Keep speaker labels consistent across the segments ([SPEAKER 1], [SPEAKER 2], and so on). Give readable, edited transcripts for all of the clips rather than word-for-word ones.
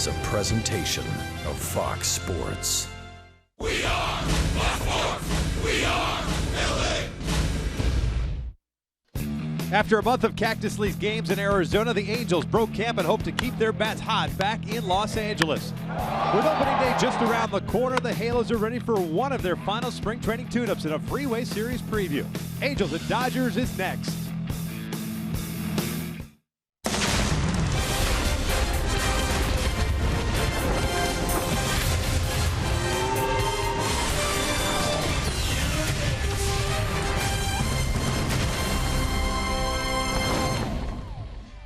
[SPEAKER 1] is a presentation of Fox Sports.
[SPEAKER 2] We are Fox Sports. We are LA.
[SPEAKER 3] After a month of Cactus League games in Arizona, the Angels broke camp and hope to keep their bats hot back in Los Angeles. With opening day just around the corner, the Halos are ready for one of their final spring training tune-ups in a Freeway Series preview. Angels and Dodgers is next.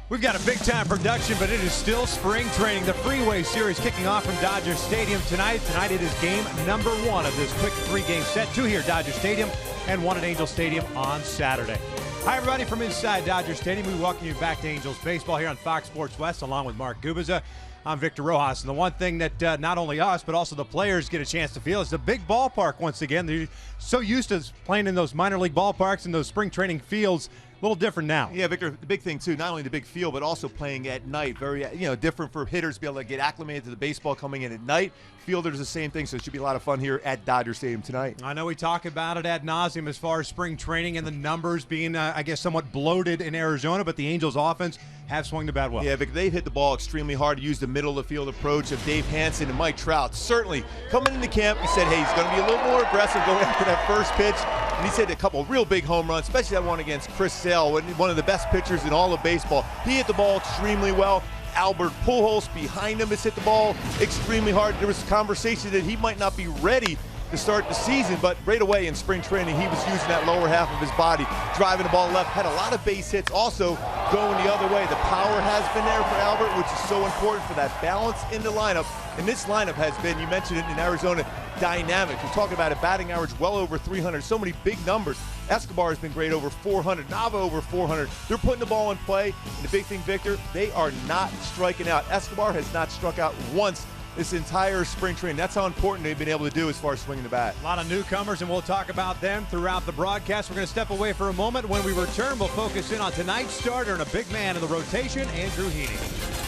[SPEAKER 3] We've got a big-time production, but it is still spring training. The Freeway Series kicking off from Dodger Stadium tonight. Tonight it is game number 1 of this quick 3-game set. 2 here at Dodger Stadium and 1 at Angel Stadium on Saturday. Hi, everybody from inside Dodger Stadium. We welcome you back to Angels baseball here on Fox Sports West, along with Mark Gubiza. I'm Victor Rojas, and the one thing that not only us, but also the players get a chance to feel is the big ballpark once again. They're so used to playing in those minor league ballparks and those spring training fields. A little different now.
[SPEAKER 4] Yeah, Victor, the big thing, too, not only the big field, but also playing at night. Very, different for hitters to be able to get acclimated to the baseball coming in at night. Fielders, the same thing, so it should be a lot of fun here at Dodger Stadium tonight.
[SPEAKER 3] I know we talk about it ad nauseum as far as spring training and the numbers being, somewhat bloated in Arizona, but the Angels' offense have swung the bat well.
[SPEAKER 4] Yeah, Vic, they've hit the ball extremely hard, used the middle of the field approach of Dave Hansen and Mike Trout. Certainly, coming into camp, he said, hey, he's going to be a little more aggressive going after that first pitch. And he's hit a couple of real big home runs, especially that one against Chris Sale, one of the best pitchers in all of baseball. He hit the ball extremely well. Albert Pujols behind him has hit the ball extremely hard. There was a conversation that he might not be ready to start the season, but right away in spring training, he was using that lower half of his body, driving the ball left, had a lot of base hits, also going the other way. The power has been there for Albert, which is so important for that balance in the lineup. And this lineup has been, you mentioned it in Arizona, dynamic. We're talking about a batting average well over 300, so many big numbers. Escobar has been great, over 400, Nava over 400. They're putting the ball in play, and the big thing, Victor, they are not striking out. Escobar has not struck out once this entire spring training. That's how important they've been able to do as far as swinging the bat.
[SPEAKER 3] A lot of newcomers, and we'll talk about them throughout the broadcast. We're going to step away for a moment. When we return, we'll focus in on tonight's starter and a big man in the rotation, Andrew Heaney.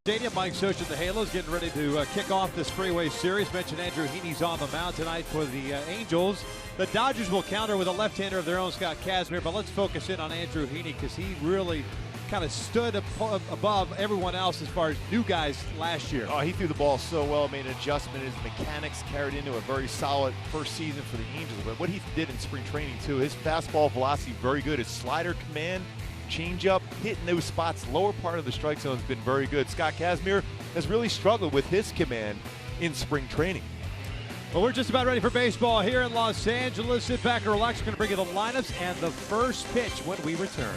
[SPEAKER 3] Stadium, Mike Soch and the Halos getting ready to kick off this freeway series. Mentioned Andrew Heaney's on the mound tonight for the Angels. The Dodgers will counter with a left-hander of their own, Scott Kazmir, but let's focus in on Andrew Heaney because he really kind of stood above everyone else as far as new guys last year.
[SPEAKER 4] Oh, he threw the ball so well, made an adjustment. His mechanics carried into a very solid first season for the Angels. But what he did in spring training, too, his fastball velocity very good. His slider command, changeup, hitting those spots, lower part of the strike zone has been very good. Scott Kazmir has really struggled with his command in spring training.
[SPEAKER 3] Well, we're just about ready for baseball here in Los Angeles. Sit back and relax. We're going to bring you the lineups and the first pitch when we return.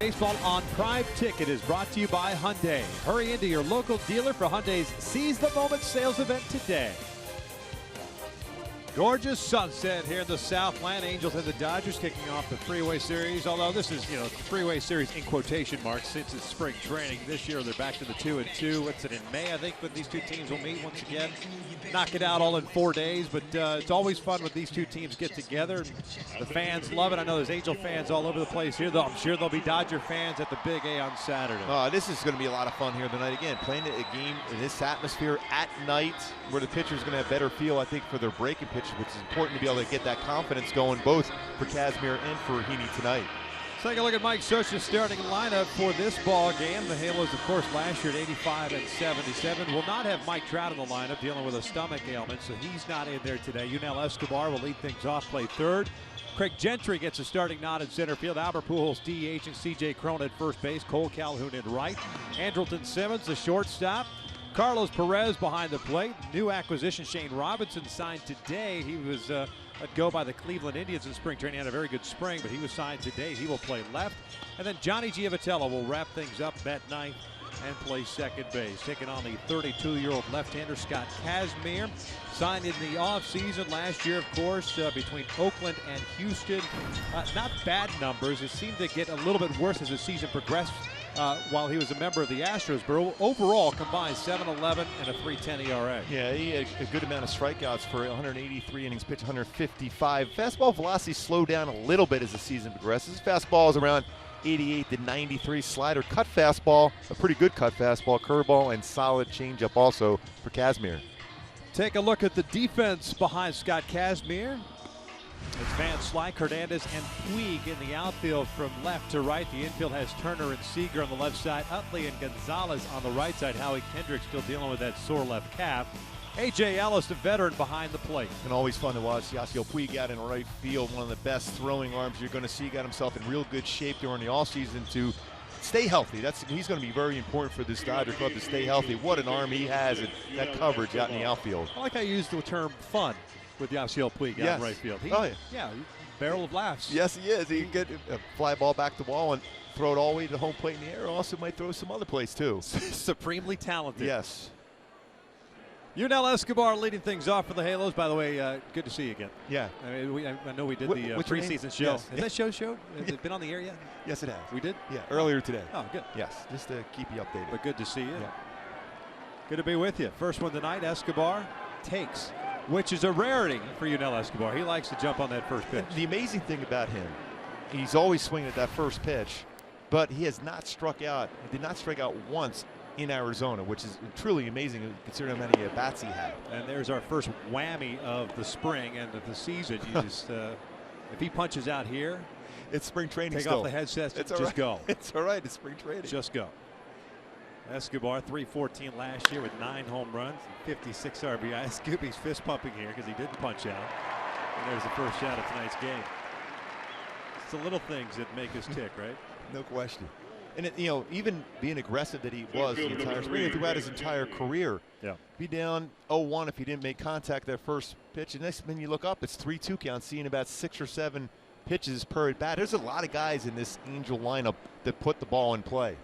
[SPEAKER 3] Baseball on Prime Ticket is brought to you by Hyundai. Hurry into your local dealer for Hyundai's Seize the Moment sales event today. Gorgeous sunset here in the Southland. Angels and the Dodgers kicking off the freeway series. Although this is, the freeway series in quotation marks since it's spring training. This year they're back to the 2-2. It's in May, I think, when these two teams will meet once again. Knock it out all in 4 days, but it's always fun when these two teams get together. The fans love it. I know there's Angel fans all over the place here. I'm sure there'll be Dodger fans at the Big A on Saturday.
[SPEAKER 4] This is going to be a lot of fun here tonight. Again, playing a game in this atmosphere at night where the pitcher's going to have better feel, I think, for their breaking pitches, which is important to be able to get that confidence going both for Kazmir and for Heaney tonight.
[SPEAKER 3] Let's take a look at Mike Soch's starting lineup for this ball game. The Halos, of course, last year at 85 and 77. Will not have Mike Trout in the lineup, dealing with a stomach ailment, so he's not in there today. Yunel Escobar will lead things off, play third. Craig Gentry gets a starting nod in center field. Albert Pujols DH and C.J. Cron at first base. Cole Calhoun in right. Andrelton Simmons, the shortstop. Carlos Perez behind the plate. New acquisition Shane Robinson signed today. He was let go by the Cleveland Indians in spring training. Had a very good spring, but he was signed today. He will play left. And then Johnny Giavitello will wrap things up at ninth and play second base. Taking on the 32-year-old left-hander Scott Kazmir. Signed in the offseason last year, of course, between Oakland and Houston. Not bad numbers. It seemed to get a little bit worse as the season progressed while he was a member of the Astros. But overall, combined 7-11 and a 3.10 ERA.
[SPEAKER 4] Yeah, he had a good amount of strikeouts for 183 innings pitched, 155. Fastball velocity slowed down a little bit as the season progresses. Fastball is around 88 to 93. Slider, cut fastball, a pretty good cut fastball, curveball, and solid changeup also for Kazmir.
[SPEAKER 3] Take a look at the defense behind Scott Kazmir. It's Van Slyke, Hernandez, and Puig in the outfield from left to right. The infield has Turner and Seager on the left side. Utley and Gonzalez on the right side. Howie Kendrick still dealing with that sore left calf. A.J. Ellis, the veteran, behind the plate.
[SPEAKER 4] And always fun to watch Yasiel Puig out in right field. One of the best throwing arms you're going to see. Got himself in real good shape during the offseason to stay healthy. He's going to be very important for this Dodger club to stay healthy. What an arm he has, and that coverage out in the outfield.
[SPEAKER 3] I like how you used the term fun with Yasiel Puig out in right field. Yeah, barrel of laughs.
[SPEAKER 4] Yes, he is. He can get a fly ball back to the wall and throw it all the way to the home plate in the air. Also might throw some other place, too.
[SPEAKER 3] Supremely talented.
[SPEAKER 4] Yes.
[SPEAKER 3] Yunel Escobar leading things off for the Halos. By the way, good to see you again.
[SPEAKER 4] Yeah.
[SPEAKER 3] I know we did the preseason show.
[SPEAKER 4] Yes.
[SPEAKER 3] Has that show? Has it been on the air yet?
[SPEAKER 4] Yes, it has.
[SPEAKER 3] We did?
[SPEAKER 4] Yeah, earlier today.
[SPEAKER 3] Oh, good.
[SPEAKER 4] Yes, just to keep you updated.
[SPEAKER 3] But good to see you.
[SPEAKER 4] Yeah.
[SPEAKER 3] Good to be with you. First one tonight, Escobar takes, which is a rarity for Yunel Escobar. He likes to jump on that first pitch.
[SPEAKER 4] The amazing thing about him, he's always swinging at that first pitch, but he has not struck out. He did not strike out once in Arizona, which is truly amazing considering how many bats he had.
[SPEAKER 3] And there's our first whammy of the spring and of the season. You just, if he punches out here,
[SPEAKER 4] it's spring training.
[SPEAKER 3] Take off the headsets.
[SPEAKER 4] It's
[SPEAKER 3] just go.
[SPEAKER 4] It's all right. It's spring training.
[SPEAKER 3] Just go. Escobar, 314 last year with 9 home runs and 56 RBIs. Scooby's fist pumping here because he didn't punch out. And there's the first shot of tonight's game. It's the little things that make us tick, right?
[SPEAKER 4] No question. And even being aggressive that he was the entire spring, throughout his entire career.
[SPEAKER 3] Yeah.
[SPEAKER 4] Be down 0-1 if he didn't make contact that first pitch. And next, when you look up, it's 3-2 count, seeing about 6 or 7 pitches per at bat. There's a lot of guys in this Angel lineup that put the ball in play,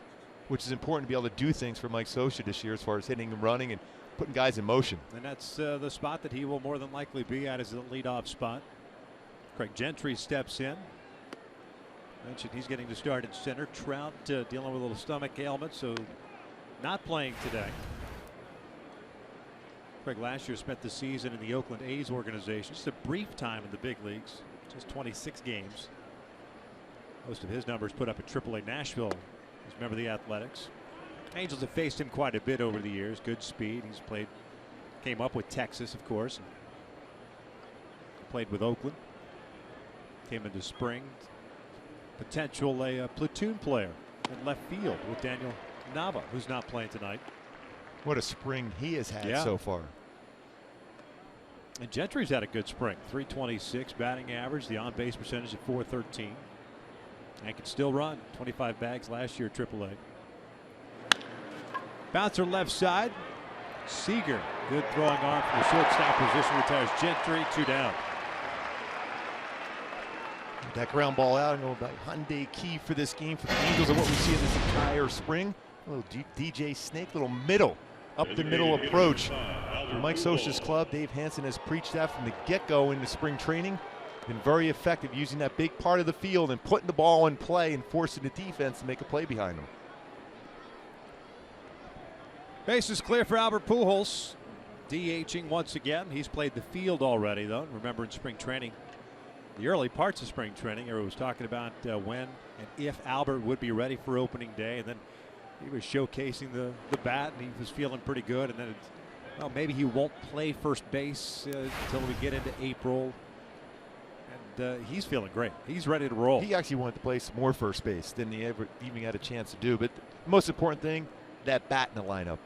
[SPEAKER 4] which is important to be able to do things for Mike Scioscia this year as far as hitting and running and putting guys in motion.
[SPEAKER 3] And that's the spot that he will more than likely be at, is the leadoff spot. Craig Gentry steps in. Mentioned he's getting to start in center. Trout dealing with a little stomach ailment, so not playing today. Craig last year spent the season in the Oakland A's organization. Just a brief time in the big leagues, just 26 games. Most of his numbers put up at AAA Nashville. He's a member of the Athletics. Angels have faced him quite a bit over the years. Good speed. He's came up with Texas, of course. Played with Oakland. Came into spring. Potential platoon player in left field with Daniel Nava, who's not playing tonight.
[SPEAKER 4] What a spring he has had so far.
[SPEAKER 3] And Gentry's had a good spring. 326 batting average, the on-base percentage at .413. And can still run. 25 bags last year at AAA. Bouncer left side. Seager, good throwing arm from the shortstop position, retires Gentry. 2 down.
[SPEAKER 4] That ground ball out, and about Hyundai key for this game for the Angels, and what we see in this entire spring. A little DJ Snake, little up the middle approach. For Mike Scioscia's club, Dave Hansen has preached that from the get-go into spring training. Been very effective using that big part of the field and putting the ball in play and forcing the defense to make a play behind them.
[SPEAKER 3] Base is clear for Albert Pujols. DHing once again. He's played the field already, though. Remember, in spring training, the early parts of spring training, everyone was talking about when and if Albert would be ready for opening day, and then he was showcasing the bat, and he was feeling pretty good. And then, maybe he won't play first base until we get into April. And he's feeling great. He's ready to roll.
[SPEAKER 4] He actually wanted to play some more first base than he ever even had a chance to do. But the most important thing, that bat in the lineup.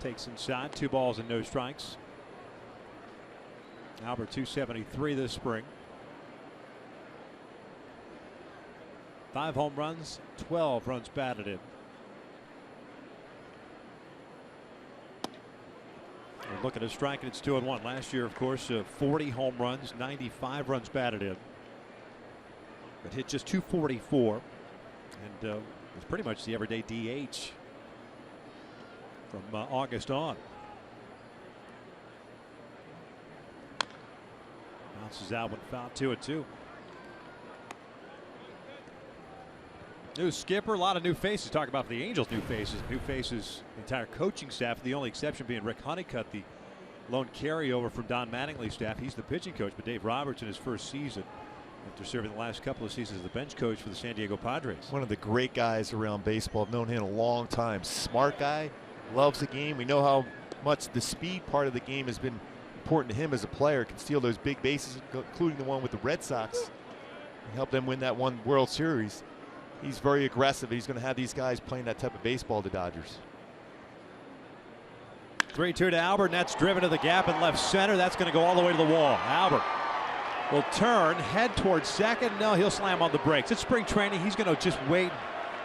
[SPEAKER 3] Takes inside, 2 balls and no strikes. Albert 273 this spring. 5 home runs, 12 runs batted in. We're looking at striking, it's 2-1. Last year, of course, 40 home runs, 95 runs batted in. But hit just 244. And was pretty much the everyday DH from August on. Bounces out when fouled, 2-2. New skipper, a lot of new faces. Talk about the Angels' new faces. New faces, the entire coaching staff. The only exception being Rick Honeycutt, the lone carryover from Don Mattingly's staff. He's the pitching coach, but Dave Roberts in his first season, after serving the last couple of seasons as the bench coach for the San Diego Padres.
[SPEAKER 4] One of the great guys around baseball. I've known him a long time. Smart guy, loves the game. We know how much the speed part of the game has been important to him as a player. Can steal those big bases, including the one with the Red Sox, and help them win that one World Series. He's very aggressive. He's going to have these guys playing that type of baseball, the Dodgers.
[SPEAKER 3] 3-2 to Albert, and that's driven to the gap in left center. That's going to go all the way to the wall. Albert will turn, head towards second. No, he'll slam on the brakes. It's spring training. He's going to just wait,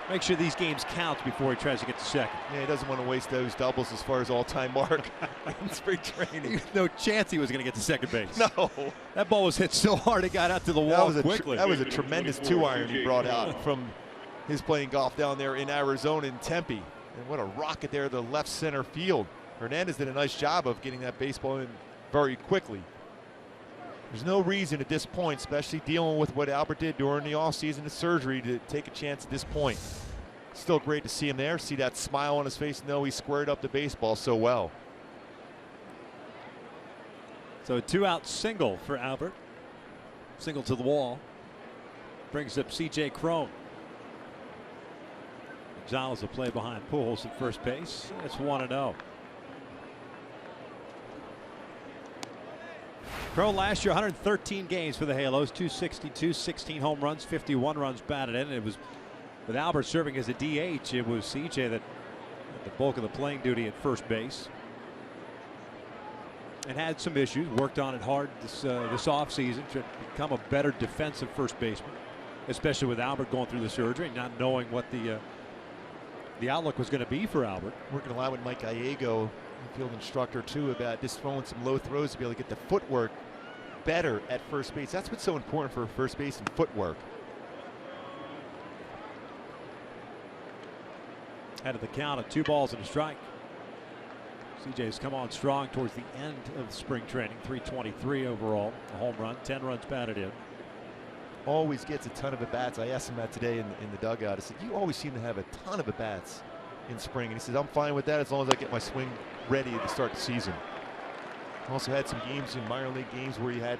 [SPEAKER 3] make sure these games count before he tries to get to second.
[SPEAKER 4] Yeah, he doesn't want to waste those doubles as far as all-time mark in spring training.
[SPEAKER 3] No chance he was going to get to second base.
[SPEAKER 4] No.
[SPEAKER 3] That ball was hit so hard it got out to the wall quickly.
[SPEAKER 4] That was a tremendous 2-iron he brought out from his playing golf down there in Arizona in Tempe. And what a rocket there to the left center field. Hernandez did a nice job of getting that baseball in very quickly. There's no reason at this point, especially dealing with what Albert did during the offseason of surgery, to take a chance at this point. Still great to see him there, see that smile on his face, know he squared up the baseball so well.
[SPEAKER 3] So a 2-out single for Albert. Single to the wall. Brings up C.J. Cron. Gonzalez will play behind Pujols at first base. That's 1-0. Crow last year, 113 games for the Halos, 262, 16 home runs, 51 runs batted in. It was with Albert serving as a DH. It was CJ that had the bulk of the playing duty at first base, and had some issues. Worked on it hard this offseason to become a better defensive first baseman, especially with Albert going through the surgery and not knowing what the outlook was going to be for Albert.
[SPEAKER 4] Working a lot with Mike Gallego, field instructor too, about just throwing some low throws to be able to get the footwork better at first base. That's what's so important for first base and footwork.
[SPEAKER 3] Out of the count of 2 balls and a strike. CJ's come on strong towards the end of spring training. 323 overall, a home run, 10 runs batted in.
[SPEAKER 4] Always gets a ton of at-bats. I asked him that today in the dugout. I said, you always seem to have a ton of at-bats in spring. And he says, I'm fine with that as long as I get my swing ready to start the season. Also had some games in minor league games where he had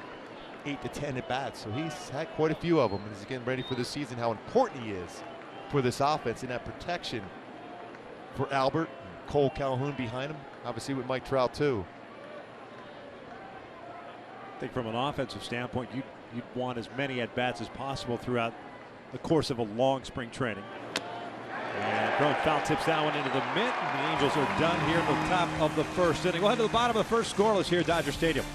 [SPEAKER 4] 8 to 10 at-bats. So he's had quite a few of them, and he's getting ready for this season, how important he is for this offense and that protection for Albert and Cole Calhoun behind him. Obviously with Mike Trout too.
[SPEAKER 3] I think from an offensive standpoint, you'd want as many at-bats as possible throughout the course of a long spring training. And Cron foul tips that one into the mitt. And the Angels are done here at the top of the first inning. We'll head to the bottom of the first, scoreless here at Dodger Stadium.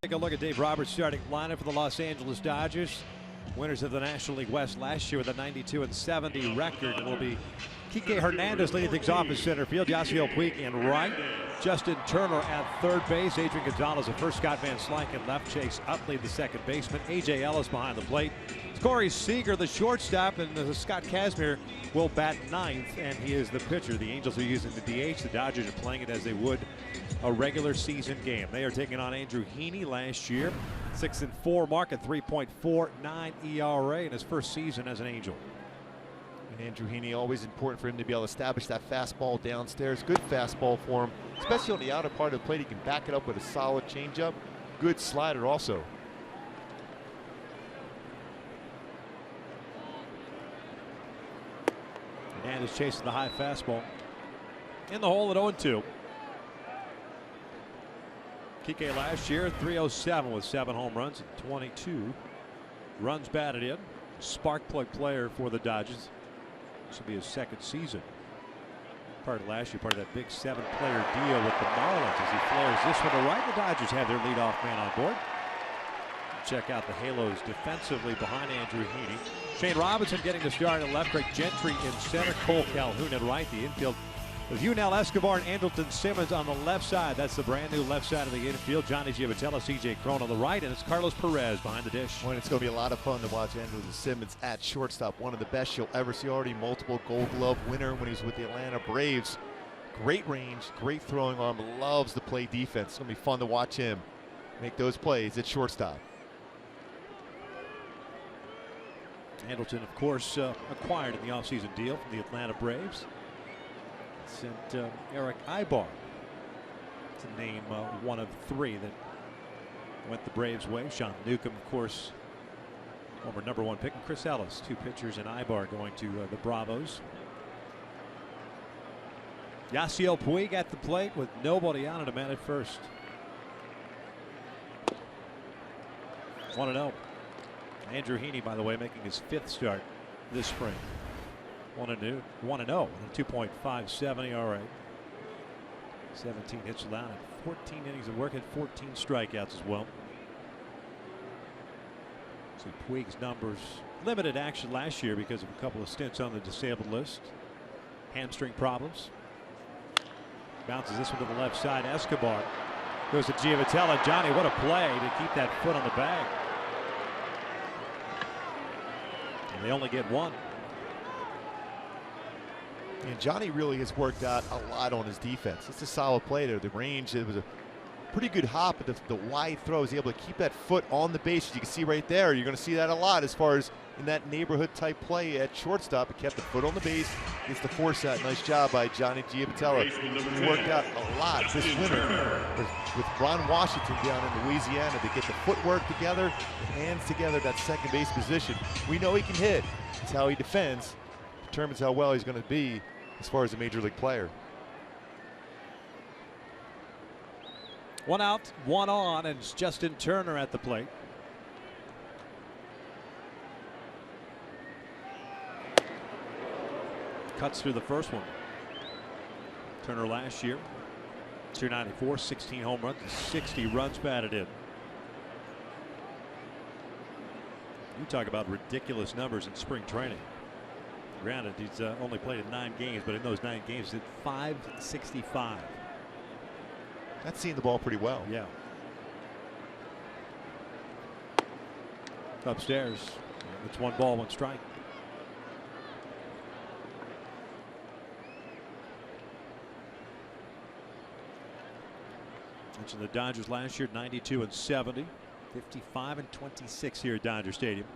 [SPEAKER 3] Take a look at Dave Roberts' starting lineup for the Los Angeles Dodgers. Winners of the National League West last year with a 92-70 record. It will be Kike Hernandez leading things off in center field. Yasiel Puig in right. Justin Turner at third base. Adrian Gonzalez at first. Scott Van Slyke at left. Chase Utley, the second baseman. A.J. Ellis behind the plate. Corey Seager, the shortstop, and Scott Kazmir will bat ninth, and he is the pitcher. The Angels are using the DH. The Dodgers are playing it as they would a regular season game. They are taking on Andrew Heaney last year. 6-4 mark at 3.49 ERA in his first season as an Angel.
[SPEAKER 4] And Andrew Heaney, always important for him to be able to establish that fastball downstairs. Good fastball for him, especially on the outer part of the plate. He can back it up with a solid changeup. Good slider also.
[SPEAKER 3] And is chasing the high fastball. In the hole at 0-2. Kike last year, 307 with 7 home runs and 22 runs batted in. Spark plug player for the Dodgers. This will be his second season. Part of last year, part of that big 7-player deal with the Marlins as he flares this one to right. The Dodgers have their leadoff man on board. Check out the Halos defensively behind Andrew Heaney. Shane Robinson getting the start at left. Greg Gentry in center. Cole Calhoun at right. The infield with Yunel Escobar and Andrelton Simmons on the left side. That's the brand new left side of the infield. Johnny Giavotella, C.J. Cron on the right, and it's Carlos Perez behind the dish.
[SPEAKER 4] Well, it's going to be a lot of fun to watch Andrelton Simmons at shortstop. One of the best you'll ever see. Already multiple Gold Glove winner when he was with the Atlanta Braves. Great range, great throwing arm, loves to play defense. It's going to be fun to watch him make those plays at shortstop.
[SPEAKER 3] Andrelton, of course, acquired in the offseason deal from the Atlanta Braves. Sent Eric Ibar to name one of 3 that went the Braves' way. Sean Newcomb, of course, former #1 pick, and Chris Ellis, 2 pitchers, and Ibar going to the Bravos. Yasiel Puig at the plate with nobody on at a man at first. 1-0. Andrew Heaney, by the way, making his 5th start this spring. 1-0 with a 2.57 ERA. 17 hits allowed and 14 innings of work, had 14 strikeouts as well. See Puig's numbers, limited action last year because of a couple of stints on the disabled list. Hamstring problems. Bounces this one to the left side. Escobar goes to Giavotella. Johnny, what a play to keep that foot on the bag. And they only get 1.
[SPEAKER 4] And Johnny really has worked out a lot on his defense. It's a solid play there. The range, it was a pretty good hop, but the wide throw is able to keep that foot on the base. As you can see right there, you're going to see that a lot as far as in that neighborhood type play at shortstop. It kept the foot on the base, gets the force out. Nice job by Johnny Giavotella. He's worked out a lot this winter with Ron Washington down in Louisiana to get the footwork together, the hands together, that second base position. We know he can hit. It's how he defends. Determines how well he's going to be as far as a major league player.
[SPEAKER 3] 1 out, 1 on, and it's Justin Turner at the plate. Cuts through the first one. Turner last year, 294, 16 home runs, 60 runs batted in. You talk about ridiculous numbers in spring training. Granted, he's only played in 9 games, but in those 9 games, he did 565.
[SPEAKER 4] That's seeing the ball pretty well.
[SPEAKER 3] Yeah. Upstairs. It's 1 ball, 1 strike. Mentioned the Dodgers last year, 92 and 70, 55 and 26 here at Dodger Stadium.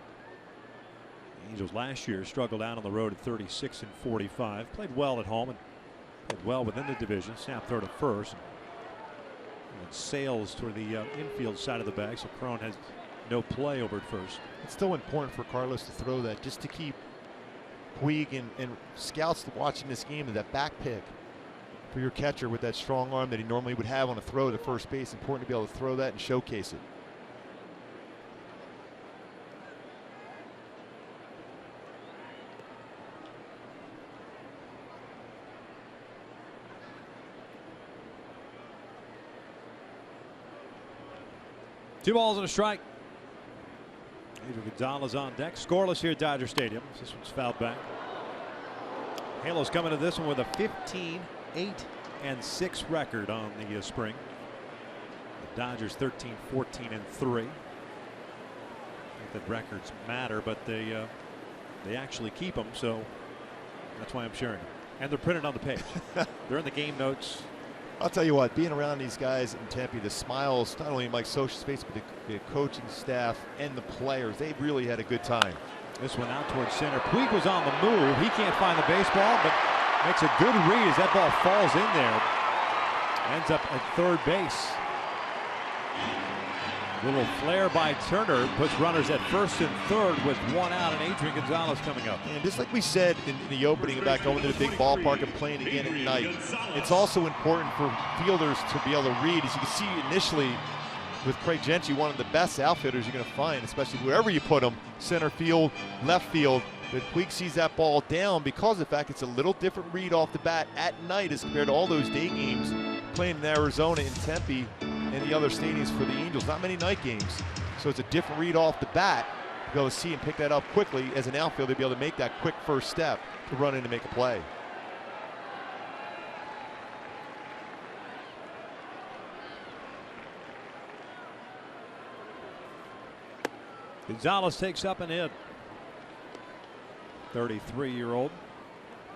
[SPEAKER 3] The Angels last year struggled out on the road at 36 and 45. Played well at home and played well within the division. Snap throw to first. And sails toward the infield side of the bag, so Cron has no play over at first.
[SPEAKER 4] It's still important for Carlos to throw that just to keep Puig and scouts watching this game, and that back pick for your catcher with that strong arm that he normally would have on a throw to first base. Important to be able to throw that and showcase it.
[SPEAKER 3] Two balls and a strike. Adrian Gonzalez on deck. Scoreless here at Dodger Stadium. This one's fouled back. Halos coming to this one with a 15, 8, and 6 record on the spring. The Dodgers 13, 14, and 3. I think that records matter, but they actually keep them, so that's why I'm sharing them. And they're printed on the page. They're in the game notes
[SPEAKER 4] I'll tell you what, being around these guys in Tempe, the smiles, not only in Mike Scioscia's face, but the coaching staff and the players, they really had a good time.
[SPEAKER 3] This one out towards center. Puig was on the move. He can't find the baseball, but makes a good read as that ball falls in there. Ends up at third base. Little flare by Turner puts runners at first and third with one out, and Adrian Gonzalez coming up.
[SPEAKER 4] And just like we said in the opening about going to the big ballpark and playing again at night, it's also important for fielders to be able to read. As you can see initially with Craig Gentry, one of the best outfielders you're going to find, especially wherever you put him, center field, left field. But Puig sees that ball down because of the fact it's a little different read off the bat at night as compared to all those day games playing in Arizona, in Tempe, and the other stadiums for the Angels. Not many night games, so it's a different read off the bat to be able to see and pick that up quickly as an outfielder, to be able to make that quick first step to run in and make a play.
[SPEAKER 3] Gonzalez takes up and in. 33-year-old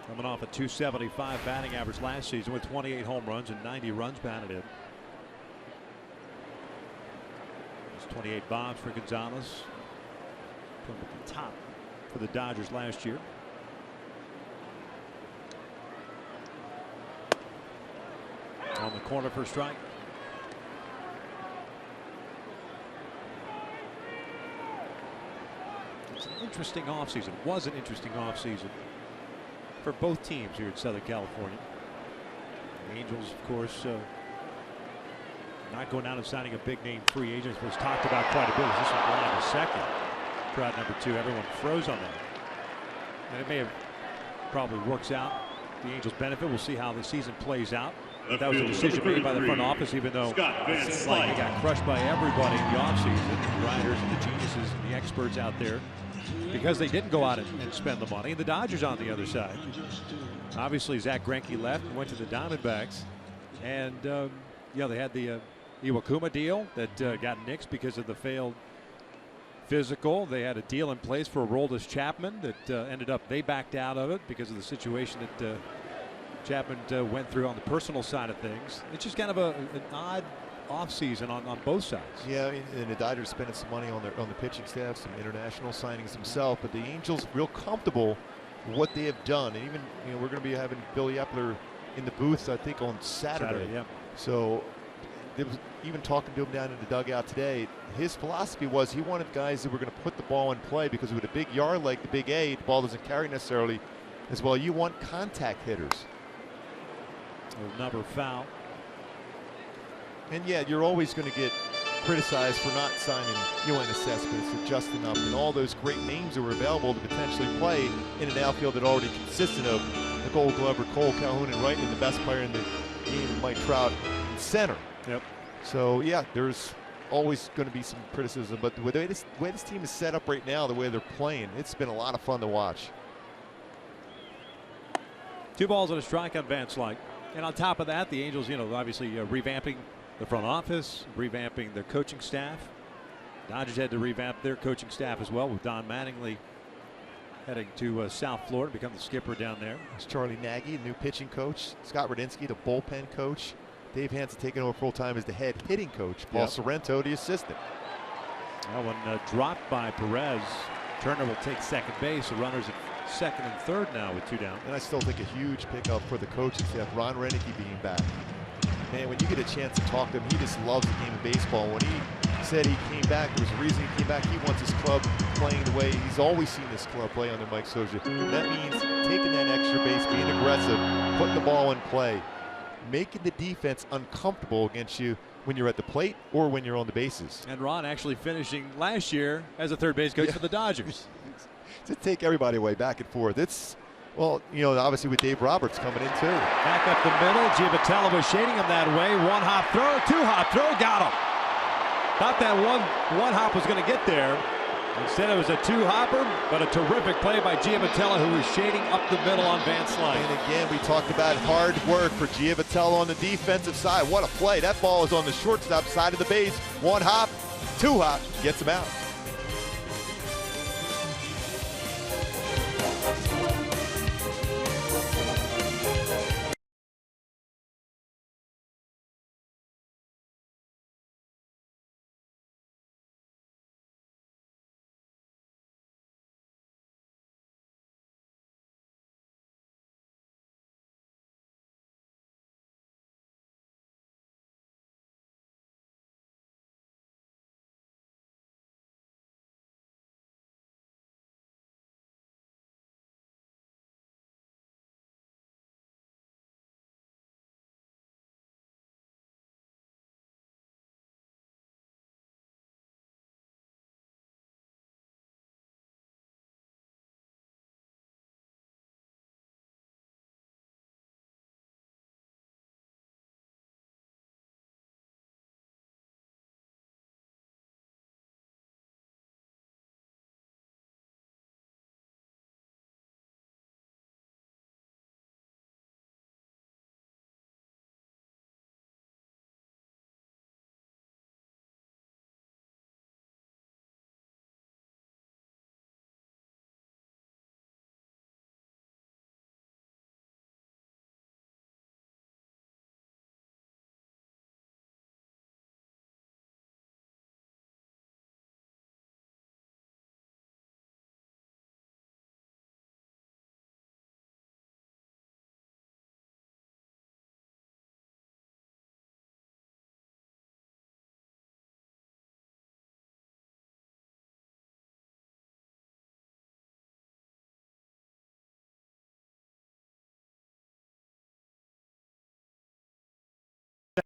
[SPEAKER 3] coming off a .275 batting average last season with 28 home runs and 90 runs batted in. 28 bombs for Gonzalez. Put him at the top for the Dodgers last year. On the corner for a strike. It's an interesting offseason. Was an interesting offseason for both teams here in Southern California. The Angels, of course, not going out and signing a big name free agent was talked about quite a bit. This one going on to second. Crowd number 2. Everyone froze on that. And it may have probably works out the Angels' benefit. We'll see how the season plays out. That was a decision made by the front office, even though it seems like they got crushed by everybody in the offseason, the writers and the geniuses and the experts out there, because they didn't go out and spend the money. And the Dodgers on the other side. Obviously, Zach Greinke left and went to the Diamondbacks. And, yeah, they had the Iwakuma deal that got nixed because of the failed physical. They had a deal in place for Aroldis Chapman that ended up, they backed out of it because of the situation that Chapman went through on the personal side of things. It's just kind of an odd offseason on both sides.
[SPEAKER 4] Yeah, and the Dodgers spending some money on the pitching staff, some international signings themselves, but the Angels real comfortable with what they have done. And even, you know, we're going to be having Billy Epler in the booth, I think, on Saturday. Yeah. So there was even talking to him down in the dugout today. His philosophy was he wanted guys that were going to put the ball in play, because with a big yard like the big A, the ball doesn't carry necessarily as well. You want contact hitters.
[SPEAKER 3] Another foul.
[SPEAKER 4] And yeah, you're always going to get criticized for not signing Yoenis Cespedes or Justin Upton and all those great names that were available to potentially play in an outfield that already consisted of the Gold Glover, Cole Calhoun, and Wright, and the best player in the game, Mike Trout, in center.
[SPEAKER 3] Yep.
[SPEAKER 4] So yeah, there's always going to be some criticism, but the way this team is set up right now, the way they're playing, it's been a lot of fun to watch.
[SPEAKER 3] 2 balls and a strike on Van Slyke. And on top of that, the Angels, you know, obviously revamping the front office, revamping their coaching staff. Dodgers had to revamp their coaching staff as well, with Don Mattingly heading to South Florida, become the skipper down there.
[SPEAKER 4] It's Charlie Nagy, the new pitching coach. Scott Radinsky, the bullpen coach. Dave Hansen taking over full-time as the head hitting coach. Paul Sorrento, the assistant.
[SPEAKER 3] That one dropped by Perez. Turner will take second base. The runners at second and third now with 2 down.
[SPEAKER 4] And I still think a huge pickup for the coaching staff, Ron Renicky being back. Man, when you get a chance to talk to him, he just loves the game of baseball. When he said he came back, there was a reason he came back. He wants his club playing the way he's always seen this club play under Mike Scioscia. That means taking that extra base, being aggressive, putting the ball in play, making the defense uncomfortable against you when you're at the plate or when you're on the bases.
[SPEAKER 3] And Ron actually finishing last year as a third base coach for the Dodgers.
[SPEAKER 4] To take everybody away back and forth. It's, well, you know, obviously with Dave Roberts coming in too.
[SPEAKER 3] Back up the middle. Giavatello was shading him that way. 1 hop throw, 2 hop throw, got him. Thought that one hop was going to get there. Instead it was a 2 hopper, but a terrific play by Giavatello, who was shading up the middle on Van Slyke.
[SPEAKER 4] And again, we talked about hard work for Giavatello on the defensive side. What a play. That ball is on the shortstop side of the base. 1 hop, 2 hop, gets him out.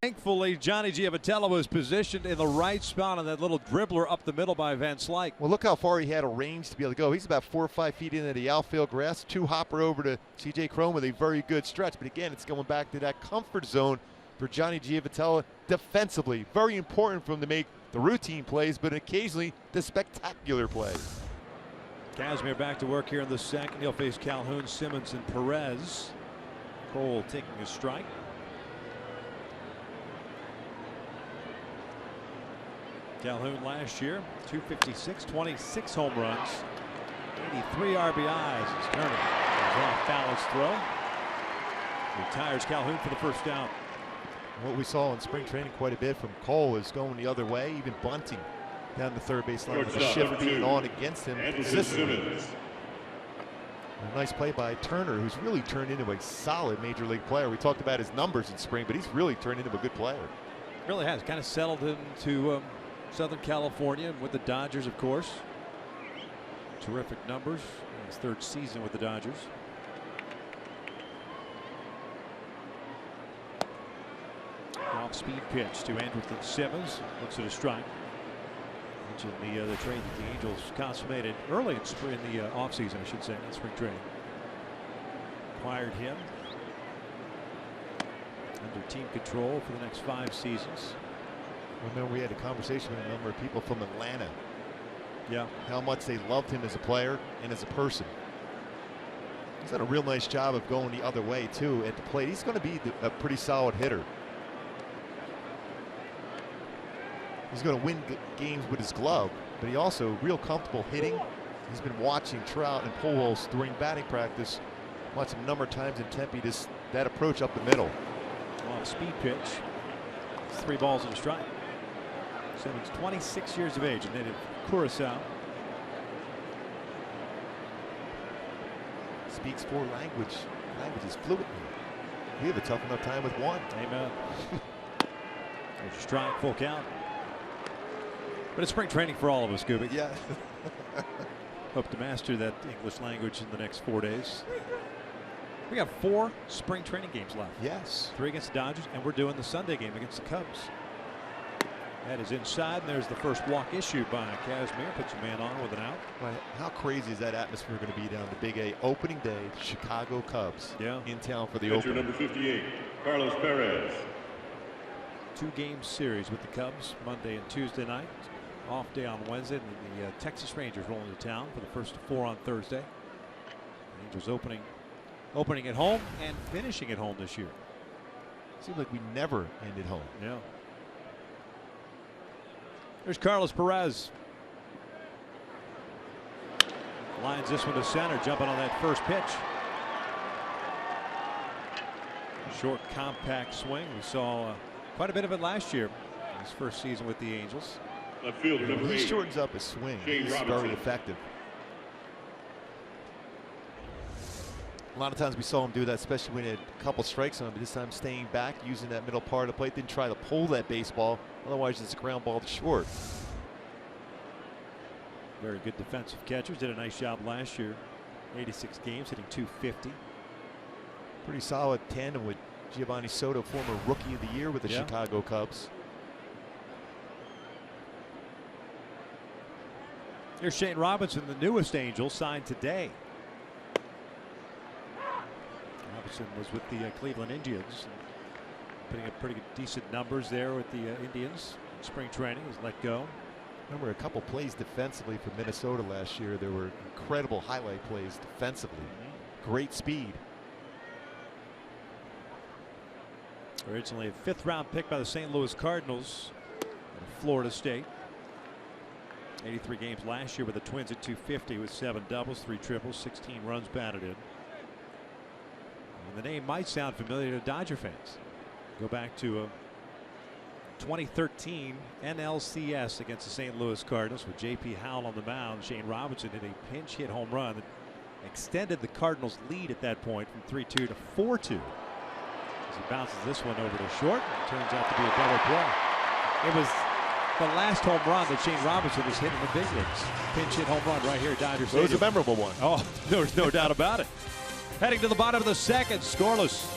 [SPEAKER 3] Thankfully, Johnny Giavitello was positioned in the right spot on that little dribbler up the middle by Van Slyke.
[SPEAKER 4] Well, look how far he had a range to be able to go. He's about 4 or 5 feet into the outfield grass. 2-hopper over to C.J. Cron with a very good stretch. But again, it's going back to that comfort zone for Johnny Giavitello defensively. Very important for him to make the routine plays, but occasionally the spectacular plays.
[SPEAKER 3] Casimir back to work here in the second. He'll face Calhoun, Simmons, and Perez. Cole taking a strike. Calhoun last year, 256, 26 home runs, 83 RBIs. It's Turner is off Fowler's throw. Retires Calhoun for the first down.
[SPEAKER 4] What we saw in spring training quite a bit from Cole is going the other way, even bunting down the third base line with a shift being on against him. A nice play by Turner, who's really turned into a solid major league player. We talked about his numbers in spring, but he's really turned into a good player.
[SPEAKER 3] Really has kind of settled into Southern California and with the Dodgers, of course. Terrific numbers in his third season with the Dodgers. Off-speed pitch to Andrelton Simmons. Looks at a strike. Mentioned the trade that the Angels consummated early in spring, in the offseason, I should say, in spring training. Acquired him under team control for the next 5 seasons.
[SPEAKER 4] Remember, we had a conversation with a number of people from Atlanta.
[SPEAKER 3] Yeah.
[SPEAKER 4] How much they loved him as a player and as a person. He's done a real nice job of going the other way, too, at the plate. He's going to be a pretty solid hitter. He's going to win games with his glove, but he also real comfortable hitting. He's been watching Trout and Pujols during batting practice. Watched him a number of times in Tempe. That approach up the middle.
[SPEAKER 3] Off-speed pitch. 3 balls and a strike. Simmons, 26 years of age, a native Curacao.
[SPEAKER 4] Speaks 4 languages fluently. We have a tough enough time with 1.
[SPEAKER 3] Amen. There's a strike, full count. But it's spring training for all of us, Gooby.
[SPEAKER 4] Yeah.
[SPEAKER 3] Hope to master that English language in the next 4 days. We got 4 spring training games left.
[SPEAKER 4] Yes.
[SPEAKER 3] 3 against the Dodgers, and we're doing the Sunday game against the Cubs. That is inside, and there's the first walk issued by Casimir. Puts a man on with an out.
[SPEAKER 4] Right. How crazy is that atmosphere going to be down the Big A opening day? Chicago Cubs in town for the opener.
[SPEAKER 2] Number 58, Carlos Perez.
[SPEAKER 3] 2-game series with the Cubs, Monday and Tuesday night. Off day on Wednesday, and the Texas Rangers rolling to town for the first 4 on Thursday. The Rangers opening at home and finishing at home this year.
[SPEAKER 4] Seems like we never end at home.
[SPEAKER 3] Yeah. There's Carlos Perez. Lines this one to center, jumping on that first pitch. Short, compact swing. We saw quite a bit of it last year, his first season with the Angels.
[SPEAKER 2] Left fielder, number 8.
[SPEAKER 4] He shortens up his swing. He's very effective. A lot of times we saw him do that, especially when he had a couple strikes on him, but this time staying back, using that middle part of the plate, didn't try to pull that baseball. Otherwise, it's a ground ball to short.
[SPEAKER 3] Very good defensive catchers. Did a nice job last year. 86 games, hitting .250.
[SPEAKER 4] Pretty solid tandem with Giovanni Soto, former Rookie of the Year with the Chicago Cubs.
[SPEAKER 3] Here's Shane Robinson, the newest Angel, signed today. Robinson was with the Cleveland Indians, putting up pretty good, decent numbers there with the Indians. In spring training, was let go.
[SPEAKER 4] Remember a couple plays defensively for Minnesota last year. There were incredible highlight plays defensively. Great speed.
[SPEAKER 3] Originally a 5th round pick by the St. Louis Cardinals of Florida State. 83 games last year with the Twins at .250 with 7 doubles, 3 triples, 16 runs batted in. And the name might sound familiar to Dodger fans. Go back to 2013 NLCS against the St. Louis Cardinals with J.P. Howell on the mound. Shane Robinson hit a pinch hit home run that extended the Cardinals' lead at that point from 3-2 to 4-2. As he bounces this one over to short, it turns out to be a double play. It was the last home run that Shane Robinson has hit in the big leagues. Pinch hit home run right here at Dodger Stadium.
[SPEAKER 4] It was a memorable one.
[SPEAKER 3] Oh, there's no doubt about it. Heading to the bottom of the second, scoreless.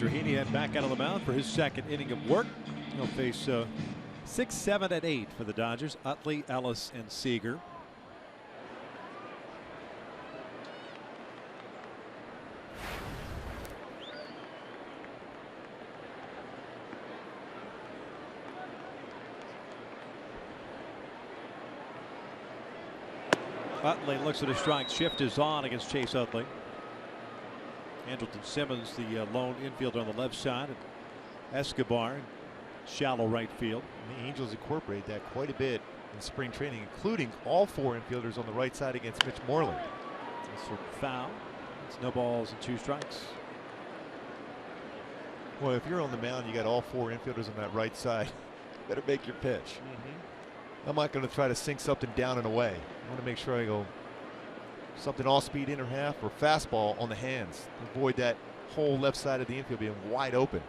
[SPEAKER 3] Andrew Heaney back out on the mound for his second inning of work. He'll face 6, 7, and 8 for the Dodgers. Utley, Ellis, and Seager. Utley looks at a strike. Shift is on against Chase Utley. Andrelton Simmons, the lone infielder on the left side. And Escobar, shallow right field.
[SPEAKER 4] And the Angels incorporate that quite a bit in spring training, including all 4 infielders on the right side against Mitch Moreland.
[SPEAKER 3] This one foul. It's no balls and 2 strikes.
[SPEAKER 4] Well, if you're on the mound, you got all 4 infielders on that right side. You better make your pitch. I'm not going to try to sink something down and away. I want to make sure I go something off speed in or half or fastball on the hands. Avoid that whole left side of the infield being wide open.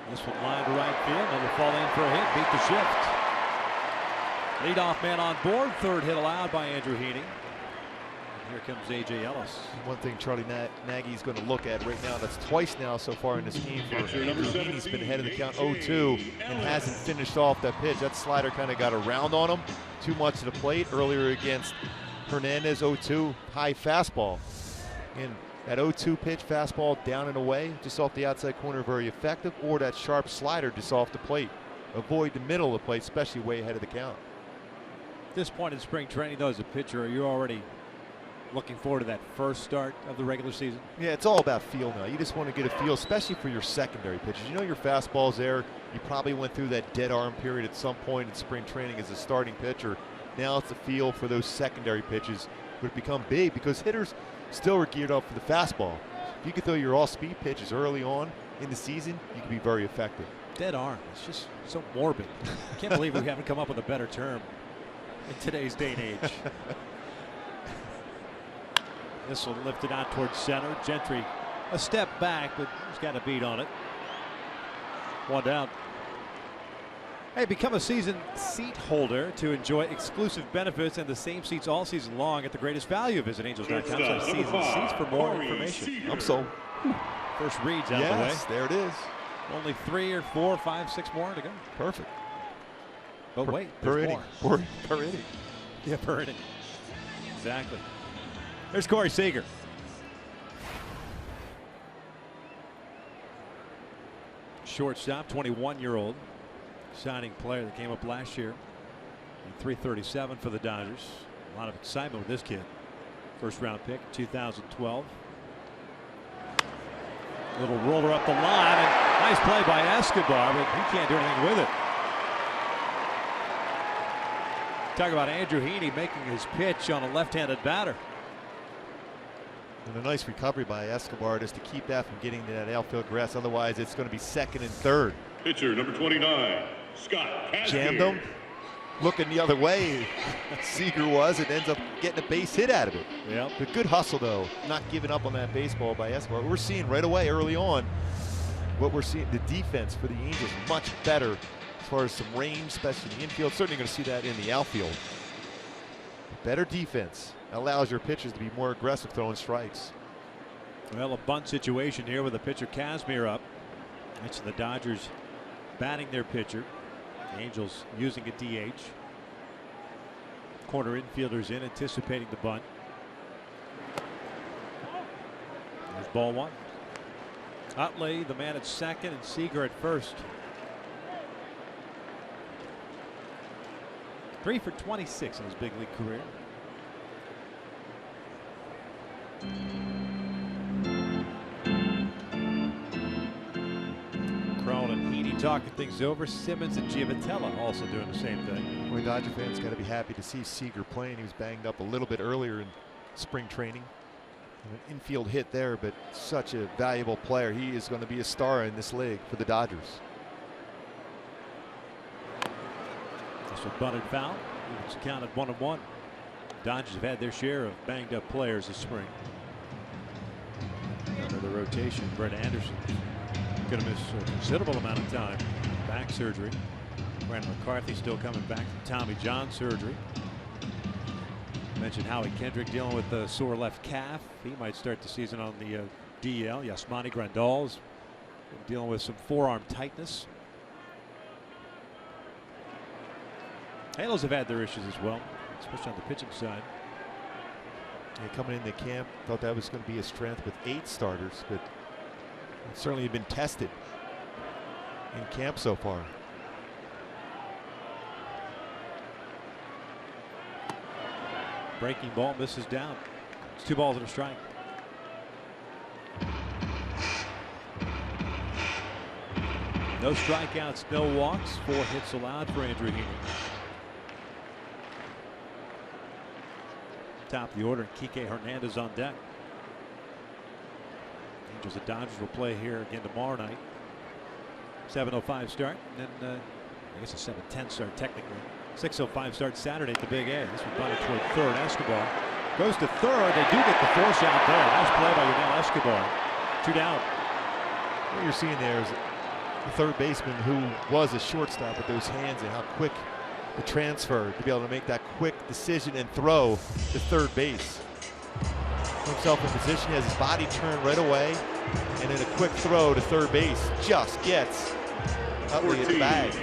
[SPEAKER 3] This one line to right field. And will fall in for a hit. Beat the shift. Leadoff man on board. Third hit allowed by Andrew Heaney. Here comes A.J. Ellis.
[SPEAKER 4] One thing Charlie Nagy's going to look at right now, that's twice now so far in this game for Andrew Heaney. He's been ahead of the count 0-2 and hasn't finished off that pitch. That slider kind of got around on him. Too much to the plate earlier against Hernandez. 0-2 high fastball. And that 0-2 pitch fastball down and away just off the outside corner, very effective, or that sharp slider just off the plate. Avoid the middle of the plate, especially way ahead of the count.
[SPEAKER 3] At this point in spring training, though, as a pitcher, are you already looking forward to that first start of the regular season?
[SPEAKER 4] Yeah, it's all about feel now. You just want to get a feel, especially for your secondary pitches. You know your fastball's there. You probably went through that dead arm period at some point in spring training as a starting pitcher. Now it's a feel for those secondary pitches, would become big because hitters still are geared up for the fastball. If you could throw your all-speed pitches early on in the season, you could be very effective.
[SPEAKER 3] Dead arm. It's just so morbid. I can't believe we haven't come up with a better term in today's day and age. This will lift it out towards center. Gentry a step back, but he's got a beat on it. 1 down. Hey, become a season seat holder to enjoy exclusive benefits and the same seats all season long at the greatest value. Visit Angels.com/season seats for more information.
[SPEAKER 4] I'm sold.
[SPEAKER 3] First reads out of the way.
[SPEAKER 4] Yes, there it is.
[SPEAKER 3] Only 3 or 4, 5, 6 more to go.
[SPEAKER 4] Perfect.
[SPEAKER 3] But wait,
[SPEAKER 4] per
[SPEAKER 3] there's
[SPEAKER 4] inning.
[SPEAKER 3] more.
[SPEAKER 4] Per inning.
[SPEAKER 3] Yeah, per inning. Exactly. There's Corey Seager. Shortstop, 21-year-old signing player that came up last year. And .337 for the Dodgers. A lot of excitement with this kid. First round pick, 2012. Little roller up the line, and nice play by Escobar, but he can't do anything with it. Talk about Andrew Heaney making his pitch on a left-handed batter.
[SPEAKER 4] And a nice recovery by Escobar just to keep that from getting to that outfield grass. Otherwise, it's going to be second and third.
[SPEAKER 2] Pitcher number 29, Scott Kazmir.
[SPEAKER 4] Jammed him, looking the other way. Seager was, and ends up getting a base hit out of it.
[SPEAKER 3] Yep.
[SPEAKER 4] But good hustle, though, not giving up on that baseball by Escobar. We're seeing right away, early on, what we're seeing, the defense for the Angels much better as far as some range, especially in the infield. Certainly going to see that in the outfield. Better defense allows your pitchers to be more aggressive throwing strikes.
[SPEAKER 3] Well, a bunt situation here with the pitcher Kazmir up. It's the Dodgers batting their pitcher. The Angels using a DH. Corner infielders in, anticipating the bunt. There's ball 1. Utley, the man at second, and Seager at first. 3 for 26 in his big league career. Crone and Heaney talking things over. Simmons and Giavotella also doing the same thing.
[SPEAKER 4] Well, Dodger fans got to be happy to see Seager playing. He was banged up a little bit earlier in spring training. An infield hit there, but such a valuable player. He is going to be a star in this league for the Dodgers.
[SPEAKER 3] This was bunted foul. It's counted 1-1. Dodgers have had their share of banged up players this spring. Under the rotation, Brett Anderson going to miss a considerable amount of time. Back surgery. Brandon McCarthy still coming back from Tommy John surgery. Mentioned Howie Kendrick dealing with the sore left calf. He might start the season on the DL. Yasmani Grandal's dealing with some forearm tightness. Halos have had their issues as well, especially on the pitching side.
[SPEAKER 4] Yeah, coming into camp, thought that was going to be a strength with 8 starters, but it certainly been tested in camp so far.
[SPEAKER 3] Breaking ball misses down. It's 2 balls and a strike. No strikeouts, no walks, 4 hits allowed for Andrew Heaney. Top of the order, Kike Hernandez on deck. Angels and Dodgers will play here again tomorrow night. 7:05 start, and then I guess a 7:10 start technically. 6:05 start Saturday at the Big A. This one bunted toward third. Escobar goes to third. They do get the force out there. Nice play by Yunel Escobar. 2 down.
[SPEAKER 4] What you're seeing there is the third baseman who was a shortstop with those hands and how quick the transfer to be able to make that quick decision and throw to third base. Put himself in position, he has his body turned right away, and then a quick throw to third base just gets Utley at the bag.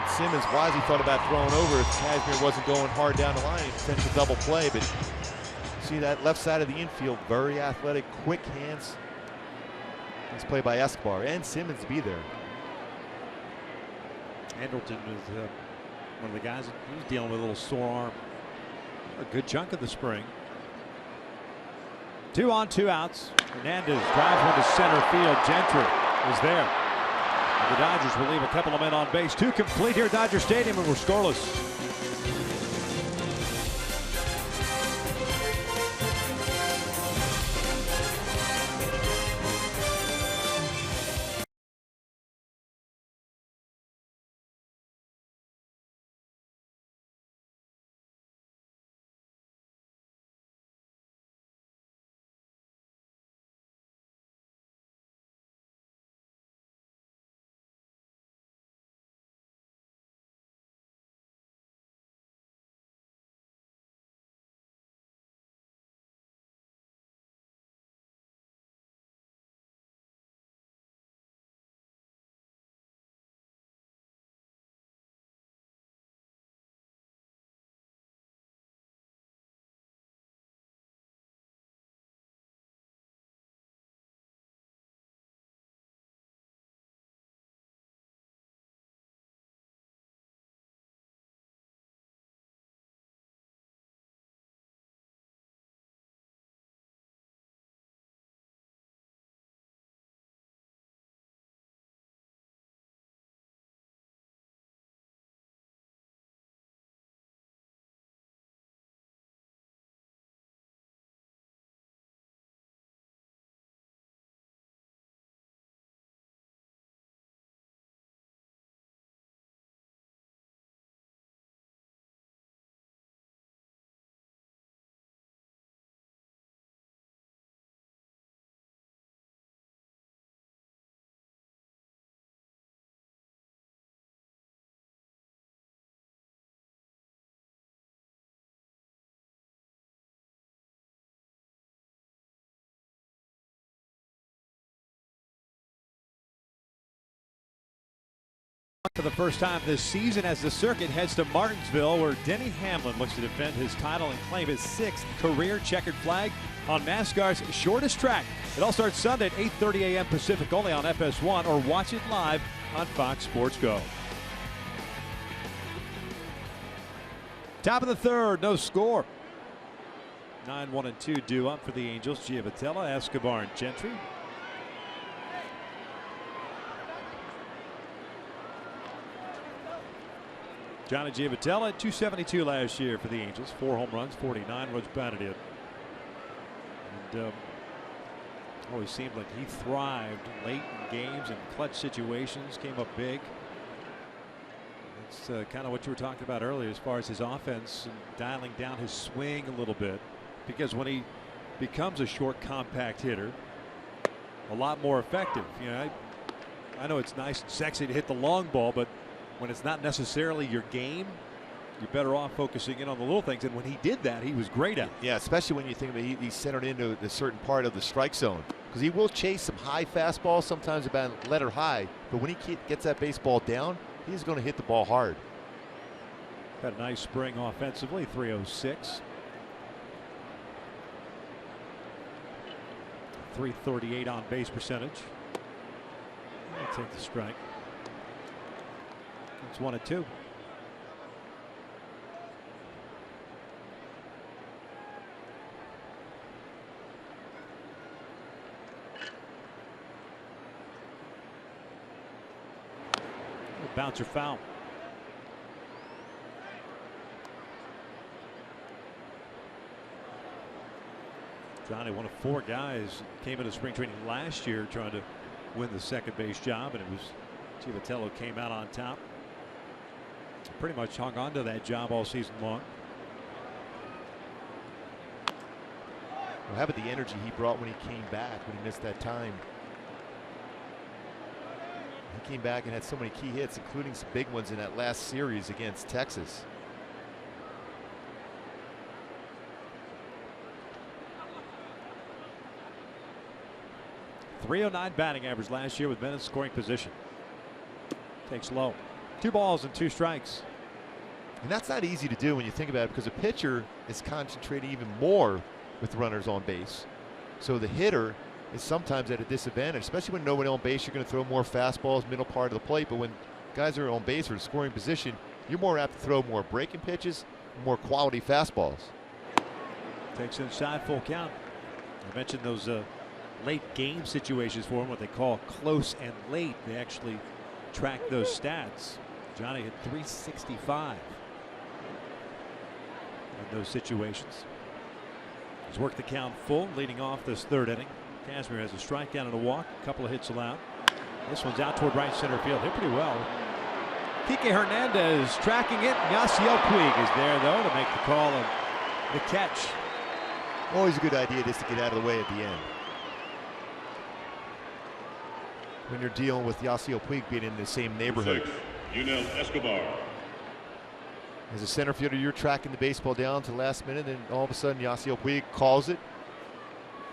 [SPEAKER 4] Simmons wisely thought about throwing over if Kazmir wasn't going hard down the line, potential double play, but see that left side of the infield, very athletic, quick hands. Nice play by Escobar and Simmons to be there.
[SPEAKER 3] Andrelton was one of the guys he was dealing with a little sore arm a good chunk of the spring. 2 on, 2 outs. Hernandez drives one to center field. Gentry is there. And the Dodgers will leave a couple of men on base. 2 complete here at Dodger Stadium, and we're scoreless. For the first time this season as the circuit heads to Martinsville, where Denny Hamlin looks to defend his title and claim his 6th career checkered flag on NASCAR's shortest track. It all starts Sunday at 8:30 a.m. Pacific, only on FS1, or watch it live on Fox Sports Go. Top of the third, no score. 9-1-2 due up for the Angels. Giavotella, Escobar, and Gentry. Johnny Giavotella at .272 last year for the Angels. 4 home runs, 49 runs batted in. And always seemed like he thrived late in games and clutch situations, came up big. It's kind of what you were talking about earlier as far as his offense and dialing down his swing a little bit. Because when he becomes a short, compact hitter, a lot more effective. You know, I know it's nice and sexy to hit the long ball, but when it's not necessarily your game, you're better off focusing in on the little things. And when he did that, he was great at it.
[SPEAKER 4] Yeah, especially when you think that he's centered into a certain part of the strike zone. Because he will chase some high fastballs, sometimes about letter high. But when he gets that baseball down, he's going to hit the ball hard.
[SPEAKER 3] Had a nice spring offensively, 306. 338 on base percentage. I'll take the strike. It's 1-2. Bouncer foul. Johnny, one of 4 guys, came into spring training last year trying to win the second base job, and it was Chivatello came out on top. Pretty much hung on to that job all season long.
[SPEAKER 4] Well, how about the energy he brought when he came back, when he missed that time? He came back and had so many key hits, including some big ones in that last series against Texas.
[SPEAKER 3] .309 batting average last year with men in scoring position. Takes low. 2 balls and 2 strikes.
[SPEAKER 4] And that's not easy to do when you think about it, because a pitcher is concentrating even more with runners on base. So the hitter is sometimes at a disadvantage, especially when nobody on base. You're going to throw more fastballs middle part of the plate, but when guys are on base or in scoring position, you're more apt to throw more breaking pitches, more quality fastballs.
[SPEAKER 3] Takes inside, full count. I mentioned those late game situations for him, what they call close and late. They actually track those stats. Johnny hit 365 in those situations. He's worked the count full, leading off this 3rd inning. Kazmir has a strikeout and a walk, a couple of hits allowed. This one's out toward right center field, hit pretty well. Kike Hernandez tracking it. Yasiel Puig is there though to make the call and the catch.
[SPEAKER 4] Always a good idea just to get out of the way at the end. When you're dealing with Yasiel Puig being in the same neighborhood.
[SPEAKER 2] 6, Yunel Escobar.
[SPEAKER 4] As a center fielder, you're tracking the baseball down to the last minute, and all of a sudden Yasiel Puig calls it.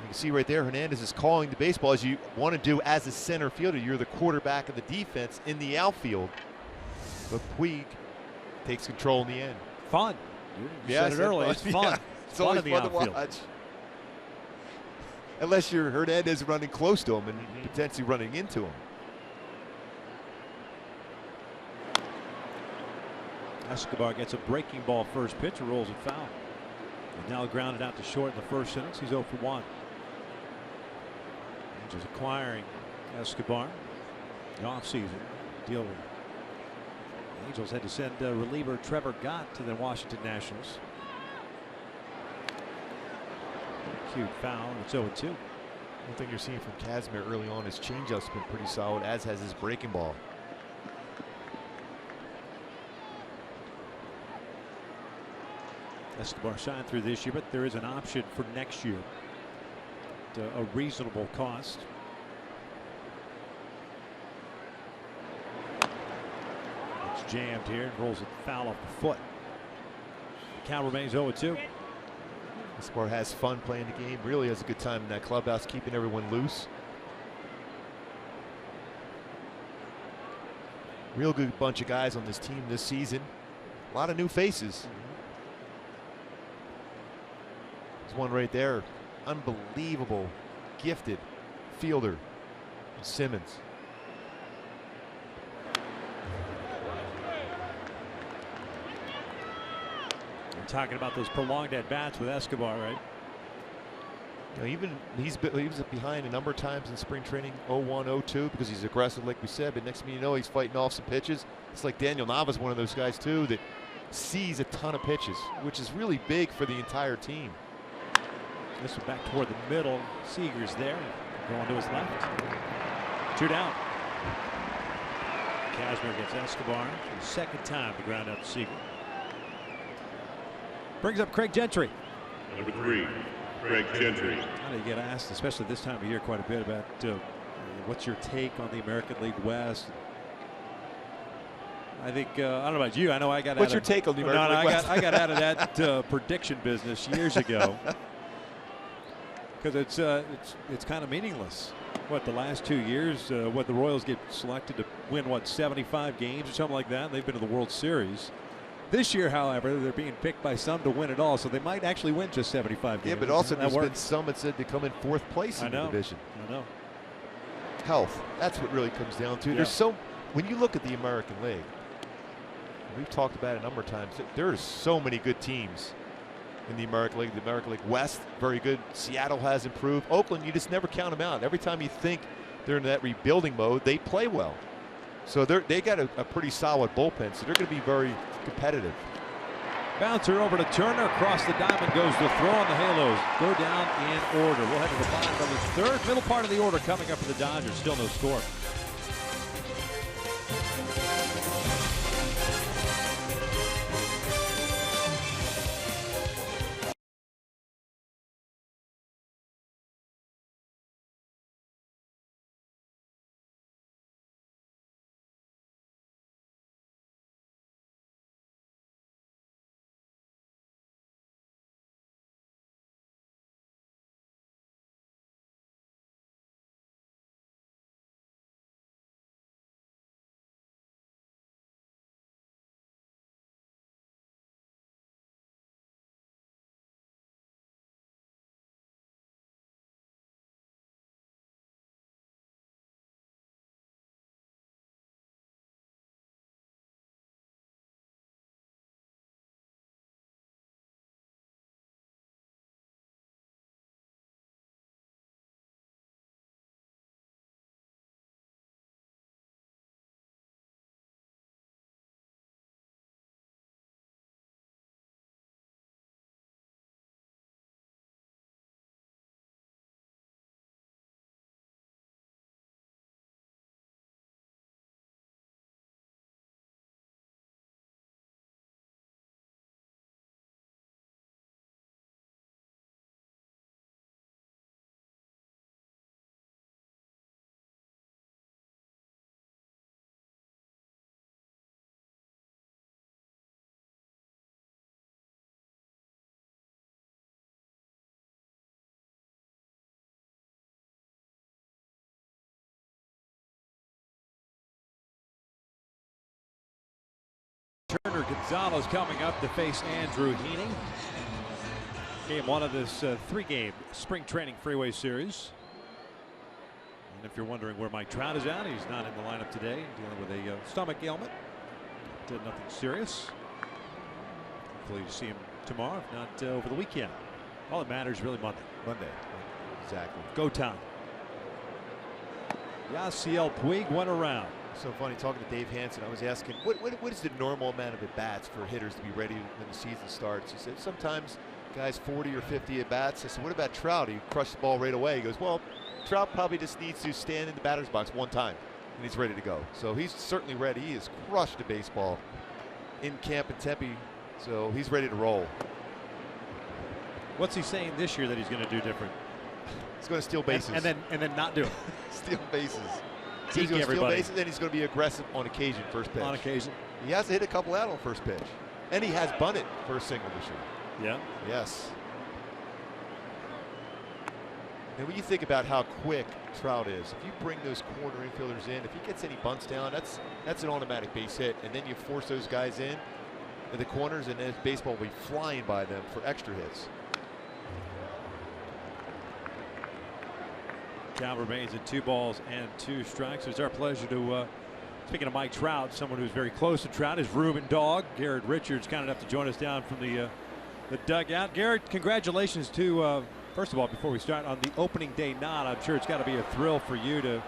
[SPEAKER 4] You can see right there, Hernandez is calling the baseball as you want to do as a center fielder. You're the quarterback of the defense in the outfield. But Puig takes control in the end.
[SPEAKER 3] Fun. You said it earlier. It's fun.
[SPEAKER 4] Yeah, it's always
[SPEAKER 3] fun in the
[SPEAKER 4] fun to
[SPEAKER 3] outfield.
[SPEAKER 4] watch. Unless you're Hernandez running close to him and potentially running into him.
[SPEAKER 3] Escobar gets a breaking ball first pitch and rolls it foul. And now grounded out to short in the first innings. He's 0 for 1. Angels acquiring Escobar in the offseason. Deal with the Angels had to send reliever Trevor Gott to the Washington Nationals. Cute foul, and it's 0-2.
[SPEAKER 4] One thing you're seeing from Kazmir early on, his changeup's been pretty solid, as has his breaking ball.
[SPEAKER 3] Escobar signed through this year, but there is an option for next year at a reasonable cost. It's jammed here and rolls it foul off the foot. The count remains 0-2.
[SPEAKER 4] Escobar has fun playing the game, really has a good time in that clubhouse, keeping everyone loose. Real good bunch of guys on this team this season. A lot of new faces. There's one right there. Unbelievable, gifted fielder, Simmons.
[SPEAKER 3] We're talking about those prolonged at-bats with Escobar, right?
[SPEAKER 4] You know, even he was behind a number of times in spring training, 0-1, 0-2, because he's aggressive, like we said. But next thing you know, he's fighting off some pitches. It's like Daniel Nava's one of those guys too that sees a ton of pitches, which is really big for the entire team.
[SPEAKER 3] This one back toward the middle. Seager's there, going to his left. 2 down. Kazmir gets Escobar for the second time to ground out Seager. Brings up Craig Gentry.
[SPEAKER 2] Number 3, Craig Gentry.
[SPEAKER 3] I know you get asked, especially this time of year, quite a bit about what's your take on the American League West. I think I don't know about you. I know I got.
[SPEAKER 4] What's your take on the American League West?
[SPEAKER 3] I got out of that prediction business years ago because it's kind of meaningless. What, the last 2 years, what the Royals get selected to win, what, 75 games or something like that? They've been to the World Series. This year, however, they're being picked by some to win it all, so they might actually win just 75 games.
[SPEAKER 4] Yeah, but also there's been some that said to come in 4th place in the division.
[SPEAKER 3] I know.
[SPEAKER 4] Health. That's what really comes down to.
[SPEAKER 3] Yeah.
[SPEAKER 4] When you look at the American League, we've talked about it a number of times, there are so many good teams in the American League. The American League West, very good. Seattle has improved. Oakland, you just never count them out. Every time you think they're in that rebuilding mode, they play well. So they got a pretty solid bullpen, so they're going to be very competitive.
[SPEAKER 3] Bouncer over to Turner. Across the diamond goes the throw, on the Halos go down in order. We'll head to the bottom of the 3rd. Middle part of the order coming up for the Dodgers. Still no score. Turner Gonzalez coming up to face Andrew Heaney. Game 1 of this 3-game spring training freeway series. And if you're wondering where Mike Trout is at, he's not in the lineup today, dealing with a stomach ailment. Did nothing serious. Hopefully you see him tomorrow, if not over the weekend. All that matters really Monday.
[SPEAKER 4] Exactly.
[SPEAKER 3] Go time. Yasiel Puig went around.
[SPEAKER 4] So funny talking to Dave Hansen. I was asking, what is the normal amount of at-bats for hitters to be ready when the season starts? He said sometimes guys 40 or 50 at-bats. I said, what about Trout? He crushed the ball right away. He goes, well, Trout probably just needs to stand in the batter's box one time, and he's ready to go. So he's certainly ready. He has crushed the baseball in camp in Tempe, so he's ready to roll.
[SPEAKER 3] What's he saying this year that he's going to do different?
[SPEAKER 4] He's going to steal bases.
[SPEAKER 3] And then not do it.
[SPEAKER 4] Steal bases.
[SPEAKER 3] He's going to
[SPEAKER 4] steal bases, and he's going to be aggressive on occasion, first pitch.
[SPEAKER 3] On occasion.
[SPEAKER 4] He has to hit a couple out on first pitch. And he has bunted for a single this year.
[SPEAKER 3] Yeah.
[SPEAKER 4] Yes. And when you think about how quick Trout is, if you bring those corner infielders in, if he gets any bunts down, that's an automatic base hit. And then you force those guys in the corners, and then baseball will be flying by them for extra hits.
[SPEAKER 3] Count remains at 2 balls and 2 strikes. It's our pleasure to, speaking of Mike Trout, someone who's very close to Trout is Ruben Dog. Garrett Richards kind enough to join us down from the dugout. Garrett, congratulations to, first of all, before we start, on the opening day nod. I'm sure it's got to be a thrill for you to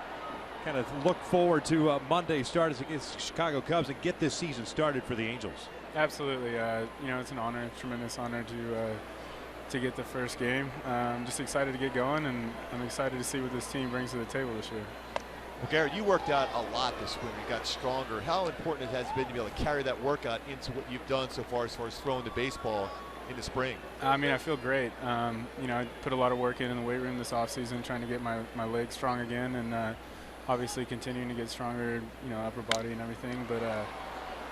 [SPEAKER 3] kind of look forward to Monday's start against the Chicago Cubs and get this season started for the Angels.
[SPEAKER 5] Absolutely. You know, it's an honor, tremendous honor to get the first game. I'm just excited to get going, and I'm excited to see what this team brings to the table this year.
[SPEAKER 4] Well, Garrett, you worked out a lot this spring. You got stronger. How important it has been to be able to carry that workout into what you've done so far as throwing the baseball in the spring?
[SPEAKER 5] I mean, I feel great. You know, I put a lot of work in the weight room this offseason, trying to get my legs strong again, and obviously continuing to get stronger, you know, upper body and everything. But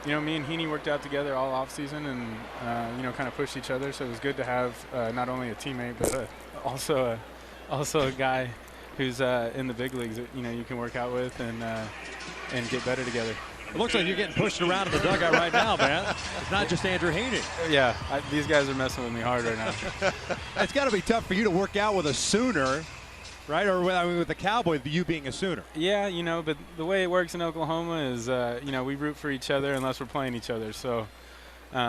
[SPEAKER 5] You know, me and Heaney worked out together all off season, and you know, kind of pushed each other. So it was good to have not only a teammate, but also a guy who's in the big leagues that, you know, you can work out with and get better together.
[SPEAKER 3] It looks like you're getting pushed around in the dugout right now, man. It's not just Andrew Heaney.
[SPEAKER 5] Yeah, these guys are messing with me hard right now.
[SPEAKER 3] It's got to be tough for you to work out with a Sooner, right? Or with the Cowboy, you being a Sooner.
[SPEAKER 5] Yeah, you know, but the way it works in Oklahoma is, you know, we root for each other unless we're playing each other. So, you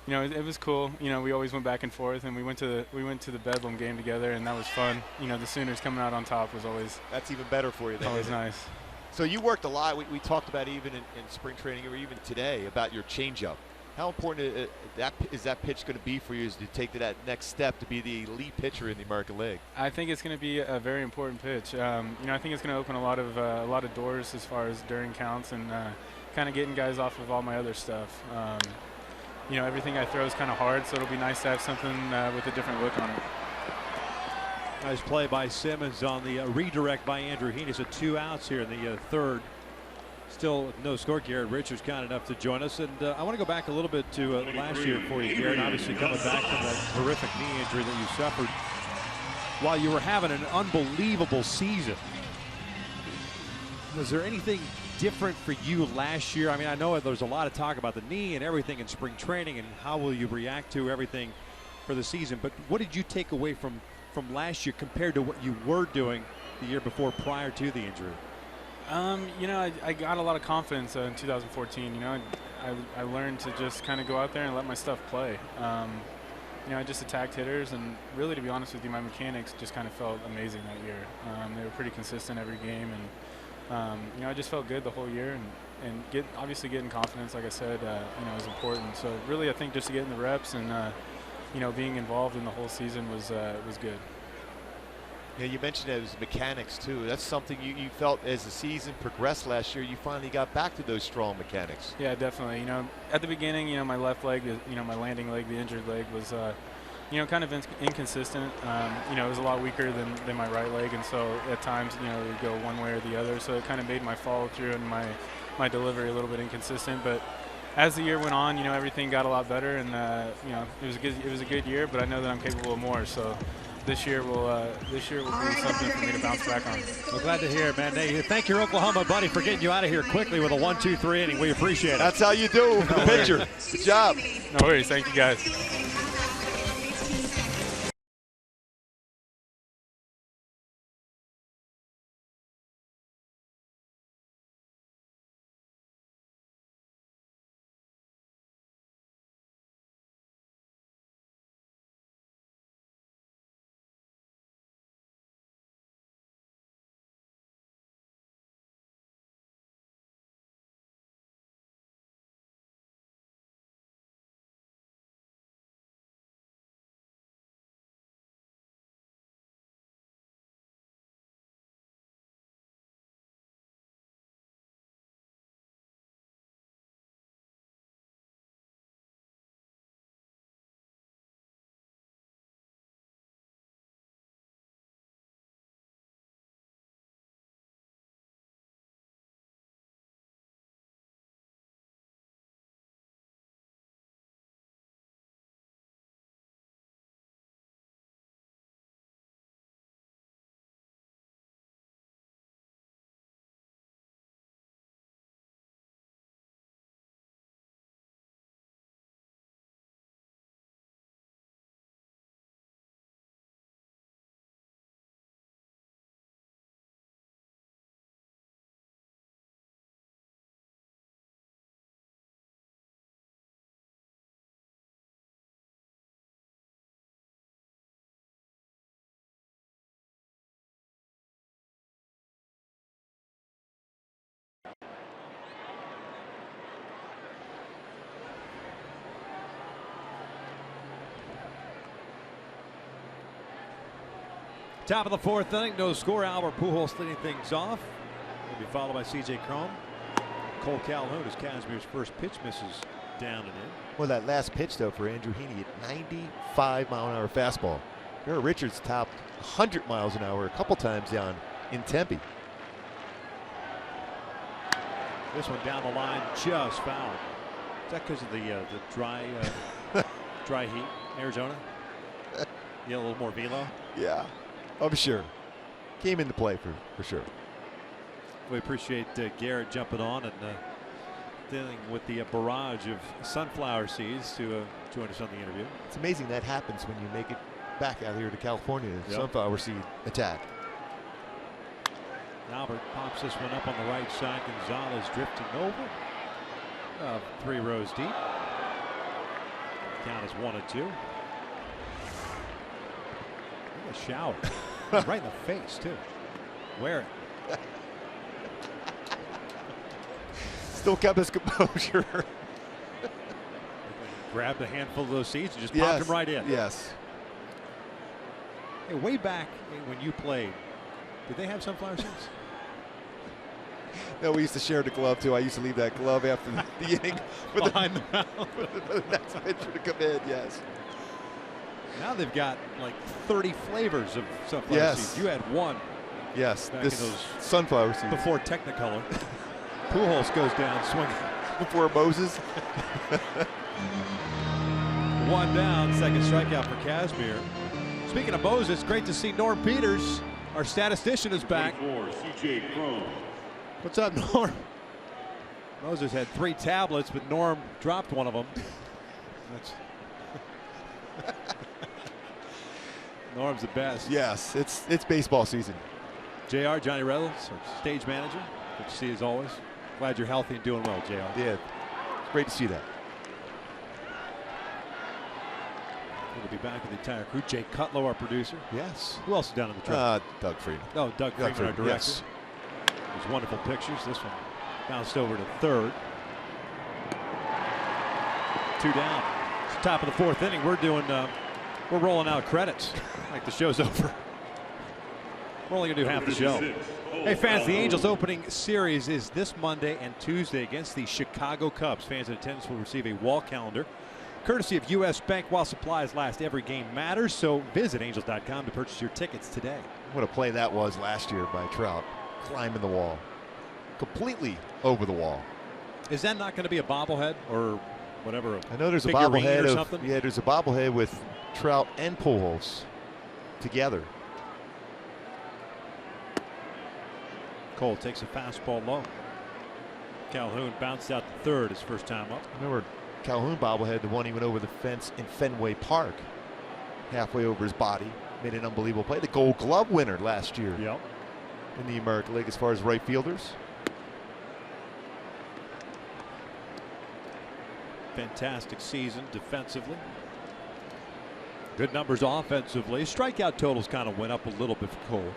[SPEAKER 5] know, it was cool. You know, we always went back and forth, and we went to the Bedlam game together, and that was fun. You know, the Sooners coming out on top was always
[SPEAKER 4] That's even better for you.
[SPEAKER 5] always nice.
[SPEAKER 4] So you worked a lot. We talked about even in spring training or even today about your changeup. How important is that pitch going to be for you as to take to that next step to be the elite pitcher in the American League?
[SPEAKER 5] I think it's going to be a very important pitch. You know, I think it's going to open a lot of doors as far as during counts and kind of getting guys off of all my other stuff. You know, everything I throw is kind of hard, so it'll be nice to have something with a different look on it.
[SPEAKER 3] Nice play by Simmons on the redirect by Andrew Heaney. So 2 outs here in the third. Still no score. Garrett Richards kind enough to join us. And I want to go back a little bit to last year for you, Garrett. Obviously coming back from that horrific knee injury that you suffered while you were having an unbelievable season. Was there anything different for you last year? I mean, I know there's a lot of talk about the knee and everything in spring training and how will you react to everything for the season. But what did you take away from last year compared to what you were doing the year before prior to the injury?
[SPEAKER 5] You know, I got a lot of confidence in 2014. You know, I learned to just kind of go out there and let my stuff play. You know, I just attacked hitters, and really, to be honest with you, my mechanics just kind of felt amazing that year. They were pretty consistent every game, and you know, I just felt good the whole year. And obviously getting confidence, like I said, you know, is important. So really, I think just getting the reps and you know, being involved in the whole season was good.
[SPEAKER 4] Yeah, you mentioned it was mechanics too. That's something you felt as the season progressed last year. You finally got back to those strong mechanics.
[SPEAKER 5] Yeah, definitely. You know, at the beginning, you know, my left leg, you know, my landing leg, the injured leg was, you know, kind of inconsistent. You know, it was a lot weaker than my right leg, and so at times, you know, it would go one way or the other. So it kind of made my follow through and my delivery a little bit inconsistent. But as the year went on, you know, everything got a lot better, and you know, it was a good year. But I know that I'm capable of more. So this year will be something for me to bounce back on.
[SPEAKER 3] Well, glad to hear it, man. Hey, thank your Oklahoma buddy for getting you out of here quickly with a 1-2-3 inning. We appreciate it.
[SPEAKER 4] That's how you do for the pitcher. Good job.
[SPEAKER 5] No worries. Thank you, guys.
[SPEAKER 3] Top of the fourth inning, no score. Albert Pujols leading things off. Will be followed by C.J. Cron. Cole Calhoun as Casimir's first pitch misses down and in.
[SPEAKER 4] Well, that last pitch, though, for Andrew Heaney at 95-mile-an-hour fastball. Garrett Richards topped 100 miles an hour a couple times down in Tempe.
[SPEAKER 3] This one down the line, just foul. Is that because of the dry dry heat, Arizona? Yeah, a little more velo.
[SPEAKER 4] Yeah, I'm sure. Came into play for sure.
[SPEAKER 3] We appreciate Garrett jumping on and dealing with the barrage of sunflower seeds to join us on the interview.
[SPEAKER 4] It's amazing that happens when you make it back out here to California. The sunflower seed attack.
[SPEAKER 3] Albert pops this one up on the right side. Gonzalez drifting over. 3 rows deep. Count is 1-2. A shower. Right in the face, too. Wear it.
[SPEAKER 4] Still kept his composure.
[SPEAKER 3] Grabbed a handful of those seeds and just popped them right in.
[SPEAKER 4] Yes.
[SPEAKER 3] Hey, way back when you played, did they have sunflower seeds?
[SPEAKER 4] No, we used to share the glove too. I used to leave that glove after the inning
[SPEAKER 3] Behind the mound.
[SPEAKER 4] for the next pitcher to come in. Yes.
[SPEAKER 3] Now they've got like 30 flavors of sunflower seeds. You had one.
[SPEAKER 4] Yes.
[SPEAKER 3] Back
[SPEAKER 4] This
[SPEAKER 3] in those
[SPEAKER 4] sunflower seeds.
[SPEAKER 3] before Technicolor. Pujols goes down swinging.
[SPEAKER 4] Before Moses.
[SPEAKER 3] 1 down. Second strikeout for Kazmir. Speaking of Moses, great to see Norm Peters, our statistician, is back. What's up, Norm? Moses had 3 tablets, but Norm dropped one of them. Norm's the best.
[SPEAKER 4] Yes, it's baseball season.
[SPEAKER 3] JR, Johnny Reynolds, our stage manager. Good to see you as always. Glad you're healthy and doing well, JR.
[SPEAKER 4] Yeah, it's great to see that.
[SPEAKER 3] We'll be back with the entire crew. Jay Cutlow, our producer.
[SPEAKER 4] Yes.
[SPEAKER 3] Who else is down in the truck?
[SPEAKER 4] Doug Freeman.
[SPEAKER 3] Oh, Doug Freeman, our director.
[SPEAKER 4] Yes.
[SPEAKER 3] These wonderful pictures. This one bounced over to third. 2 down. It's the top of the 4th inning. We're rolling out credits like the show's over. We're only gonna do half the show. Hey fans, the Angels opening series is this Monday and Tuesday against the Chicago Cubs. Fans in attendance will receive a wall calendar courtesy of U.S. Bank. While supplies last, every game matters, so visit angels.com to purchase your tickets today.
[SPEAKER 4] What a play that was last year by Trout. Climbing the wall. Completely over the wall.
[SPEAKER 3] Is that not going to be a bobblehead or whatever?
[SPEAKER 4] I know there's a bobblehead or something. Yeah, there's a bobblehead with Trout and Pujols together.
[SPEAKER 3] Cole takes a fastball low. Calhoun bounced out to third his first time up.
[SPEAKER 4] Remember Calhoun bobblehead, the one he went over the fence in Fenway Park. Halfway over his body. Made an unbelievable play. The Gold Glove winner last year.
[SPEAKER 3] Yep.
[SPEAKER 4] In the American League as far as right fielders.
[SPEAKER 3] Fantastic season defensively. Good numbers offensively. Strikeout totals kind of went up a little bit for Cole.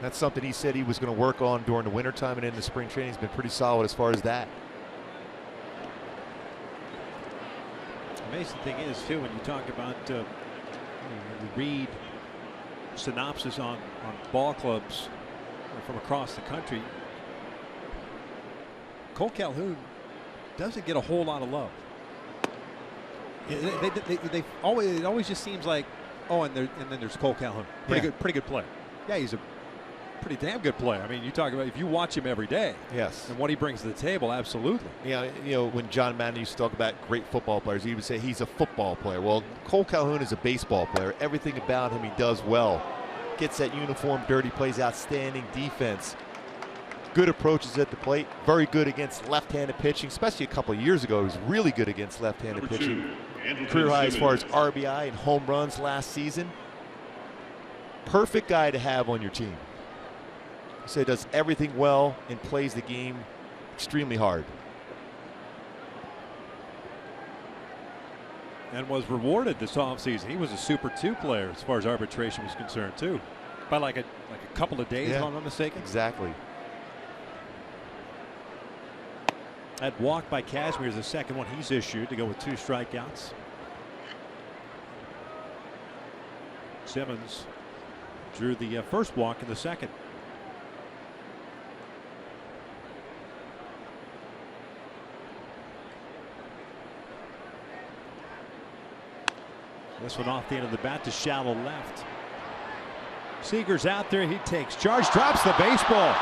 [SPEAKER 4] That's something he said he was going to work on during the wintertime and in the spring training. He's been pretty solid as far as that.
[SPEAKER 3] Amazing thing is, too, when you talk about you read synopsis on ball clubs from across the country, Cole Calhoun doesn't get a whole lot of love. It always just seems like, oh, and then there's Cole Calhoun, pretty good player. Yeah, he's a pretty damn good player. I mean, you talk about if you watch him every day.
[SPEAKER 4] Yes.
[SPEAKER 3] And what he brings to the table, absolutely.
[SPEAKER 4] Yeah, you know, when John Madden used to talk about great football players, he would say he's a football player. Well, Cole Calhoun is a baseball player. Everything about him he does well. Gets that uniform dirty, plays outstanding defense. Good approaches at the plate. Very good against left-handed pitching, especially a couple of years ago. He was really good against left-handed pitching. Career high as far as RBI and home runs last season. Perfect guy to have on your team. So he does everything well and plays the game extremely hard.
[SPEAKER 3] And was rewarded this offseason. He was a Super 2 player as far as arbitration was concerned, too. By like a couple of days, if I'm not mistaken.
[SPEAKER 4] Exactly.
[SPEAKER 3] That walk by Kazmir is the second one he's issued to go with 2 strikeouts. Simmons drew the first walk in the second. This one off the end of the bat to shallow left. Seager's out there. He takes charge, drops the baseball.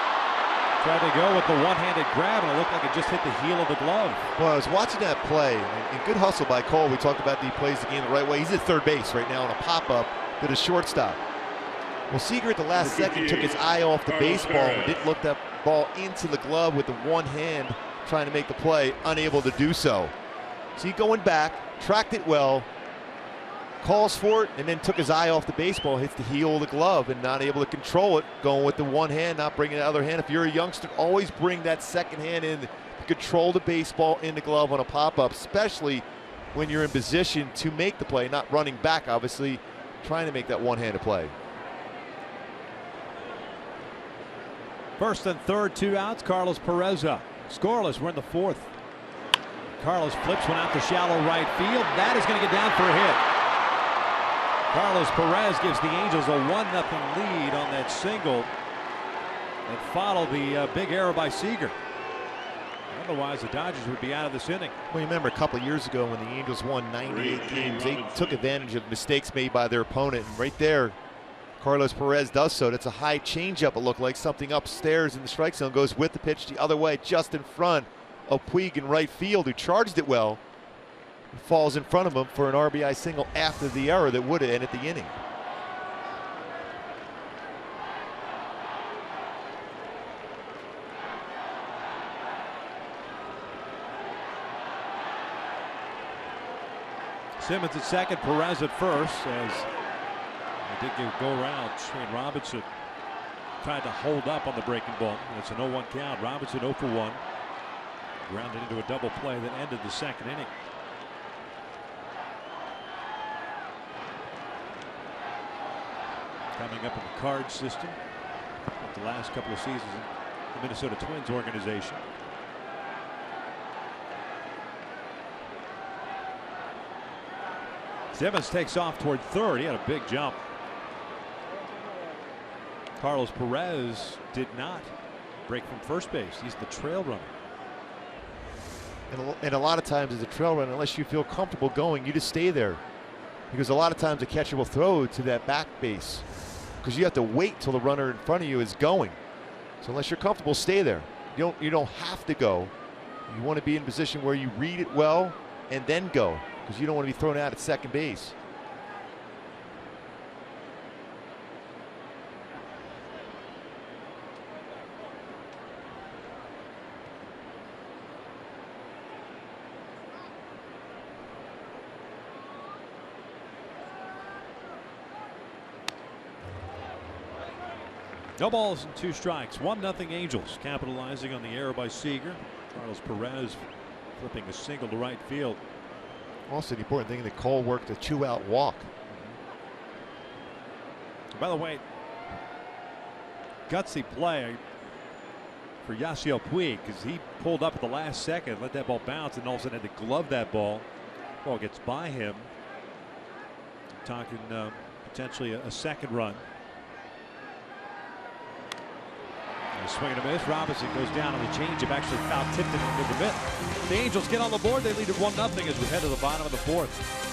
[SPEAKER 3] Tried to go with the one-handed grab, and it looked like it just hit the heel of the glove.
[SPEAKER 4] Well, I was watching that play, and good hustle by Cole. We talked about he plays the game the right way. He's at third base right now on a pop-up to the shortstop. Well, Seager at the last second took his eye off the baseball and didn't look that ball into the glove with the one hand, trying to make the play, unable to do so. So he going back, tracked it well, calls for it, and then took his eye off the baseball, hits the heel of the glove, and not able to control it, going with the one hand, not bringing the other hand. If you're a youngster, always bring that second hand in to control the baseball in the glove on a pop-up, especially when you're in position to make the play, not running back, obviously, trying to make that one-handed play.
[SPEAKER 3] First and third, 2 outs. Carlos Perez up. Scoreless. We're in the fourth. Carlos flips one out to shallow right field. That is going to get down for a hit. Carlos Perez gives the Angels a 1-0 lead on that single that followed the big error by Seager. Otherwise, the Dodgers would be out of this inning.
[SPEAKER 4] Well, you remember a couple of years ago when the Angels won 98 games, they took advantage of mistakes made by their opponent, and right there, Carlos Perez does so. That's a high changeup. It looked like something upstairs in the strike zone, goes with the pitch the other way, just in front of Puig in right field, who charged it well. Falls in front of him for an RBI single after the error that would have ended the inning.
[SPEAKER 3] Simmons at second, Perez at first, as they did go around. Shane Robinson tried to hold up on the breaking ball. It's an 0-1 count. Robinson 0 for 1. Grounded into a double play that ended the second inning. Coming up in the card system, like the last couple of seasons in the Minnesota Twins organization. Simmons takes off toward third. He had a big jump. Carlos Perez did not break from first base. He's the trail runner.
[SPEAKER 4] And a lot of times as a trail runner, unless you feel comfortable going, you just stay there. Because a lot of times the catcher will throw to that back base, because you have to wait till the runner in front of you is going. So unless you're comfortable, stay there. You don't have to go. You want to be in a position where you read it well and then go, because you don't want to be thrown out at second base.
[SPEAKER 3] No balls and 2 strikes. 1-0 Angels, capitalizing on the error by Seager. Carlos Perez flipping a single to right field.
[SPEAKER 4] Also, the important thing that Cole worked a 2-out walk.
[SPEAKER 3] By the way, gutsy play for Yasiel Puig, because he pulled up at the last second, let that ball bounce, and all of a sudden had to glove that ball. Ball gets by him. Talking potentially a second run. Swing and a miss. Robinson goes down on the changeup, actually foul tipped it into the mitt. The Angels get on the board. They lead at 1-0 as we head to the bottom of the fourth.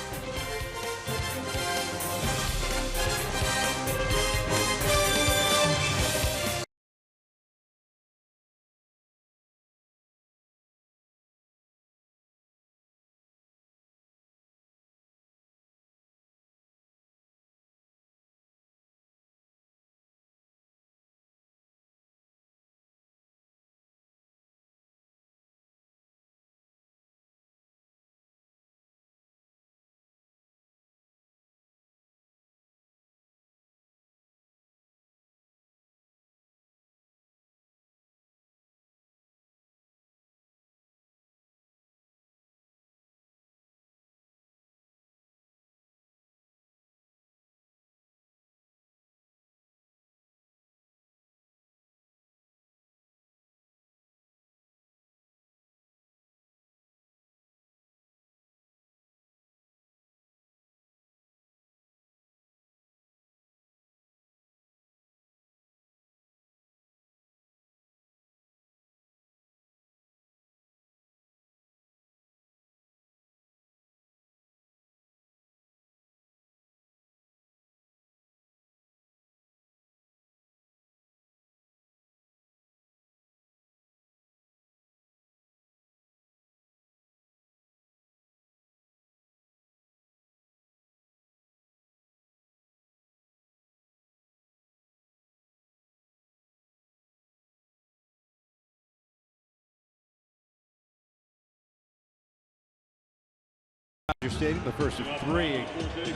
[SPEAKER 3] Stadium, the first of 3,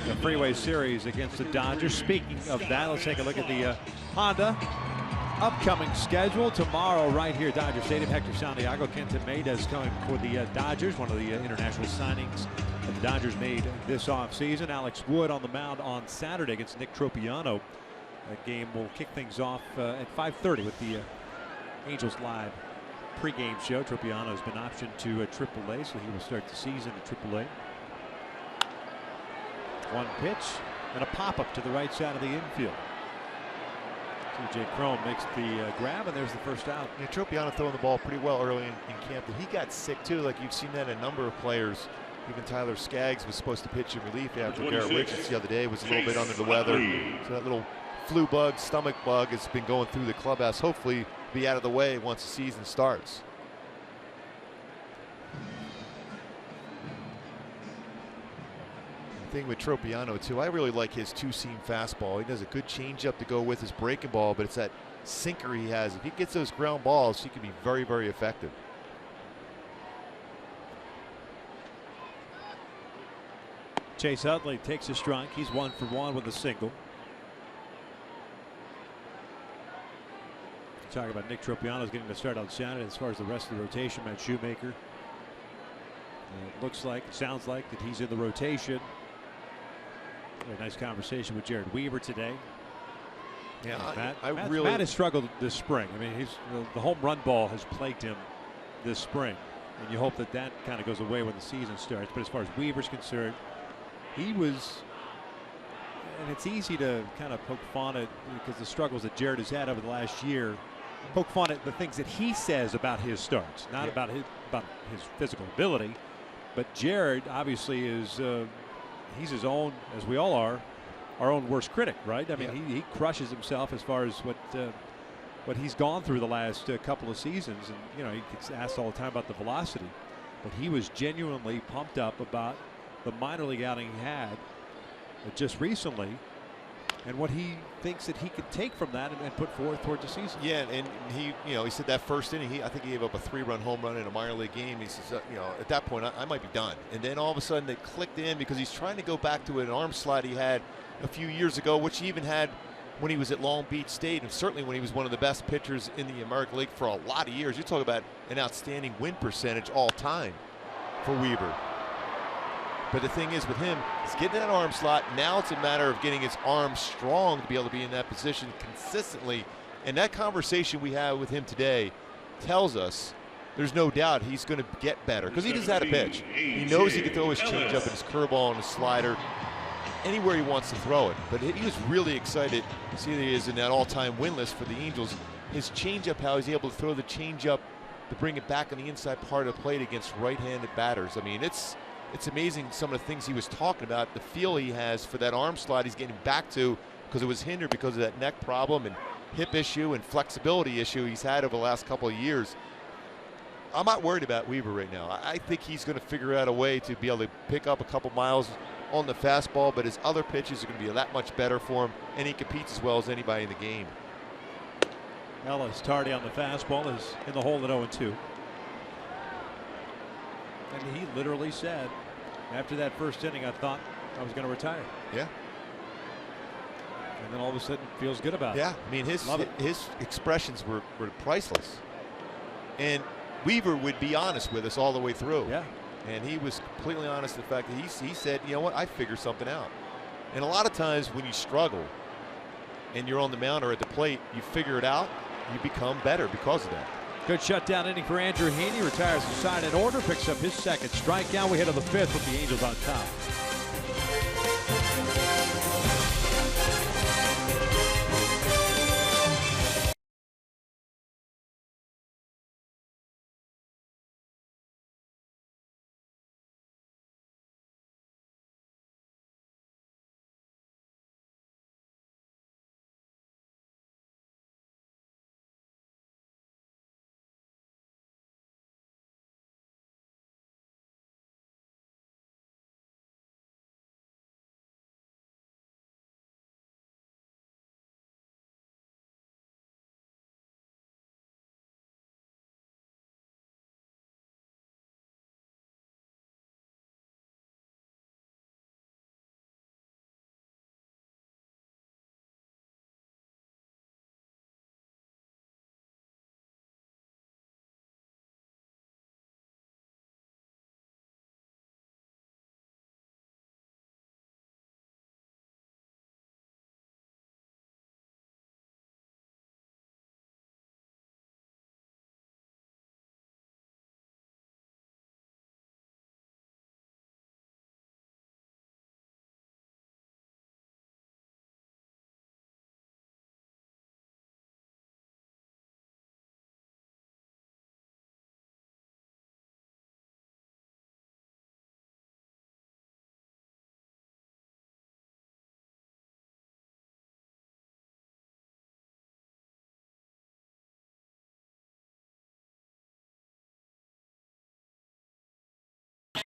[SPEAKER 3] the Freeway Series against the Dodgers. Speaking of that, let's take a look at the Honda upcoming schedule. Tomorrow, right here, Dodger Stadium, Hector Santiago, Kenton Maeda is coming for the Dodgers, one of the international signings that the Dodgers made this offseason. Alex Wood on the mound on Saturday against Nick Tropiano. That game will kick things off at 5:30 with the Angels Live pregame show. Tropiano has been optioned to AAA, so he will start the season at AAA. One pitch and a pop-up to the right side of the infield. TJ Crone makes the grab, and there's the first out.
[SPEAKER 4] Yeah, Tropiano throwing the ball pretty well early in camp, but he got sick too. Like you've seen that in a number of players. Even Tyler Skaggs was supposed to pitch in relief after Garrett Richards the other day was a little bit under the weather. So that little flu bug, stomach bug has been going through the clubhouse. Hopefully be out of the way once the season starts. Thing with Tropiano too, I really like his two-seam fastball. He does a good changeup to go with his breaking ball, but it's that sinker he has. If he gets those ground balls, he can be very, very effective.
[SPEAKER 3] Chase Utley takes a strike. He's 1 for 1 with a single. Talking about Nick Tropiano's getting the start on Saturday. As far as the rest of the rotation, Matt Shoemaker. It looks like, it sounds like that he's in the rotation. A nice conversation with Jared Weaver today.
[SPEAKER 4] Yeah,
[SPEAKER 3] Matt has struggled this spring. I mean, the home run ball has plagued him this spring, and you hope that that kind of goes away when the season starts. But as far as Weaver's concerned, he was, and it's easy to kind of poke fun at because the struggles that Jared has had over the last year. Poke fun at the things that he says about his starts, not about his physical ability. But Jared obviously is. He's his own, as we all are, our own worst critic, right? I mean, he crushes himself as far as what he's gone through the last couple of seasons, and you know he gets asked all the time about the velocity, but he was genuinely pumped up about the minor league outing he had just recently, and what he thinks that he could take from that and put forth towards the season.
[SPEAKER 4] Yeah, and he said that first inning, I think he gave up a 3-run home run in a minor league game. He says, at that point, I might be done. And then all of a sudden, it clicked in because he's trying to go back to an arm slide he had a few years ago, which he even had when he was at Long Beach State, and certainly when he was one of the best pitchers in the American League for a lot of years. You talk about an outstanding win percentage all time for Weaver. But the thing is with him, he's getting that arm slot. Now it's a matter of getting his arm strong to be able to be in that position consistently. And that conversation we have with him today tells us there's no doubt he's going to get better because he just had a pitch. He knows he can throw his changeup and his curveball and his slider anywhere he wants to throw it. But he was really excited to see that he is in that all-time win list for the Angels. His changeup, how he's able to throw the changeup to bring it back on the inside part of the plate against right-handed batters. I mean, it's amazing some of the things he was talking about, the feel he has for that arm slide he's getting back to because it was hindered because of that neck problem and hip issue and flexibility issue he's had over the last couple of years. I'm not worried about Weaver right now. I think he's going to figure out a way to be able to pick up a couple miles on the fastball, but his other pitches are going to be that much better for him, and he competes as well as anybody in the game.
[SPEAKER 3] Ellis Tardy on the fastball is in the hole at 0-2. And he literally said, after that first inning, I thought I was going to retire.
[SPEAKER 4] Yeah.
[SPEAKER 3] And then all of a sudden feels good about it.
[SPEAKER 4] Yeah, I mean, his expressions were priceless. And Weaver would be honest with us all the way through.
[SPEAKER 3] Yeah.
[SPEAKER 4] And he was completely honest in the fact that he said, you know what, I figured something out. And a lot of times when you struggle and you're on the mound or at the plate, you figure it out, you become better because of that.
[SPEAKER 3] Good shutdown inning for Andrew Heaney. Retires the side in order, picks up his second strikeout. We head to the 5th with the Angels on top.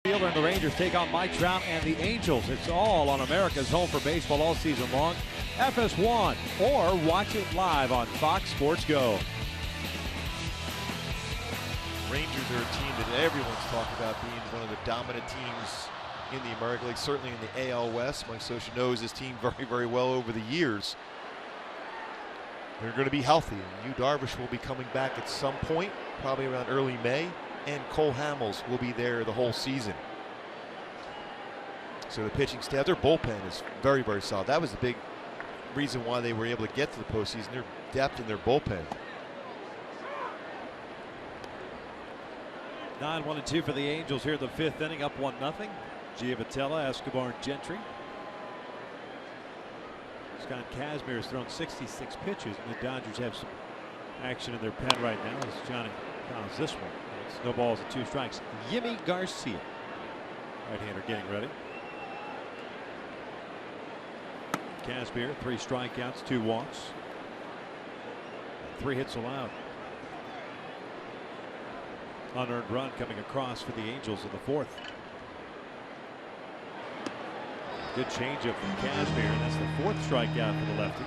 [SPEAKER 3] Fielder and the Rangers take on Mike Trout and the Angels. It's all on America's home for baseball all season long, FS1, or watch it live on Fox Sports Go.
[SPEAKER 4] Rangers are a team that everyone's talking about being one of the dominant teams in the American League, certainly in the AL West. Mike Scioscia knows this team very, very well over the years. They're going to be healthy. Yu Darvish will be coming back at some point, probably around early May, and Cole Hamels will be there the whole season. So the pitching staff, their bullpen is very, very solid. That was the big reason why they were able to get to the postseason, their depth in their bullpen.
[SPEAKER 3] 9-1-2 for the Angels here in the fifth inning, up 1-0. Giavotella, Escobar, and Gentry. Scott Kazmir has thrown 66 pitches, and the Dodgers have some action in their pen right now as Johnny fouls this one. It's no balls and 2 strikes. Yimi Garcia, right-hander, getting ready. Kazmir, 3 strikeouts, 2 walks, 3 hits allowed. Unearned run coming across for the Angels in the 4th. Good changeup from Kazmir, and that's the 4th strikeout for the lefty.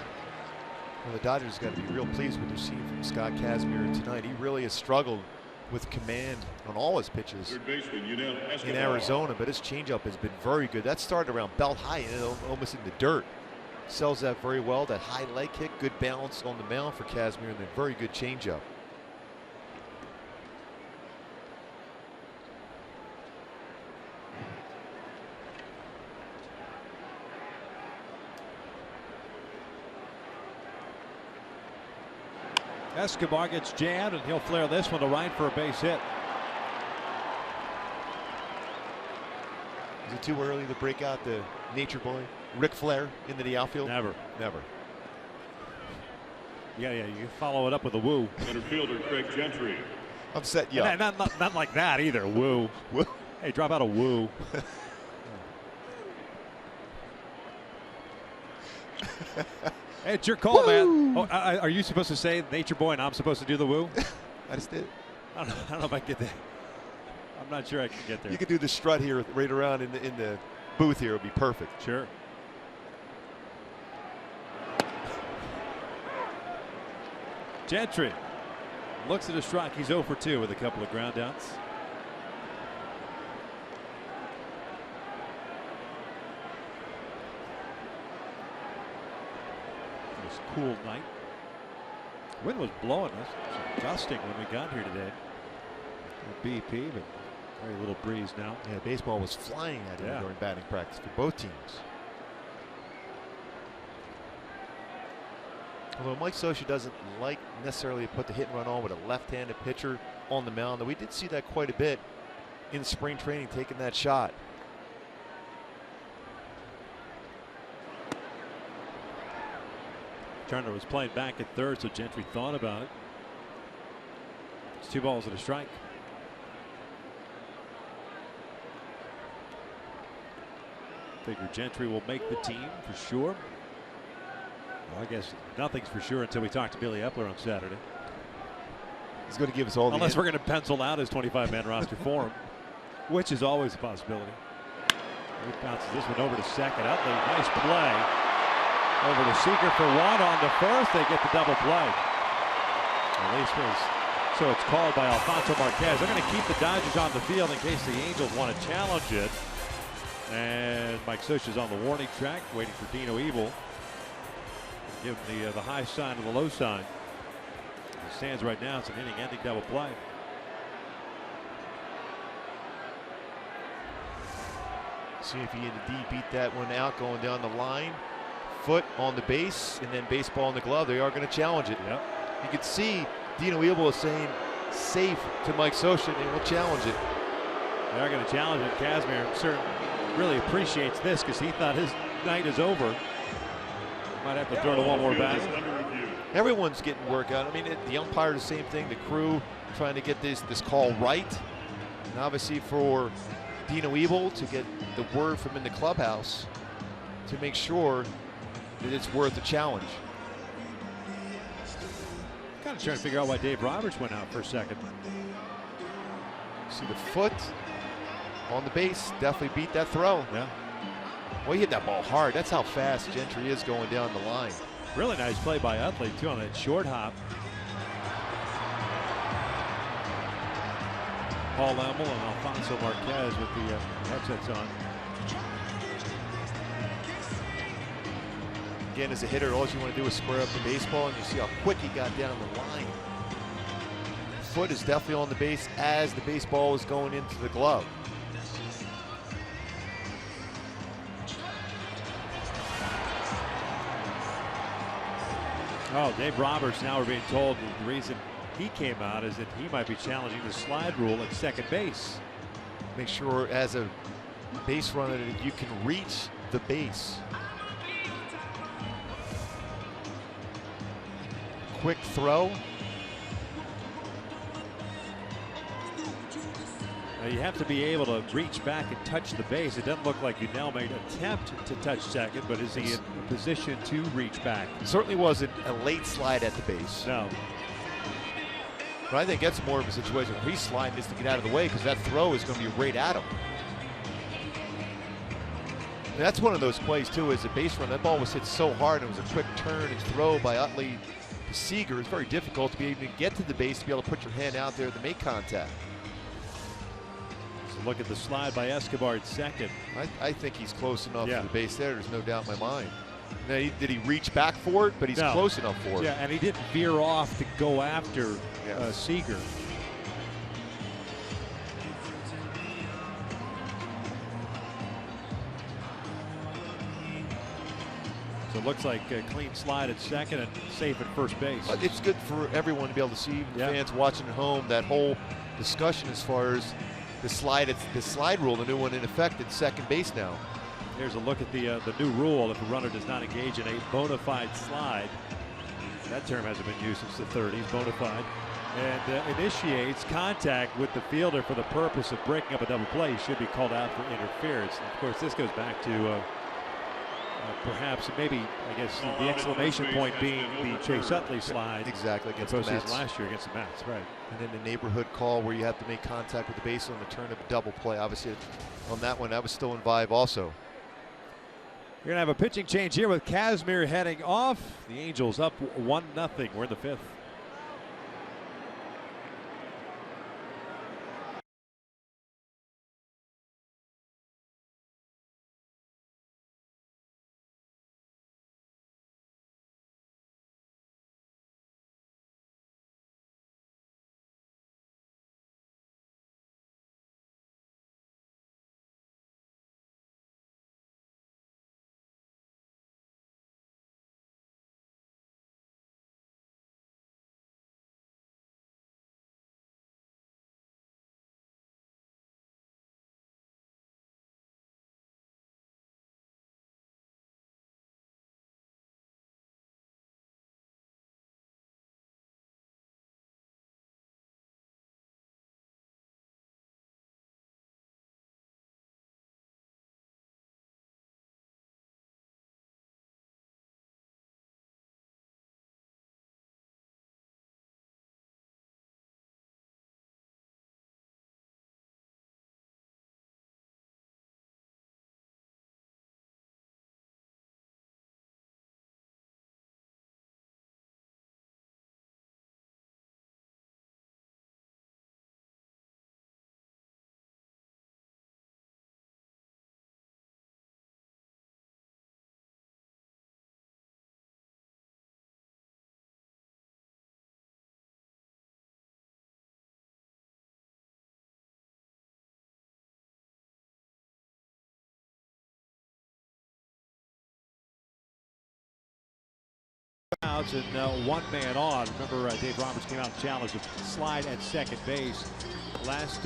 [SPEAKER 4] Well, the Dodgers got to be real pleased with what they're seeing from Scott Kazmir tonight. He really has struggled with command on all his pitches in Arizona, but his changeup has been very good. That started around belt high and almost in the dirt. Sells that very well. That high leg kick, good balance on the mound for Kazmir, and a very good changeup.
[SPEAKER 3] Escobar gets jammed, and he'll flare this one to right for a base hit.
[SPEAKER 4] Is it too early to break out the nature boy, Ric Flair, into the outfield?
[SPEAKER 3] Never.
[SPEAKER 4] Never.
[SPEAKER 3] Yeah, you follow it up with a woo.
[SPEAKER 2] Center fielder Craig Gentry.
[SPEAKER 4] I'm setting you up.
[SPEAKER 3] Not like that either. Woo.
[SPEAKER 4] Woo.
[SPEAKER 3] Hey, drop out a woo. Hey, it's your call, man. Oh, are you supposed to say nature boy and I'm supposed to do the woo?
[SPEAKER 4] I just did.
[SPEAKER 3] I don't know if I can get that. I'm not sure I can get there.
[SPEAKER 4] You could do the strut here right around in the booth here. It would be perfect.
[SPEAKER 3] Sure. Gentry looks at a strike. He's 0 for 2 with a couple of ground outs. It was a cool night. Wind was blowing us. It was gusting when we got here today. BP, but very little breeze now.
[SPEAKER 4] Yeah, baseball was flying at him during batting practice for both teams. Although Mike Scioscia doesn't like necessarily to put the hit and run on with a left-handed pitcher on the mound, though we did see that quite a bit in spring training, taking that shot.
[SPEAKER 3] Turner was playing back at third, so Gentry thought about it. It's 2 balls and a strike. Figure Gentry will make the team for sure. Well, I guess nothing's for sure until we talk to Billy Epler on Saturday.
[SPEAKER 4] He's going to give us all
[SPEAKER 3] unless we're going to pencil out his 25-man roster for him, which is always a possibility. He bounces this one over to second. Utley, nice play. Over to Seager for 1 on to first. They get the double play. At least so it's called by Alfonso Marquez. They're going to keep the Dodgers on the field in case the Angels want to challenge it. And Mike Scioscia's on the warning track, waiting for Dino Evil. Give him the high sign and the low sign. It stands right now. It's an inning-ending double play.
[SPEAKER 4] See if he indeed beat that one out going down the line. Foot on the base and then baseball in the glove. They are going to challenge it.
[SPEAKER 3] Yep.
[SPEAKER 4] You could see Dino Evil is saying safe to Mike Scioscia, and will challenge it.
[SPEAKER 3] They are going to challenge it. Kazmir certainly really appreciates this because he thought his night is over. Might have to throw to one more batter.
[SPEAKER 4] Everyone's getting work out. I mean, the umpire, the same thing. The crew trying to get this call right. And obviously for Dino Evil to get the word from in the clubhouse to make sure that it's worth the challenge.
[SPEAKER 3] Kind of trying to figure out why Dave Roberts went out for a second.
[SPEAKER 4] See the foot on the base. Definitely beat that throw.
[SPEAKER 3] Yeah.
[SPEAKER 4] Well, he hit that ball hard. That's how fast Gentry is going down the line.
[SPEAKER 3] Really nice play by Utley, too, on that short hop. Paul Lamel and Alfonso Marquez with the headsets on.
[SPEAKER 4] Again, as a hitter, all you want to do is square up the baseball, and you see how quick he got down the line. Foot is definitely on the base as the baseball is going into the glove.
[SPEAKER 3] Oh, Dave Roberts, now we're being told that the reason he came out is that he might be challenging the slide rule at second base.
[SPEAKER 4] Make sure as a base runner that you can reach the base. Quick throw.
[SPEAKER 3] Now you have to be able to reach back and touch the base. It doesn't look like Udell made an attempt to touch second, but is he in a position to reach back?
[SPEAKER 4] It certainly wasn't a late slide at the base.
[SPEAKER 3] No.
[SPEAKER 4] But I think that's more of a situation where he's sliding just to get out of the way, because that throw is going to be right at him. And that's one of those plays, too, as a base run. That ball was hit so hard, and it was a quick turn and throw by Utley to Seager. It's very difficult to be able to get to the base to be able to put your hand out there to make contact.
[SPEAKER 3] So look at the slide by Escobar at second.
[SPEAKER 4] I think he's close enough
[SPEAKER 3] Yeah.
[SPEAKER 4] to the base there. There's no doubt in my mind. Now, did he reach back for it? But he's
[SPEAKER 3] No.
[SPEAKER 4] close enough for it.
[SPEAKER 3] Yeah, and he didn't veer off to go after Seager. So it looks like a clean slide at second and safe at first base.
[SPEAKER 4] But it's good for everyone to be able to see, even the
[SPEAKER 3] Yeah.
[SPEAKER 4] fans watching at home, that whole discussion as far as the slide rule, the new one in effect at second base now.
[SPEAKER 3] Here's a look at the new rule. If a runner does not engage in a bona fide slide, that term hasn't been used since the 30s, bona fide, and initiates contact with the fielder for the purpose of breaking up a double play, he should be called out for interference. And of course, this goes back to perhaps maybe, I guess, the exclamation point being the Chase Utley slide.
[SPEAKER 4] Exactly, against the
[SPEAKER 3] postseason
[SPEAKER 4] Mets.
[SPEAKER 3] last year against the Mets, right.
[SPEAKER 4] And then the neighborhood call where you have to make contact with the base on the turn of a double play. Obviously, on that one, that was still in vibe also.
[SPEAKER 3] You're going to have a pitching change here with Kazmir heading off. The Angels up 1-0. We're in the fifth. Outs and one man on. Remember, Dave Roberts came out and challenged a slide at second base. Last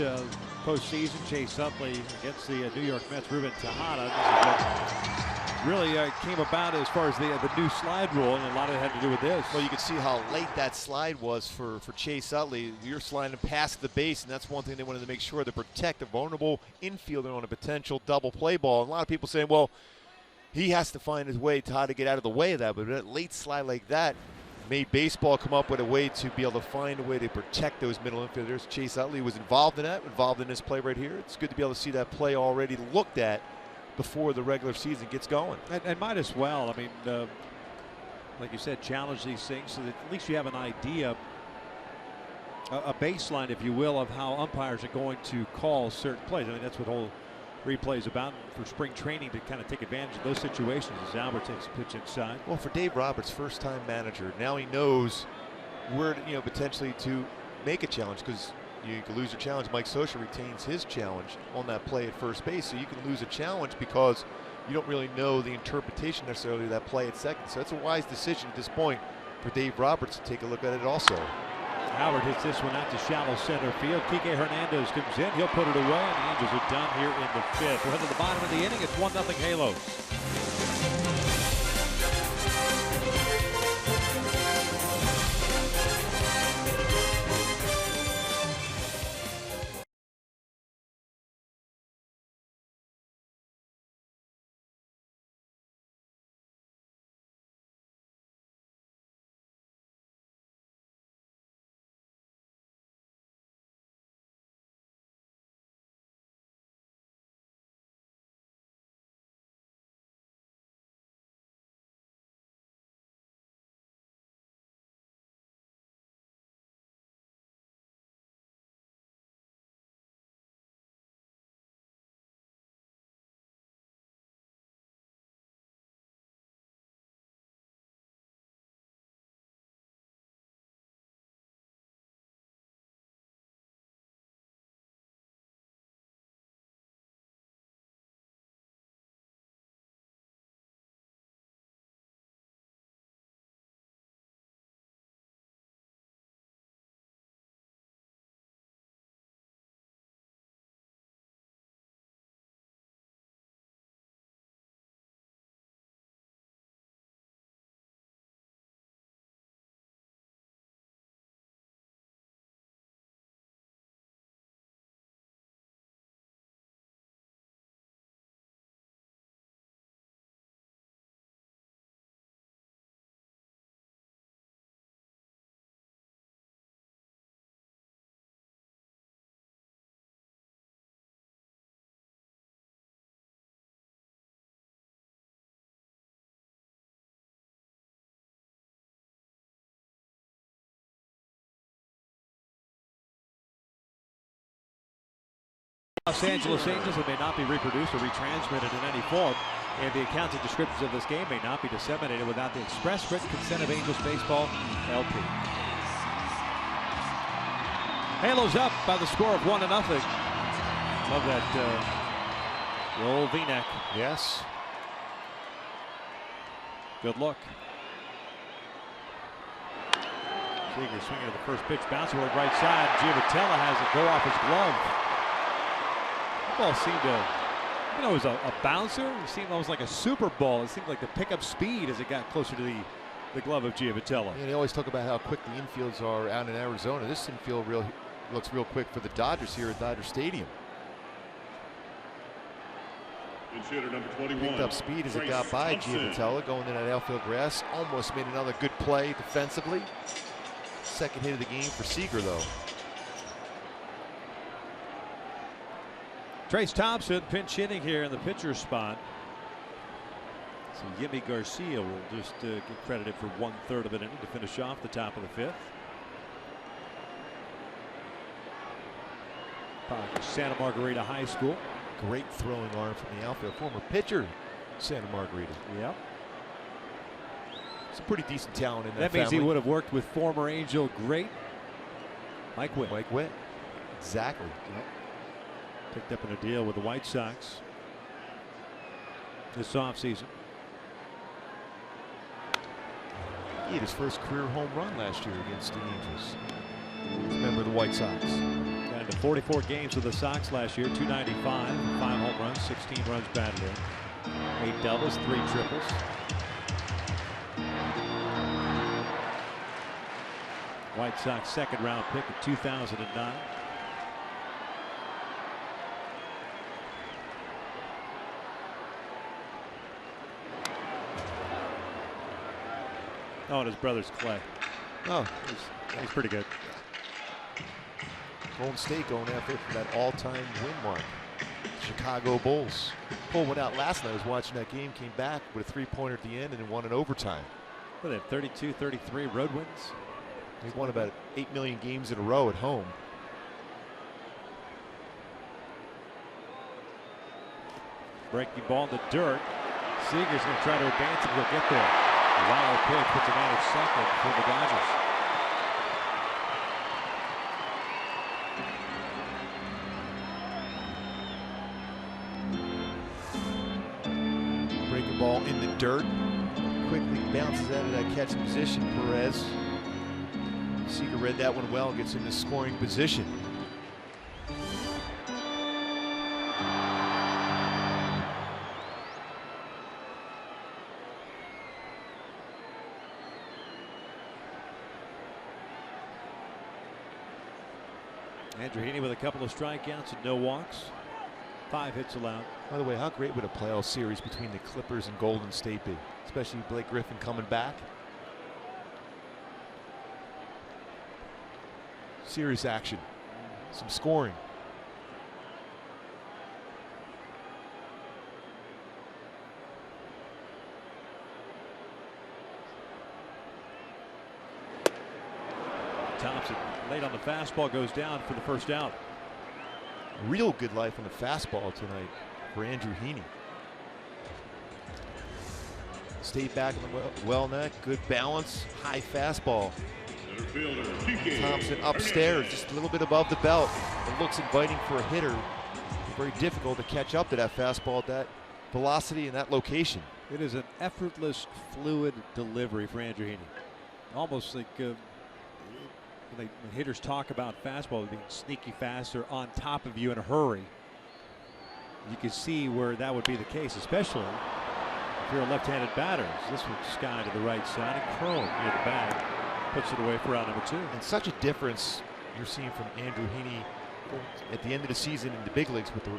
[SPEAKER 3] postseason, Chase Utley against the New York Mets, Ruben Tejada. This is what really came about as far as the new slide rule, and a lot of it had to do with this.
[SPEAKER 4] Well, you can see how late that slide was for Chase Utley. You're sliding past the base, and that's one thing they wanted to make sure to protect a vulnerable infielder on a potential double play ball. And a lot of people saying, well, he has to find his way to how to get out of the way of that. But a late slide like that made baseball come up with a way to be able to find a way to protect those middle infielders. Chase Utley was involved in that, involved in this play right here. It's good to be able to see that play already looked at before the regular season gets going.
[SPEAKER 3] And might as well. I mean, like you said, challenge these things so that at least you have an idea, a baseline, if you will, of how umpires are going to call certain plays. I mean, that's what whole replay is about for spring training, to kind of take advantage of those situations as Albert takes a pitch inside.
[SPEAKER 4] Well, for Dave Roberts, first-time manager, now he knows where to, potentially to make a challenge, because you can lose a challenge. Mike Scioscia retains his challenge on that play at first base, so you can lose a challenge because you don't really know the interpretation necessarily of that play at second. So that's a wise decision at this point for Dave Roberts to take a look at it also.
[SPEAKER 3] Howard hits this one out to shallow center field. Kike Hernandez comes in. He'll put it away, and the Angels are done here in the fifth. We're headed to the bottom of the inning. It's 1-0 Halos. Los Angeles Angels, it may not be reproduced or retransmitted in any form, and the accounts and descriptions of this game may not be disseminated without the express written consent of Angels Baseball LP. Halos up by the score of 1-0. Love that roll V-neck.
[SPEAKER 4] Yes.
[SPEAKER 3] Good look. Seager swinging to the first pitch, bouncing toward right side. Giavotella has it go off his glove. The ball seemed to, it was a bouncer. It seemed almost like a super ball. It seemed like the pickup speed as it got closer to the glove of Giavotella.
[SPEAKER 4] Yeah, they always talk about how quick the infields are out in Arizona. This infield looks real quick for the Dodgers here at Dodger Stadium.
[SPEAKER 2] Number 21,
[SPEAKER 4] picked up speed as it got by Giavotella, going in that outfield grass. Almost made another good play defensively. Second hit of the game for Seager, though.
[SPEAKER 3] Trace Thompson pinch hitting here in the pitcher's spot. So Yimi Garcia will just get credited for 1/3 of an inning to finish off the top of the fifth. Santa Margarita High School.
[SPEAKER 4] Great throwing arm from the outfield. Former pitcher, Santa Margarita.
[SPEAKER 3] Yep.
[SPEAKER 4] It's a pretty decent talent in
[SPEAKER 3] that
[SPEAKER 4] family.
[SPEAKER 3] Means he would have worked with former Angel great Mike Witt.
[SPEAKER 4] Mike Witt. Exactly.
[SPEAKER 3] Yep. Picked up in a deal with the White Sox this offseason.
[SPEAKER 4] He had his first career home run last year against the Angels. Remember the White Sox.
[SPEAKER 3] Got into 44 games with the Sox last year, 295, 5 home runs, 16 runs batted in, 8 doubles, 3 triples. White Sox second round pick of 2009. Oh, and his brother's Clay.
[SPEAKER 6] Oh, he's pretty good.
[SPEAKER 4] Golden State going after it for that all-time win mark. Chicago Bulls pulled one out last night. I was watching that game, came back with a three-pointer at the end and then won in overtime.
[SPEAKER 6] Well, they have 32, 33 road wins.
[SPEAKER 4] They've won about 8 million games in a row at home.
[SPEAKER 6] Breaking ball in the dirt. Seager's going to try to advance and he'll get there. A wild pitch puts a man at second for the Dodgers.
[SPEAKER 4] Breaking ball in the dirt. Quickly bounces out of that catching position, Perez. Seager read that one well, gets into scoring position.
[SPEAKER 6] Andrew Heaney with a couple of strikeouts and no walks. 5 hits allowed.
[SPEAKER 4] By the way, how great would a playoff series between the Clippers and Golden State be? Especially Blake Griffin coming back. Serious action. Some scoring.
[SPEAKER 6] Thompson late on the fastball, goes down for the first out.
[SPEAKER 4] Real good life on the fastball tonight for Andrew Heaney. Stayed back in the well neck, good balance, high fastball. Thompson upstairs, just a little bit above the belt. It looks inviting for a hitter. Very difficult to catch up to that fastball at that velocity and that location.
[SPEAKER 6] It is an effortless, fluid delivery for Andrew Heaney. Almost like when hitters talk about fastball being sneaky fast or on top of you in a hurry. You can see where that would be the case, especially if you're a left-handed batter. This one's sky to the right side, and Chrome near the bag puts it away for out number 2.
[SPEAKER 4] And such a difference you're seeing from Andrew Heaney at the end of the season in the big leagues with the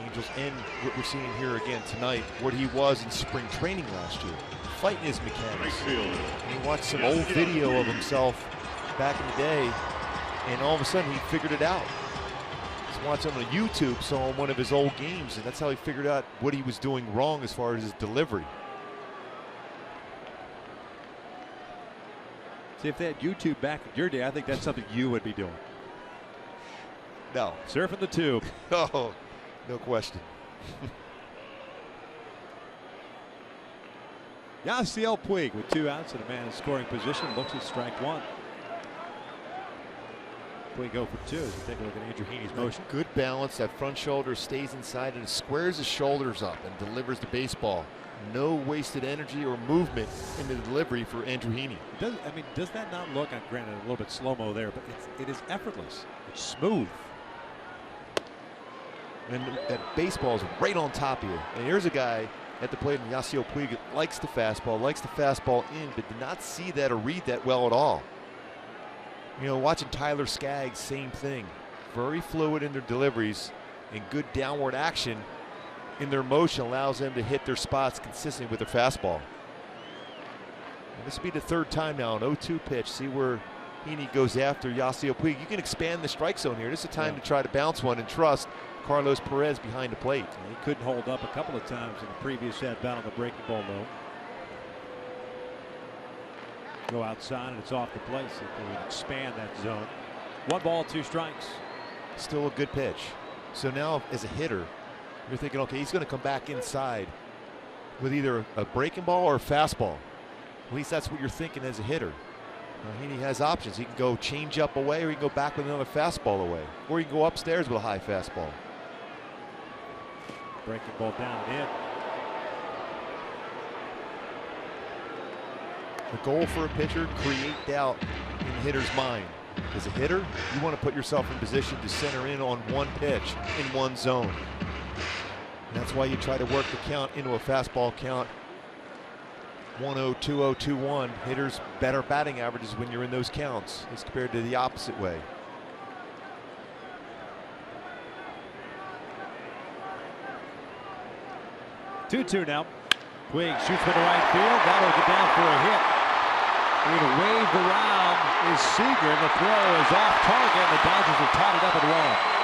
[SPEAKER 4] Angels, and what we're seeing here again tonight, what he was in spring training last year, fighting his mechanics. And you watch some old video of himself back in the day, and all of a sudden he figured it out. Just watching on YouTube, saw one of his old games, and that's how he figured out what he was doing wrong as far as his delivery.
[SPEAKER 6] See, if they had YouTube back in your day, I think that's something you would be doing.
[SPEAKER 4] No.
[SPEAKER 6] Surfing the tube.
[SPEAKER 4] Oh, no question.
[SPEAKER 6] Yasiel Puig with 2 outs and a man in scoring position. Looks at strike 1. Puig go for 2 as we take a look at Andrew Heaney's motion.
[SPEAKER 4] Good balance. That front shoulder stays inside and squares his shoulders up and delivers the baseball. No wasted energy or movement in the delivery for Andrew Heaney.
[SPEAKER 6] Does that not look, granted a little bit slow-mo there, but it is effortless. It's smooth.
[SPEAKER 4] And that baseball is right on top of you. And here's a guy at the plate, and Yasiel Puig likes the fastball in, but did not see that or read that well at all. You know, watching Tyler Skaggs, same thing. Very fluid in their deliveries and good downward action in their motion allows them to hit their spots consistently with their fastball. And this will be the 3rd time now, an 0-2 pitch. See where Heaney goes after Yasiel Puig. You can expand the strike zone here. This is a time to try to bounce one and trust Carlos Perez behind the plate.
[SPEAKER 6] He couldn't hold up a couple of times in the previous at-bat on the breaking ball, though. Go outside and it's off the place. If they would expand that zone. 1 ball, 2 strikes.
[SPEAKER 4] Still a good pitch. So now as a hitter, you're thinking, okay, he's going to come back inside with either a breaking ball or a fastball. At least that's what you're thinking as a hitter. Heaney has options. He can go change up away, or he can go back with another fastball away, or he can go upstairs with a high fastball.
[SPEAKER 6] Breaking ball down and in.
[SPEAKER 4] The goal for a pitcher, create doubt in the hitter's mind. As a hitter, you want to put yourself in position to center in on one pitch in one zone. And that's why you try to work the count into a fastball count. 1-0, 2-0, 2-1. Hitters better batting averages when you're in those counts as compared to the opposite way.
[SPEAKER 6] Two now. Puig shoots for the right field. That'll get down for a hit. We're going to wave around is Seager. The throw is off target. The Dodgers have tied it up at 1.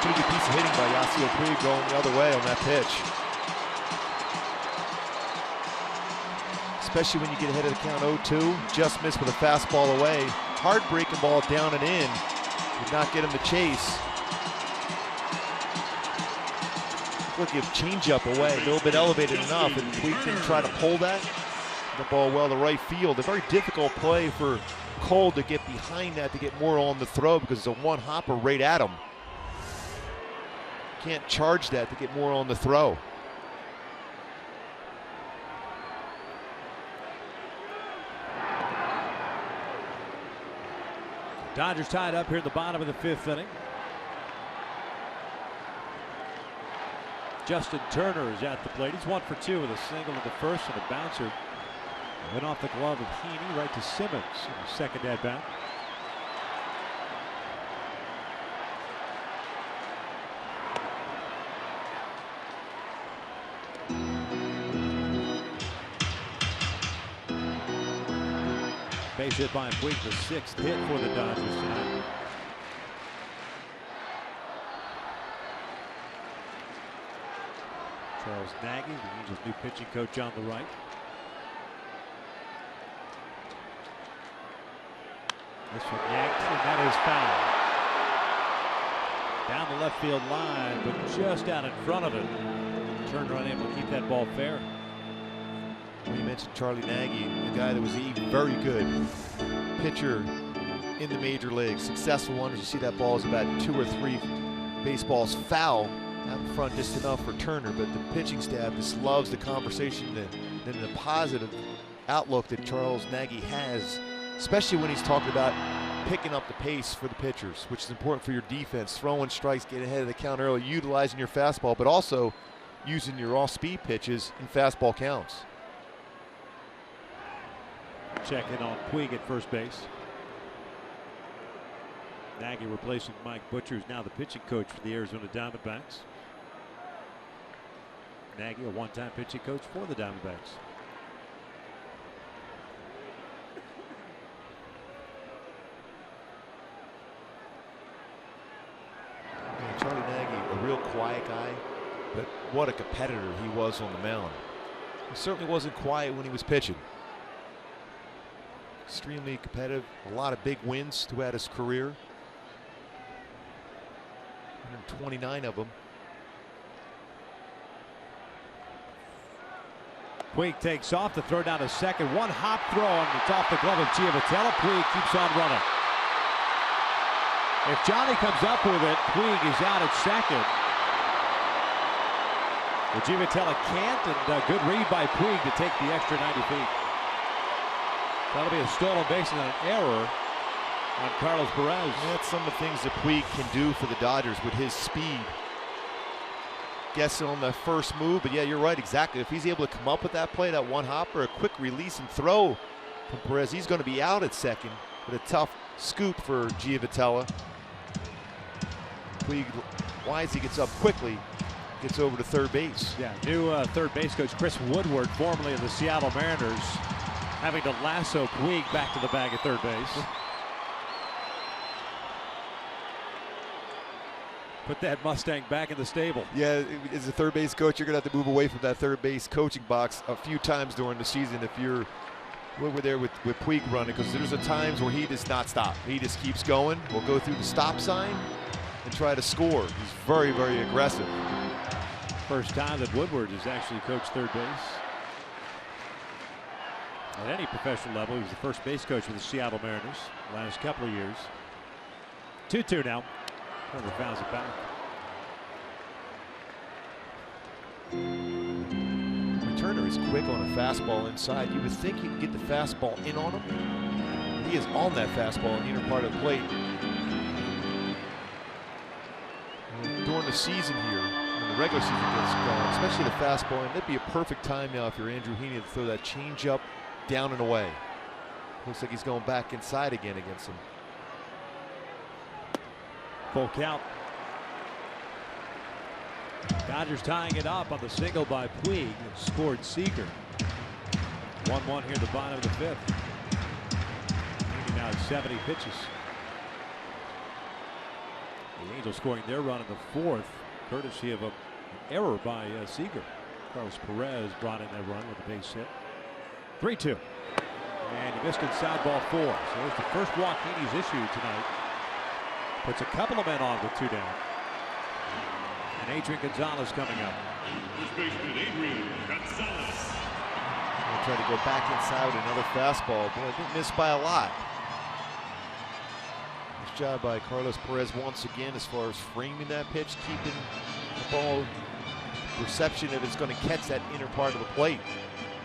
[SPEAKER 4] Pretty good piece of hitting by Yasiel Puig going the other way on that pitch. Especially when you get ahead of the count 0-2. Just missed with a fastball away. Hard-breaking ball down and in. Did not get him to chase. Look, you have changeup away, a little bit elevated enough, and Puig didn't try to pull that. The ball well to right field. A very difficult play for Cole to get behind that to get more on the throw because it's a one-hopper right at him. Can't charge that to get more on the throw.
[SPEAKER 6] Dodgers tied up here at the bottom of the 5th inning. Justin Turner is at the plate. He's 1 for 2 with a single in the first and a bouncer. Went off the glove of Heaney right to Simmons in the second at bat. Base hit by Puig, the 6th hit for the Dodgers tonight. Charles Nagy, the Angels' new pitching coach, on the right. This one yanked, and that is foul. Down the left field line, but just out in front of it. Turner unable to keep that ball fair.
[SPEAKER 4] You mentioned Charlie Nagy, a guy that was a very good pitcher in the major leagues. Successful one. As you see, that ball is about 2 or 3 baseballs foul out in front, just enough for Turner. But the pitching staff just loves the conversation and the positive outlook that Charles Nagy has, especially when he's talking about picking up the pace for the pitchers, which is important for your defense. Throwing strikes, getting ahead of the count early, utilizing your fastball, but also using your off-speed pitches in fastball counts.
[SPEAKER 6] Check in on Puig at first base. Nagy replacing Mike Butcher, who's now the pitching coach for the Arizona Diamondbacks. Nagy, a one-time pitching coach for the Diamondbacks.
[SPEAKER 4] Charlie Nagy, a real quiet guy, but what a competitor he was on the mound. He certainly wasn't quiet when he was pitching. Extremely competitive, a lot of big wins throughout his career. 129 of them.
[SPEAKER 6] Puig takes off to throw down to second. One hop throw, and it's off the glove of Giavotella. Puig keeps on running. If Johnny comes up with it, Puig is out at second. But Giavotella can't, and good read by Puig to take the extra 90 feet. That'll be a stolen base and an error on Carlos Perez.
[SPEAKER 4] That's some of the things that Puig can do for the Dodgers with his speed. Guessing on the first move, but yeah, you're right, exactly. If he's able to come up with that play, that one hopper, a quick release and throw from Perez, he's going to be out at second with a tough scoop for Giavotella. Puig, wise, he gets up quickly, gets over to third base.
[SPEAKER 6] Yeah, new third base coach Chris Woodward, formerly of the Seattle Mariners, having to lasso Puig back to the bag at third base. Put that Mustang back in the stable.
[SPEAKER 4] Yeah, as a third base coach, you're going to have to move away from that third base coaching box a few times during the season if you're over there with Puig running, because there's times where he does not stop. He just keeps going. Will go through the stop sign and try to score. He's very, very aggressive.
[SPEAKER 6] First time that Woodward has actually coached third base. At any professional level, he was the first base coach for the Seattle Mariners the last couple of years. 2-2 now. Turner fouls it back.
[SPEAKER 4] Turner is quick on a fastball inside. You would think he could get the fastball in on him. He is on that fastball in the inner part of the plate. During the season here, when the regular season gets going, especially the fastball, and it'd be a perfect time now if you're Andrew Heaney to throw that changeup down and away. Looks like he's going back inside again against him.
[SPEAKER 6] Full count. Dodgers tying it up on the single by Puig, and scored Seager. 1-1 here at the bottom of the 5th. Now 70 pitches. The Angels scoring their run in the 4th, courtesy of an error by Seager. Carlos Perez brought in that run with a base hit. 3-2. And he missed inside ball 4. So it's the first walk Heaney's issued tonight. Puts a couple of men on with 2 down. And Adrian Gonzalez coming up.
[SPEAKER 2] First baseman Adrian Gonzalez.
[SPEAKER 4] Try to go back inside with another fastball. Boy, didn't miss by a lot. Nice job by Carlos Perez once again as far as framing that pitch, keeping the ball perception that it's going to catch that inner part of the plate.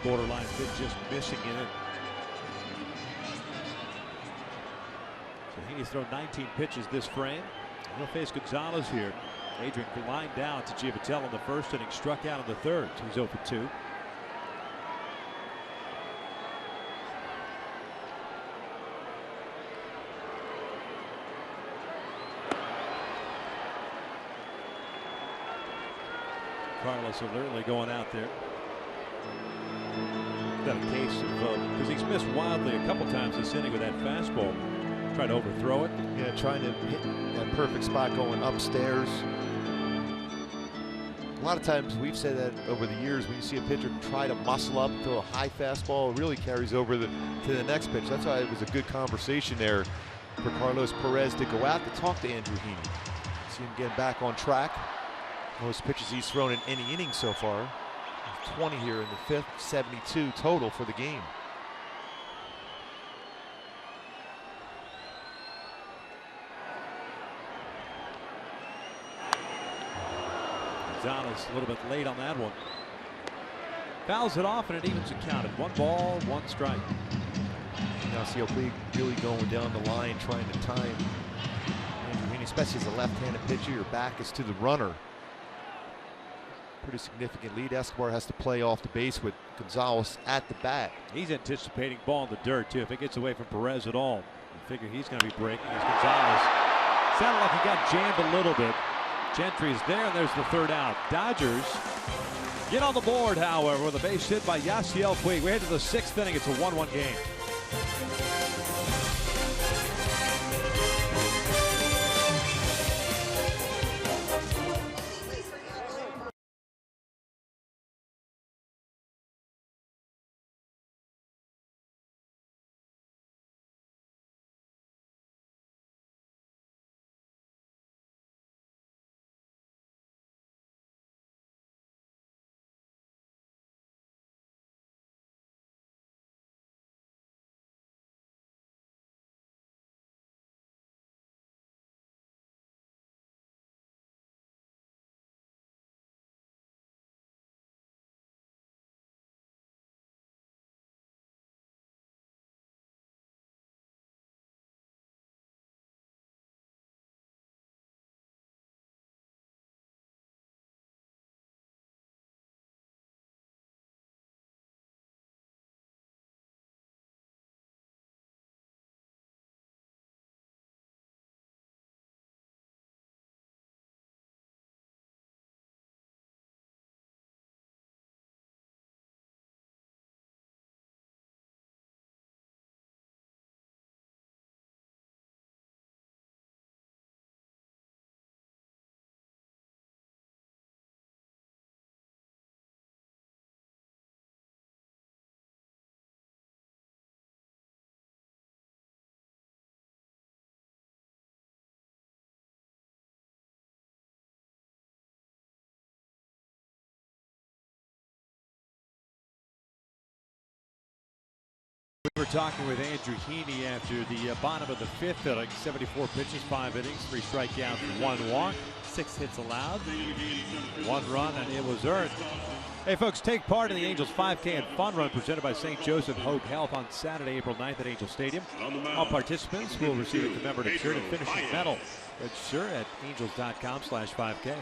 [SPEAKER 6] Borderline pitch just missing in it. So Heaney's thrown 19 pitches this frame. He'll face Gonzalez here. Adrian lined down to Giavattel in the 1st inning, struck out in the 3rd. So he's 0 for 2. Carlos alertly going out there. Got a case of, because he's missed wildly a couple times this inning with that fastball. Trying to overthrow it.
[SPEAKER 4] Yeah, trying to hit that perfect spot going upstairs. A lot of times we've said that over the years when you see a pitcher try to muscle up, throw a high fastball, it really carries over to the next pitch. That's why it was a good conversation there for Carlos Perez to go out to talk to Andrew Heaney. See him getting back on track. Most pitches he's thrown in any inning so far. 20 here in the 5th, 72 total for the game.
[SPEAKER 6] Gonzalez a little bit late on that one. Fouls it off and it evens the count at 1 ball, 1 strike.
[SPEAKER 4] Now see Oakland really going down the line trying to time Andrew Heaney, especially as a left-handed pitcher. Your back is to the runner. Pretty significant lead. Escobar has to play off the base with Gonzalez at the bat.
[SPEAKER 6] He's anticipating ball in the dirt too. If it gets away from Perez at all, you figure he's going to be breaking as Gonzalez. Sounded like he got jammed a little bit. Gentry's there, and there's the 3rd out. Dodgers get on the board, however, with a base hit by Yasiel Puig. We're headed to the 6th inning. It's a 1-1 game. We were talking with Andrew Heaney after the bottom of the 5th inning. 74 pitches, 5 innings, 3 strikeouts, 1 walk, 6 hits allowed, 1 run, and it was earned. Hey folks, take part in the Angels 5K and Fun Run presented by St. Joseph Hope Health on Saturday, April 9th at Angel Stadium. All participants will receive a commemorative shirt and finishing medal. Register at angels.com/5K.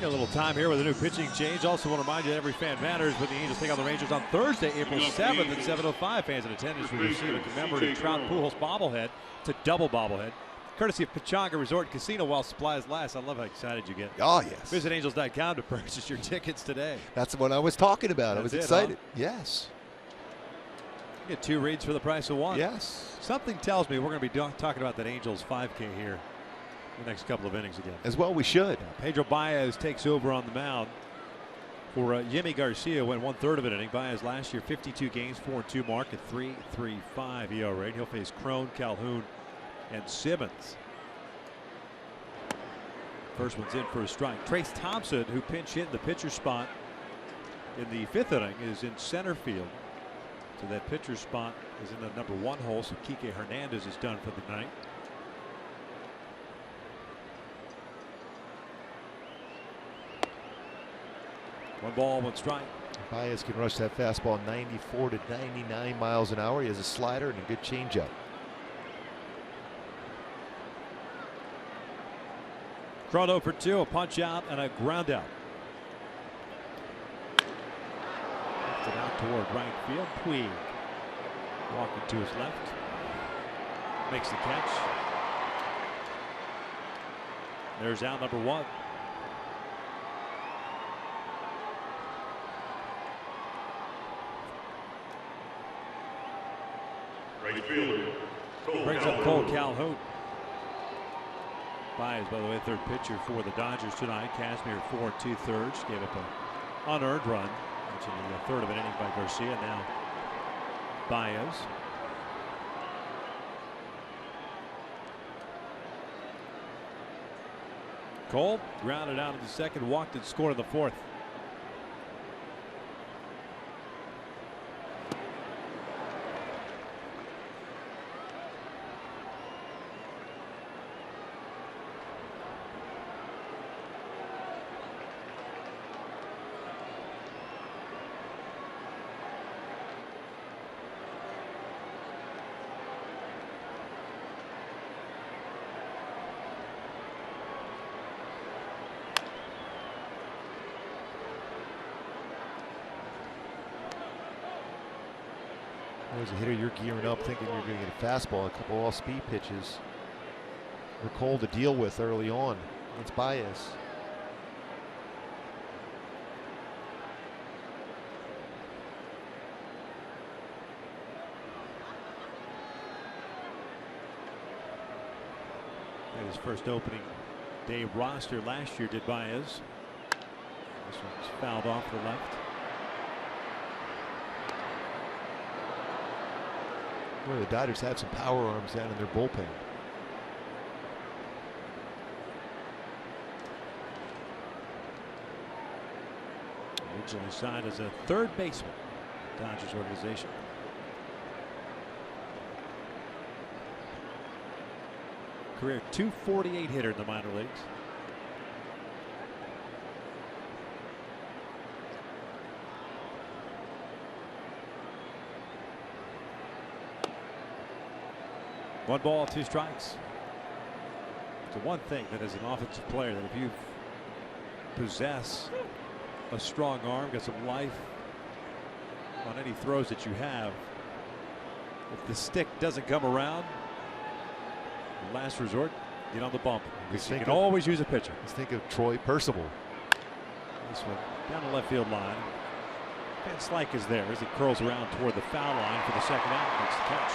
[SPEAKER 6] Got a little time here with a new pitching change. Also want to remind you that every fan matters when the Angels take on the Rangers on Thursday, April 7th at 7:05. Fans in attendance will receive a commemorative Trout Pujols bobblehead. It's a double bobblehead, courtesy of Pechanga Resort and Casino while supplies last. I love how excited you get.
[SPEAKER 4] Oh, yes.
[SPEAKER 6] Visit Angels.com to purchase your tickets today.
[SPEAKER 4] That's what I was talking about. I was excited.
[SPEAKER 6] Huh?
[SPEAKER 4] Yes.
[SPEAKER 6] You get 2 reads for the price of 1.
[SPEAKER 4] Yes.
[SPEAKER 6] Something tells me we're going to be talking about that Angels 5K here the next couple of innings again.
[SPEAKER 4] As well we should.
[SPEAKER 6] Pedro Baez takes over on the mound for Yimi Garcia. Went 1/3 of an inning. Baez last year 52 games, 4-2 mark at 3.35 ERA. He'll face Crone, Calhoun, and Simmons. First one's in for a strike. Trace Thompson, who pinch hit in the pitcher spot in the 5th inning, is in center field. So that pitcher spot is in the number 1 hole. So Kike Hernandez is done for the night. One ball, 1 strike.
[SPEAKER 4] Baez can rush that fastball 94 to 99 miles an hour. He has a slider and a good changeup.
[SPEAKER 6] Crono for 2, a punch out and a ground out. Left it out toward right field. Puig walking to his left. Makes the catch. There's out number 1.
[SPEAKER 2] Right fielder.
[SPEAKER 6] Brings up Cole Calhoun. Baez, by the way, 3rd pitcher for the Dodgers tonight. Kazmir 4 2/3. Gave up an unearned run. That's in the 3rd of an inning by Garcia. Now Baez. Cole grounded out in the 2nd, walked and scored in the 4th.
[SPEAKER 4] As a hitter, you're gearing up thinking you're going to get a fastball, a couple off-speed pitches. We're Cole to deal with early on. It's Baez.
[SPEAKER 6] Made his first opening day roster last year, did Baez. This one's fouled off the left.
[SPEAKER 4] Well, the Dodgers have some power arms down in their bullpen.
[SPEAKER 6] Originally signed as a 3rd baseman, Dodgers organization. Career .248 hitter in the minor leagues. One ball, 2 strikes. It's the one thing that as an offensive player that if you possess a strong arm, got some life on any throws that you have, if the stick doesn't come around, the last resort, get on the bump. You can always use a pitcher.
[SPEAKER 4] Let's think of Troy Percival.
[SPEAKER 6] This one down the left field line. Van Slyke is there as he curls around toward the foul line for the 2nd out. Makes the catch.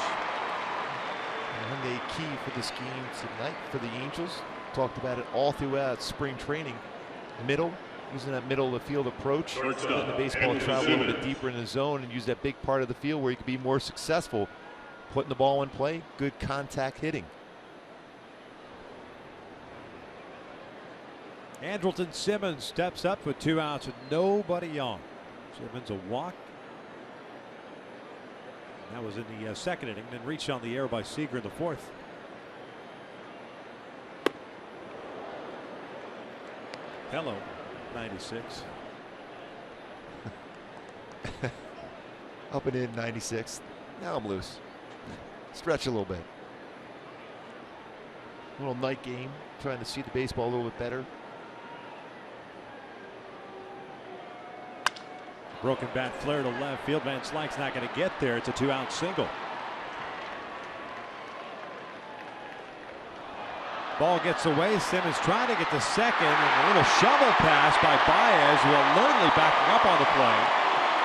[SPEAKER 4] And a key for this game tonight for the Angels. Talked about it all throughout spring training. Middle, using that middle of the field approach, letting the baseball travel a little bit deeper in the zone and use that big part of the field where you can be more successful. Putting the ball in play, good contact hitting.
[SPEAKER 6] Andrelton Simmons steps up with 2 outs with nobody on. Simmons a walk. That was in the 2nd inning, then reached on the air by Seager in the 4th. Hello, 96.
[SPEAKER 4] Up and in 96. Now I'm loose. Stretch a little bit. Little night game, trying to see the baseball a little bit better.
[SPEAKER 6] Broken bat flare to left field. Van Slyke's not going to get there. It's a 2-out single. Ball gets away. Simmons trying to get to second, and a little shovel pass by Baez, who alertly backing up on the play.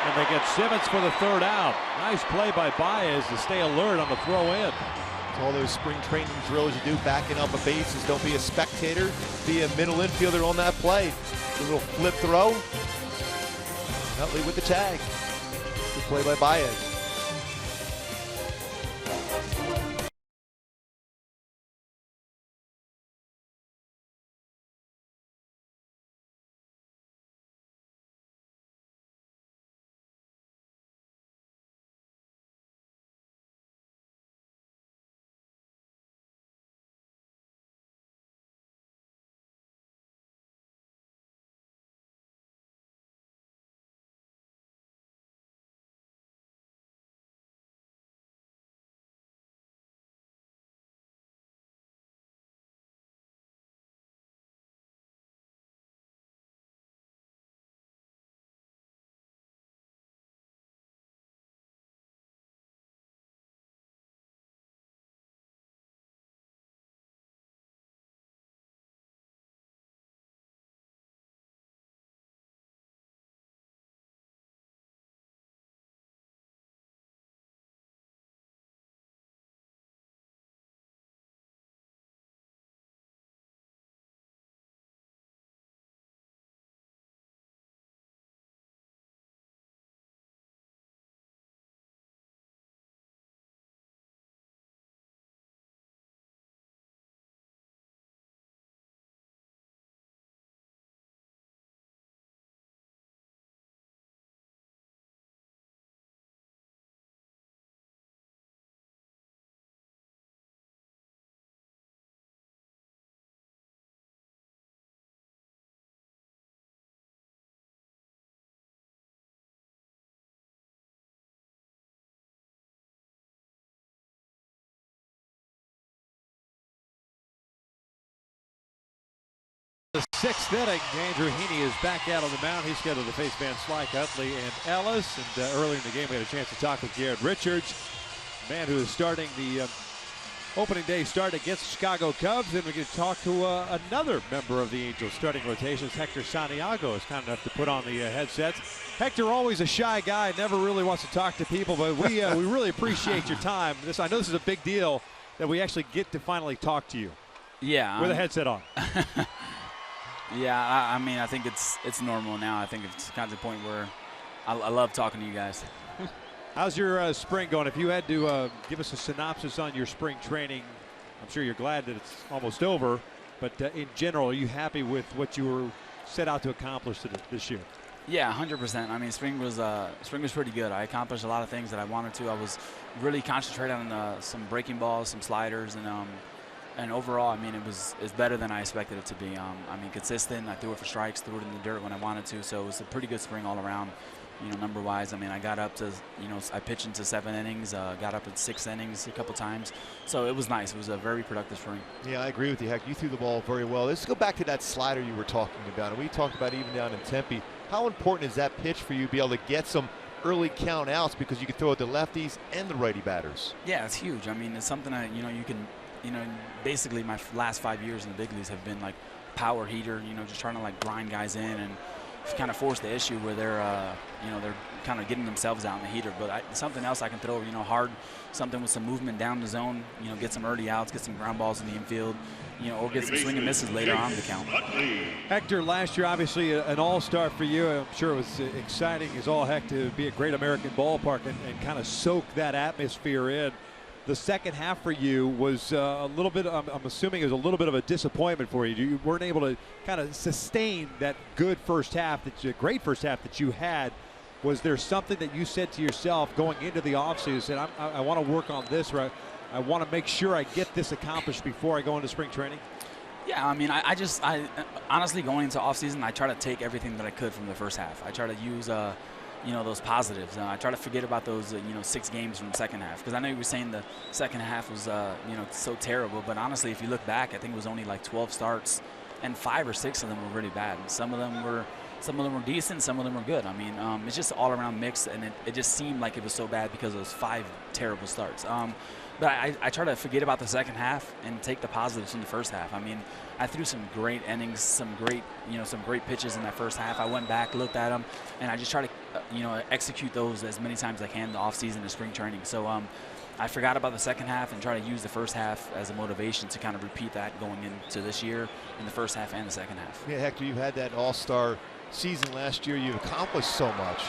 [SPEAKER 6] And they get Simmons for the 3rd out. Nice play by Baez to stay alert on the throw in.
[SPEAKER 4] It's all those spring training drills you do, backing up a bases. Don't be a spectator. Be a middle infielder on that play. A little flip throw. Nutley with the tag. Good play by Baez.
[SPEAKER 6] The 6th inning, Andrew Heaney is back out on the mound. He's scheduled to face Van Slyke, Utley, and Ellis. And earlier in the game, we had a chance to talk with Garrett Richards, man who is starting the opening day start against the Chicago Cubs. And we can talk to another member of the Angels starting rotations. Hector Santiago is kind enough to put on the headsets. Hector, always a shy guy, never really wants to talk to people, but we really appreciate your time. I know this is a big deal that we actually get to finally talk to you.
[SPEAKER 7] Yeah.
[SPEAKER 6] With a headset on.
[SPEAKER 7] Yeah, I mean, I think it's normal now. I think it's kind of the point where I love talking to you guys.
[SPEAKER 6] How's your spring going? If you had to give us a synopsis on your spring training, I'm sure you're glad that it's almost over, but in general, are you happy with what you were set out to accomplish this year?
[SPEAKER 7] Yeah, 100%. I mean, spring was pretty good. I accomplished a lot of things that I wanted to. I was really concentrated on some breaking balls, some sliders, and overall, I mean, it's better than I expected it to be. I mean, consistent. I threw it for strikes, threw it in the dirt when I wanted to. So it was a pretty good spring all around, number-wise. I mean, I got up to, I pitched into 7 innings, got up at 6 innings a couple times. So it was nice. It was a very productive spring.
[SPEAKER 4] Yeah, I agree with you, Heck. You threw the ball very well. Let's go back to that slider you were talking about. And we talked about even down in Tempe. How important is that pitch for you to be able to get some early count outs because you can throw it to lefties and the righty batters?
[SPEAKER 7] Yeah, it's huge. I mean, it's something that, you can, basically my last 5 years in the big leagues have been like power heater, just trying to like grind guys in and kind of force the issue where they're, they're kind of getting themselves out in the heater. But something else I can throw, hard, something with some movement down the zone, get some early outs, get some ground balls in the infield, or get some swing and misses later on in the count.
[SPEAKER 6] Hector, last year obviously an all-star for you. I'm sure it was exciting as all heck to be at Great American Ballpark and kind of soak that atmosphere in. The second half for you was a little bit, I'm assuming it was a little bit of a disappointment for you. You weren't able to kind of sustain that good first half, great first half that you had. Was there something that you said to yourself going into the offseason, I want to work on this, or I want to make sure I get this accomplished before I go into spring training?
[SPEAKER 7] Yeah, I mean, I honestly, going into offseason, I try to take everything that I could from the first half. I try to use those positives. I try to forget about those, 6 games from the second half, because I know you were saying the second half was, so terrible. But honestly, if you look back, I think it was only like 12 starts, and 5 or 6 of them were really bad. And some of them were Some of them were decent, some of them were good. I mean, it's just all around mix, and it just seemed like it was so bad because of those 5 terrible starts. But I try to forget about the second half and take the positives from the first half. I mean, I threw some great innings, some great pitches in that first half. I went back, looked at them, and I just try to, execute those as many times as I can in the offseason and spring training. So I forgot about the second half and try to use the first half as a motivation to kind of repeat that going into this year in the first half and the second half.
[SPEAKER 4] Yeah, Hector, you had that all-star season last year. You've accomplished so much.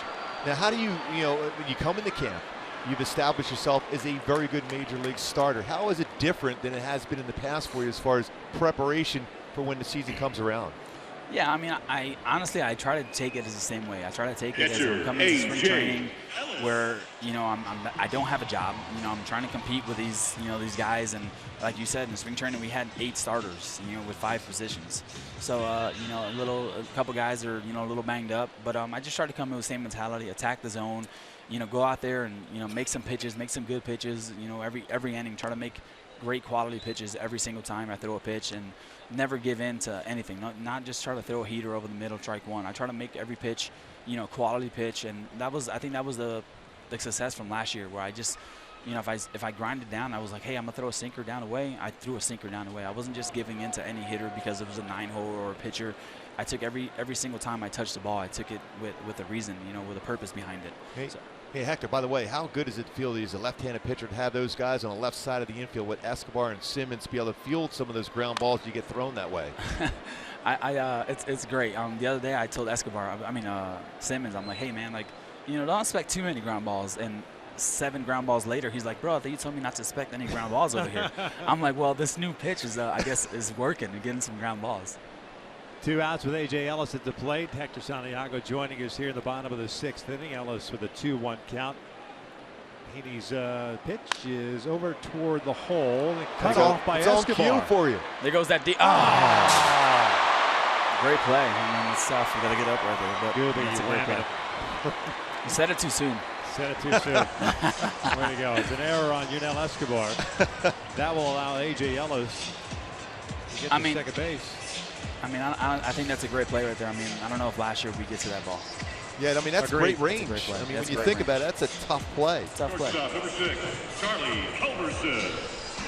[SPEAKER 4] Now, how do you, when you come into camp, you've established yourself as a very good major league starter. How is it different than it has been in the past for you as far as preparation for when the season comes around?
[SPEAKER 7] Yeah, I mean, I honestly try to take it as the same way. I try to take it as I'm coming to spring training where, I don't have a job. I'm trying to compete with these guys. And like you said, in spring training, we had 8 starters, with 5 positions. So, a couple guys are, a little banged up. But I just try to come in with the same mentality, attack the zone, go out there and, make some pitches, make some good pitches, every inning, try to make great quality pitches every single time I throw a pitch and never give in to anything. Not just try to throw a heater over the middle, strike one. I try to make every pitch, quality pitch, and I think that was the success from last year where I just, if I grinded down, I was like, hey, I'm gonna throw a sinker down away. I threw a sinker down away. I wasn't just giving in to any hitter because it was a 9-hole or a pitcher. I took every single time I touched the ball, I took it with a reason, with a purpose behind it.
[SPEAKER 4] Hey.
[SPEAKER 7] So.
[SPEAKER 4] Hey, Hector, by the way, how good does it feel that he's a left-handed pitcher to have those guys on the left side of the infield with Escobar and Simmons be able to field some of those ground balls you get thrown that way?
[SPEAKER 7] It's great. The other day I told Escobar, Simmons, I'm like, hey, man, don't expect too many ground balls. And 7 ground balls later, he's like, bro, I thought you told me not to expect any ground balls over here. I'm like, well, this new pitch is, I guess, is working and getting some ground balls.
[SPEAKER 6] 2 outs with A.J. Ellis at the plate. Hector Santiago joining us here in the bottom of the 6th inning. Ellis with a 2-1 count. Heaney's pitch is over toward the hole. And cut off by Escobar.
[SPEAKER 4] On cue for you.
[SPEAKER 7] There goes that deep. Great play. It's tough. We got to get up right there. But
[SPEAKER 6] good.
[SPEAKER 7] It's a great play. You said it too soon.
[SPEAKER 6] Said it too soon. Way to go. It's an error on Yunel Escobar. That will allow A.J. Ellis to get to second base.
[SPEAKER 7] I think that's a great play right there. I don't know if last year we get to that ball.
[SPEAKER 4] Yeah, that's great range.
[SPEAKER 7] Great play.
[SPEAKER 4] When you think about it, that's a tough play.
[SPEAKER 7] Tough play.
[SPEAKER 2] Shortstop number 6, Charlie Culberson.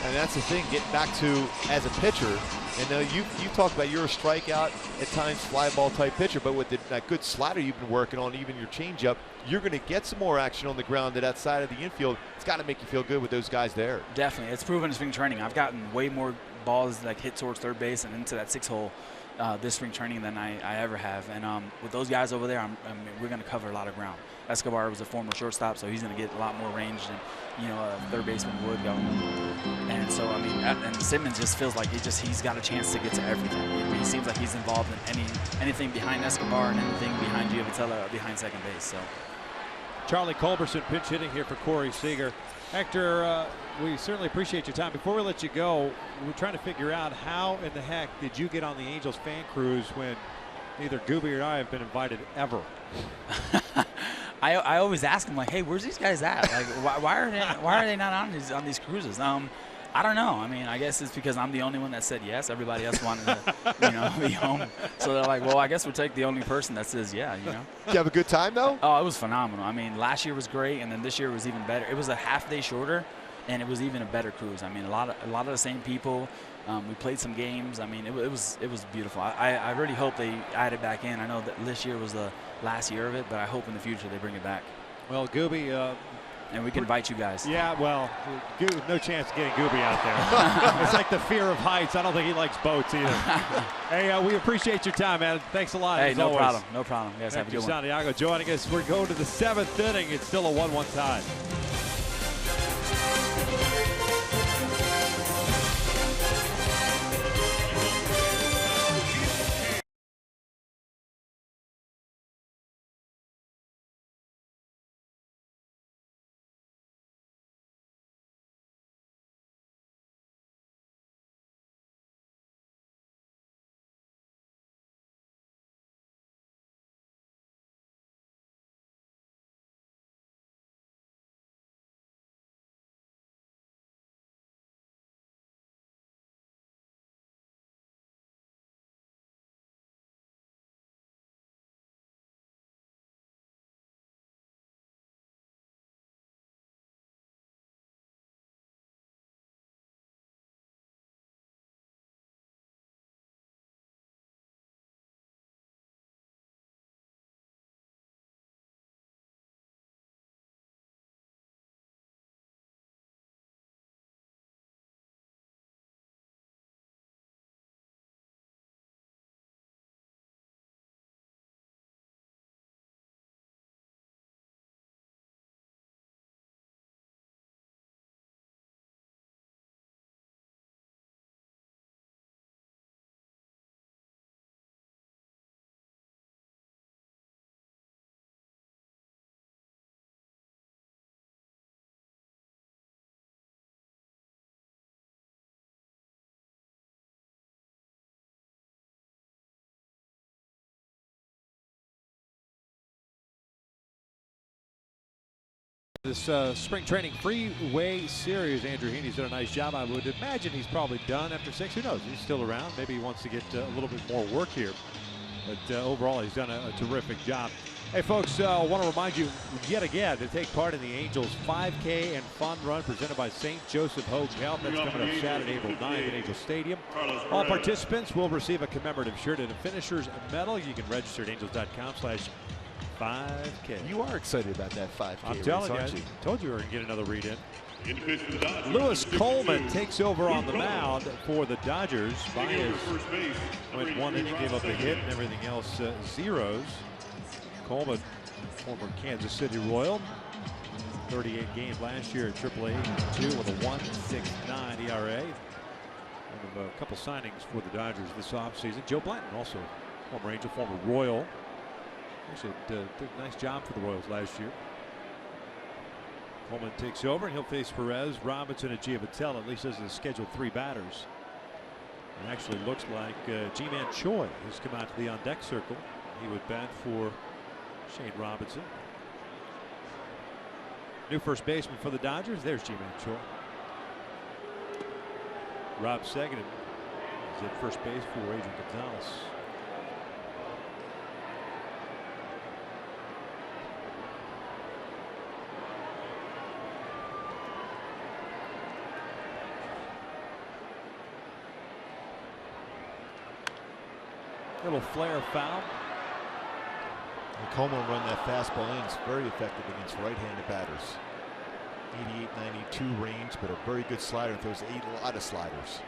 [SPEAKER 4] And that's the thing, getting back to as a pitcher. And you talked about you're a strikeout, at times fly ball type pitcher, but with that good slider you've been working on, even your changeup, you're going to get some more action on the ground to that side of the infield. It's got to make you feel good with those guys there.
[SPEAKER 7] Definitely. It's proven in spring training. I've gotten way more balls hit towards third base and into that 6-hole this spring training than I ever have. And with those guys over there, we're going to cover a lot of ground. Escobar was a former shortstop, so he's going to get a lot more range than a third baseman would go. And so and Simmons just feels like he's got a chance to get to everything. He seems like he's involved in anything behind Escobar and anything behind Giovitella or behind second base. So
[SPEAKER 6] Charlie Culberson pinch hitting here for Corey Seager. Hector, we certainly appreciate your time. Before we let you go, we're trying to figure out how in the heck did you get on the Angels fan cruise when neither Gooby or I have been invited ever?
[SPEAKER 7] I always ask him, like, hey, where's these guys at? Why are they not on these cruises? I don't know. I guess it's because I'm the only one that said yes. Everybody else wanted to, be home. So they're like, well, I guess we'll take the only person that says yeah,
[SPEAKER 4] Did you have a good time, though?
[SPEAKER 7] Oh, it was phenomenal. Last year was great, and then this year was even better. It was a half day shorter, and it was even a better cruise. A lot of the same people. We played some games. It was beautiful. I really hope they add it back in. I know that this year was the last year of it, but I hope in the future they bring it back.
[SPEAKER 6] Well, Gooby.
[SPEAKER 7] And we can invite you guys.
[SPEAKER 6] Yeah, well, no chance of getting Gooby out there. It's like the fear of heights. I don't think he likes boats either. Hey, we appreciate your time, man. Thanks a lot.
[SPEAKER 7] Hey, no
[SPEAKER 6] always.
[SPEAKER 7] problem. No problem. You guys have a good one.
[SPEAKER 6] Santiago joining us. We're going to the 7th inning. It's still a 1-1 tie. This spring training freeway series, Andrew Heaney's done a nice job. I would imagine he's probably done after 6. Who knows? He's still around. Maybe he wants to get a little bit more work here. But overall, he's done a terrific job. Hey, folks, I want to remind you yet again to take part in the Angels 5K and Fun Run presented by St. Joseph Hotel. That's coming up Saturday, April 9th at Angel Stadium. All participants will receive a commemorative shirt and a finisher's medal. You can register at angels.com/5K.
[SPEAKER 4] You are excited about that 5K
[SPEAKER 6] I'm
[SPEAKER 4] race,
[SPEAKER 6] telling you,
[SPEAKER 4] aren't you?
[SPEAKER 6] I told you we were going to get another read in. Lewis Coleman takes over on the mound for the Dodgers. Baez went 1 inning, gave up a hit, and everything else zeros. Coleman, former Kansas City Royal, 38 games last year at AAA, 2 with a 1.69 ERA. One of a couple signings for the Dodgers this offseason. Joe Blanton, also former Angel, former Royal. Actually did a nice job for the Royals last year. Coleman takes over, and he'll face Perez, Robinson, and Giavatelli. At least as the scheduled 3 batters. It actually looks like G-Man Choi has come out to the on-deck circle. He would bat for Shane Robinson. New first baseman for the Dodgers. There's G-Man Choi. Rob Seguin is at first base for Adrian Gonzalez. Little flare foul.
[SPEAKER 4] And Coleman run that fastball in. It's very effective against right-handed batters. 88-92 range, but a very good slider. Throws a lot of sliders.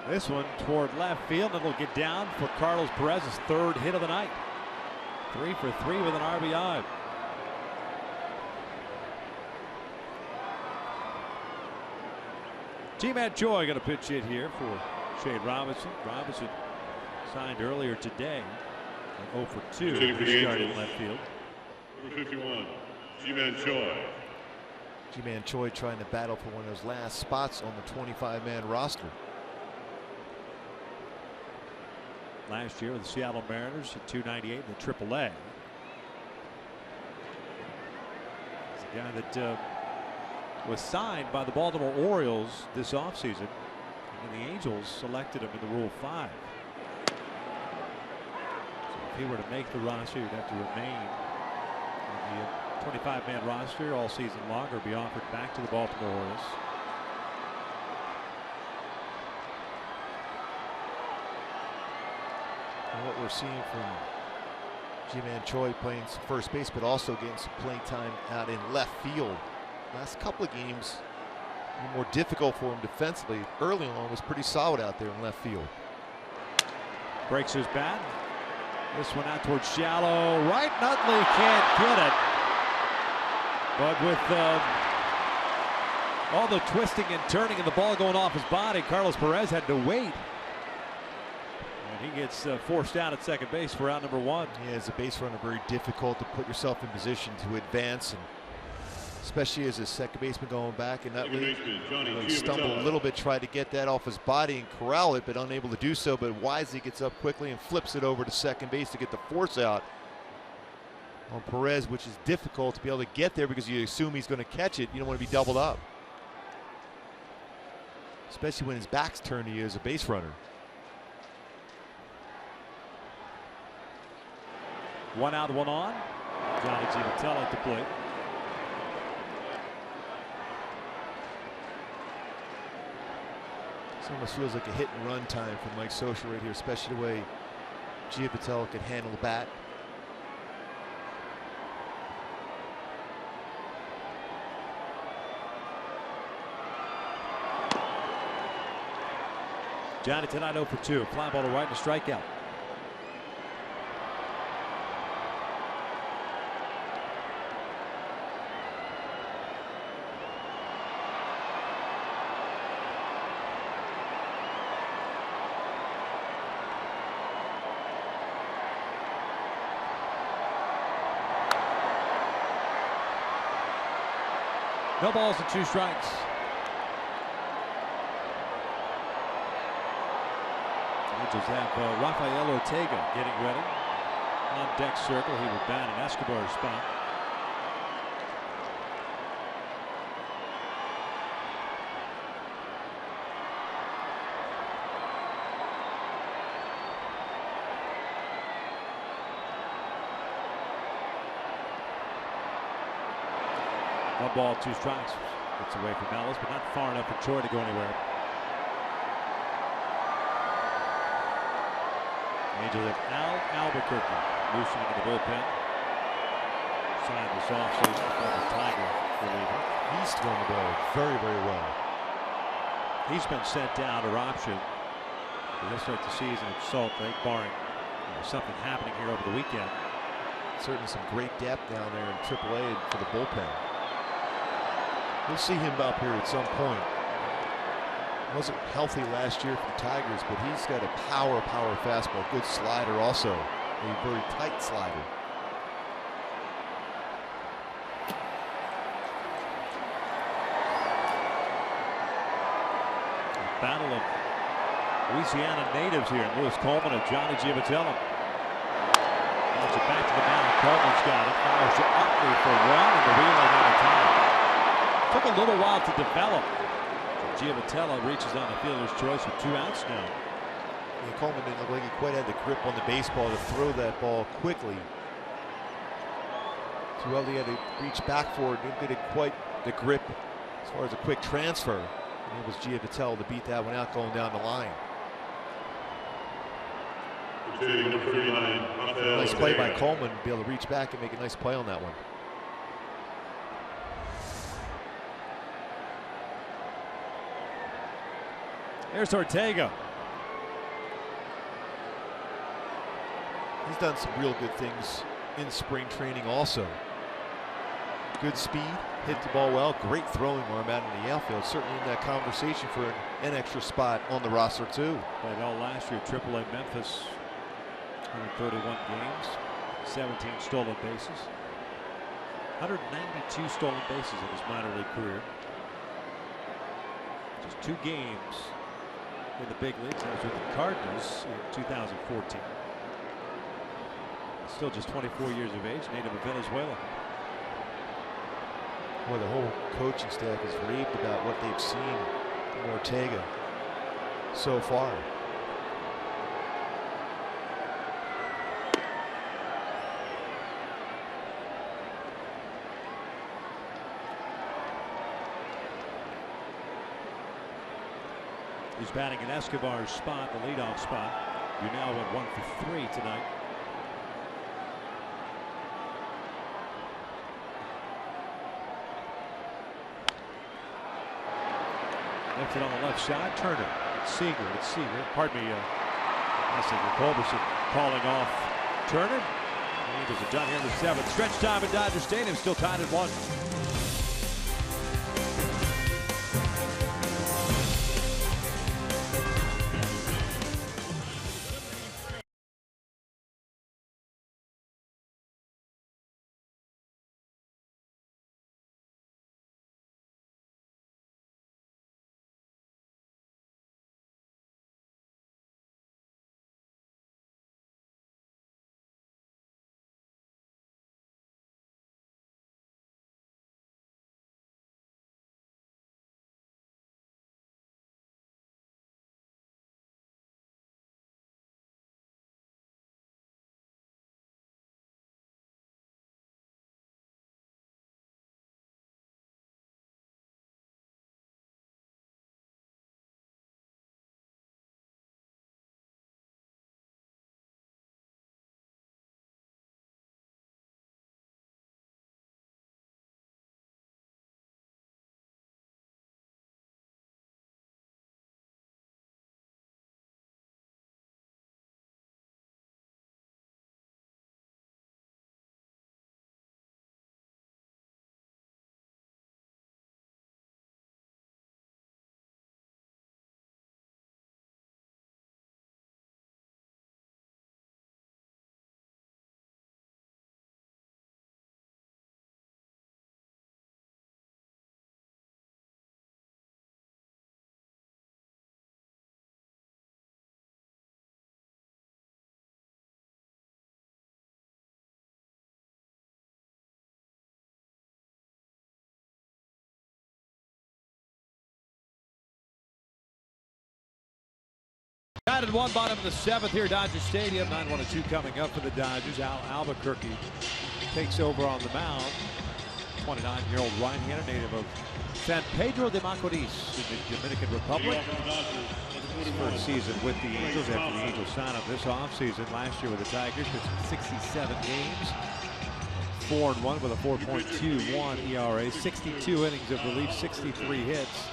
[SPEAKER 6] This one toward left field, and it'll get down for Carlos Perez's 3rd hit of the night. 3 for 3 with an RBI. G-Man Choi got a pitch hit here for Shane Robinson. Robinson signed earlier today. 0 for 2. He started in left field.
[SPEAKER 2] Number 51, G-Man Choi.
[SPEAKER 4] G-Man Choi trying to battle for one of those last spots on the 25-man roster.
[SPEAKER 6] Last year with the Seattle Mariners at 298 in the AAA. He's a guy that was signed by the Baltimore Orioles this offseason, and the Angels selected him in the Rule 5. So if he were to make the roster, he'd have to remain on the 25-man roster all season long or be offered back to the Baltimore Orioles.
[SPEAKER 4] And what we're seeing from G-Man Choi playing first base, but also getting some playing time out in left field. Last couple of games more difficult for him defensively. Early on was pretty solid out there in left field.
[SPEAKER 6] Breaks his bat. This one out towards shallow right. Nutley can't get it. But with all the twisting and turning and the ball going off his body, Carlos Perez had to wait. And he gets forced out at second base for out number 1.
[SPEAKER 4] Yeah, as a base runner, very difficult to put yourself in position to advance, and especially as a second baseman going back, and Nutley stumbled a little bit, tried to get that off his body and corral it, but unable to do so. But wisely gets up quickly and flips it over to second base to get the force out on Perez, which is difficult to be able to get there because you assume he's going to catch it. You don't want to be doubled up, especially when his back's turned to you as a base runner.
[SPEAKER 6] 1 out, 1 on. Johnny Giavatelli at the plate.
[SPEAKER 4] This almost feels like a hit and run time for Mike Scioscia right here, especially the way Giavatelli can handle the bat.
[SPEAKER 6] Johnny tonight 0 for 2. Fly ball to right and a strikeout. No balls and 2 strikes. Angels have Rafael Ortega getting ready. On deck circle, he would bat in Escobar's spot. One ball, two strikes. Gets away from Ellis, but not far enough for Troy to go anywhere. Angels have Al Albuquerque loosening in the bullpen. Signed this offseason from the Tiger reliever.
[SPEAKER 4] He's thrown the ball very, very well.
[SPEAKER 6] He's been sent down or option. He'll start the season at Salt Lake, barring something happening here over the weekend.
[SPEAKER 4] Certainly some great depth down there in AAA for the bullpen. We'll see him up here at some point. Wasn't healthy last year for the Tigers, but he's got a power fastball. Good slider also. A very tight slider.
[SPEAKER 6] A battle of Louisiana natives here. Lewis Coleman and Johnny Giavitello. Bounce it back to the mound. Coleman's got it. Fires it upward for one, and the relay out of time. Took a little while to develop. Giavitello reaches on the fielder's choice with 2 outs now.
[SPEAKER 4] Yeah, Coleman didn't look like he quite had the grip on the baseball to throw that ball quickly. Too well, he had to reach back for it. Didn't get it quite the grip as far as a quick transfer. And it was Giavitello to beat that one out going down the line. Nice play by Coleman to be able to reach back and make a nice play on that one.
[SPEAKER 6] Here's Ortega.
[SPEAKER 4] He's done some real good things in spring training also. Good speed, hit the ball well, great throwing arm out in the outfield. Certainly in that conversation for an extra spot on the roster too.
[SPEAKER 6] Played all last year, AAA Memphis, 131 games, 17 stolen bases. 192 stolen bases in his minor league career. Just 2 games in the big leagues. That was with the Cardinals in 2014. Still just 24 years of age, native of Venezuela.
[SPEAKER 4] Well, the whole coaching staff has raved about what they've seen from Ortega so far.
[SPEAKER 6] He's batting in Escobar's spot, the leadoff spot. You now went 1 for 3 tonight. Left it on the left side. Turner. It's Seager. Pardon me. I said Culberson calling off Turner. The Angels are done here in the 7th. Stretch time at Dodger Stadium. Still tied at 1. Tied at 1, bottom of the 7th here, Dodger Stadium. 9-1-2 coming up for the Dodgers. Albuquerque takes over on the mound. 29-year-old right-hander, native of San Pedro de Macorís in the Dominican Republic. His first season with the Angels after the Angels signed him this offseason. Last year with the Tigers, pitched 67 games. 4-1 with a 4.21 ERA, 62 innings of relief, 63 hits.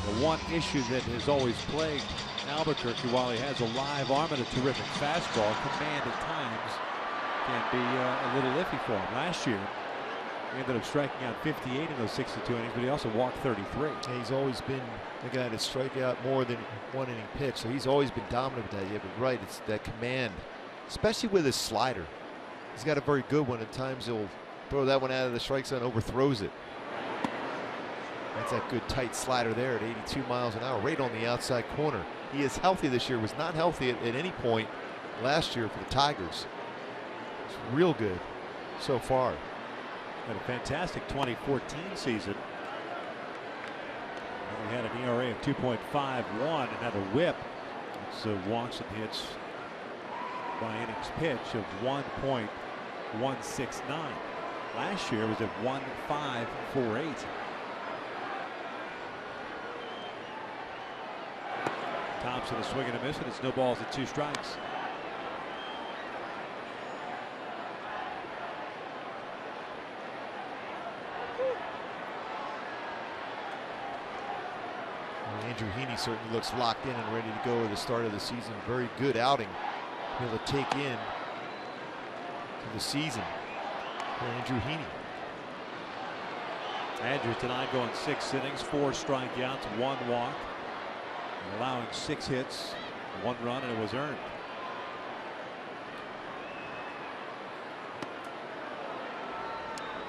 [SPEAKER 6] The one issue that has always plagued Albuquerque, while he has a live arm and a terrific fastball, command at times can be a little iffy for him. Last year, he ended up striking out 58 in those 62 innings, but he also walked 33.
[SPEAKER 4] Yeah, he's always been the guy to strike out more than one inning pitch, so he's always been dominant with that. Yeah, but right, it's that command, especially with his slider. He's got a very good one. At times he'll throw that one out of the strike zone, overthrows it. That's that good tight slider there at 82 miles an hour, right on the outside corner. He is healthy this year, was not healthy at any point last year for the Tigers. It's real good so far.
[SPEAKER 6] Had a fantastic 2014 season. He had an ERA of 2.51 and had a whip. It's walks and hits by innings pitch of 1.169. Last year was at 1.548. Thompson is swinging a miss, and it's no balls and 2 strikes.
[SPEAKER 4] Andrew Heaney certainly looks locked in and ready to go at the start of the season. Very good outing to be able to take in to the season for Andrew Heaney.
[SPEAKER 6] Andrew tonight going 6 innings, 4 strikeouts, 1 walk, allowing 6 hits, 1 run, and it was earned.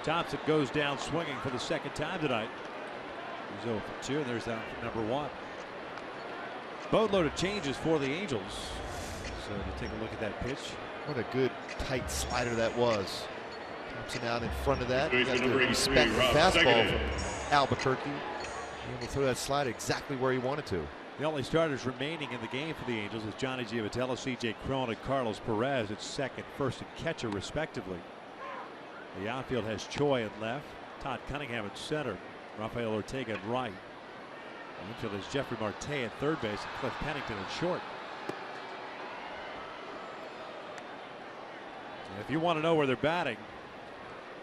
[SPEAKER 6] Thompson goes down swinging for the 2nd time tonight. He's 0 for 2, and there's that number 1. Boatload of changes for the Angels. So to take a look at that pitch.
[SPEAKER 4] What a good tight slider that was. Thompson out in front of that. You have to respect the fastball from Albuquerque. Able to throw that slider exactly where he wanted to.
[SPEAKER 6] The only starters remaining in the game for the Angels is Johnny Giavatello, C.J. Cron, and Carlos Perez at second, first, and catcher respectively. The outfield has Choi at left, Todd Cunningham at center, Rafael Ortega at right. The infield is Jeffrey Marte at third base, and Cliff Pennington at short. And if you want to know where they're batting,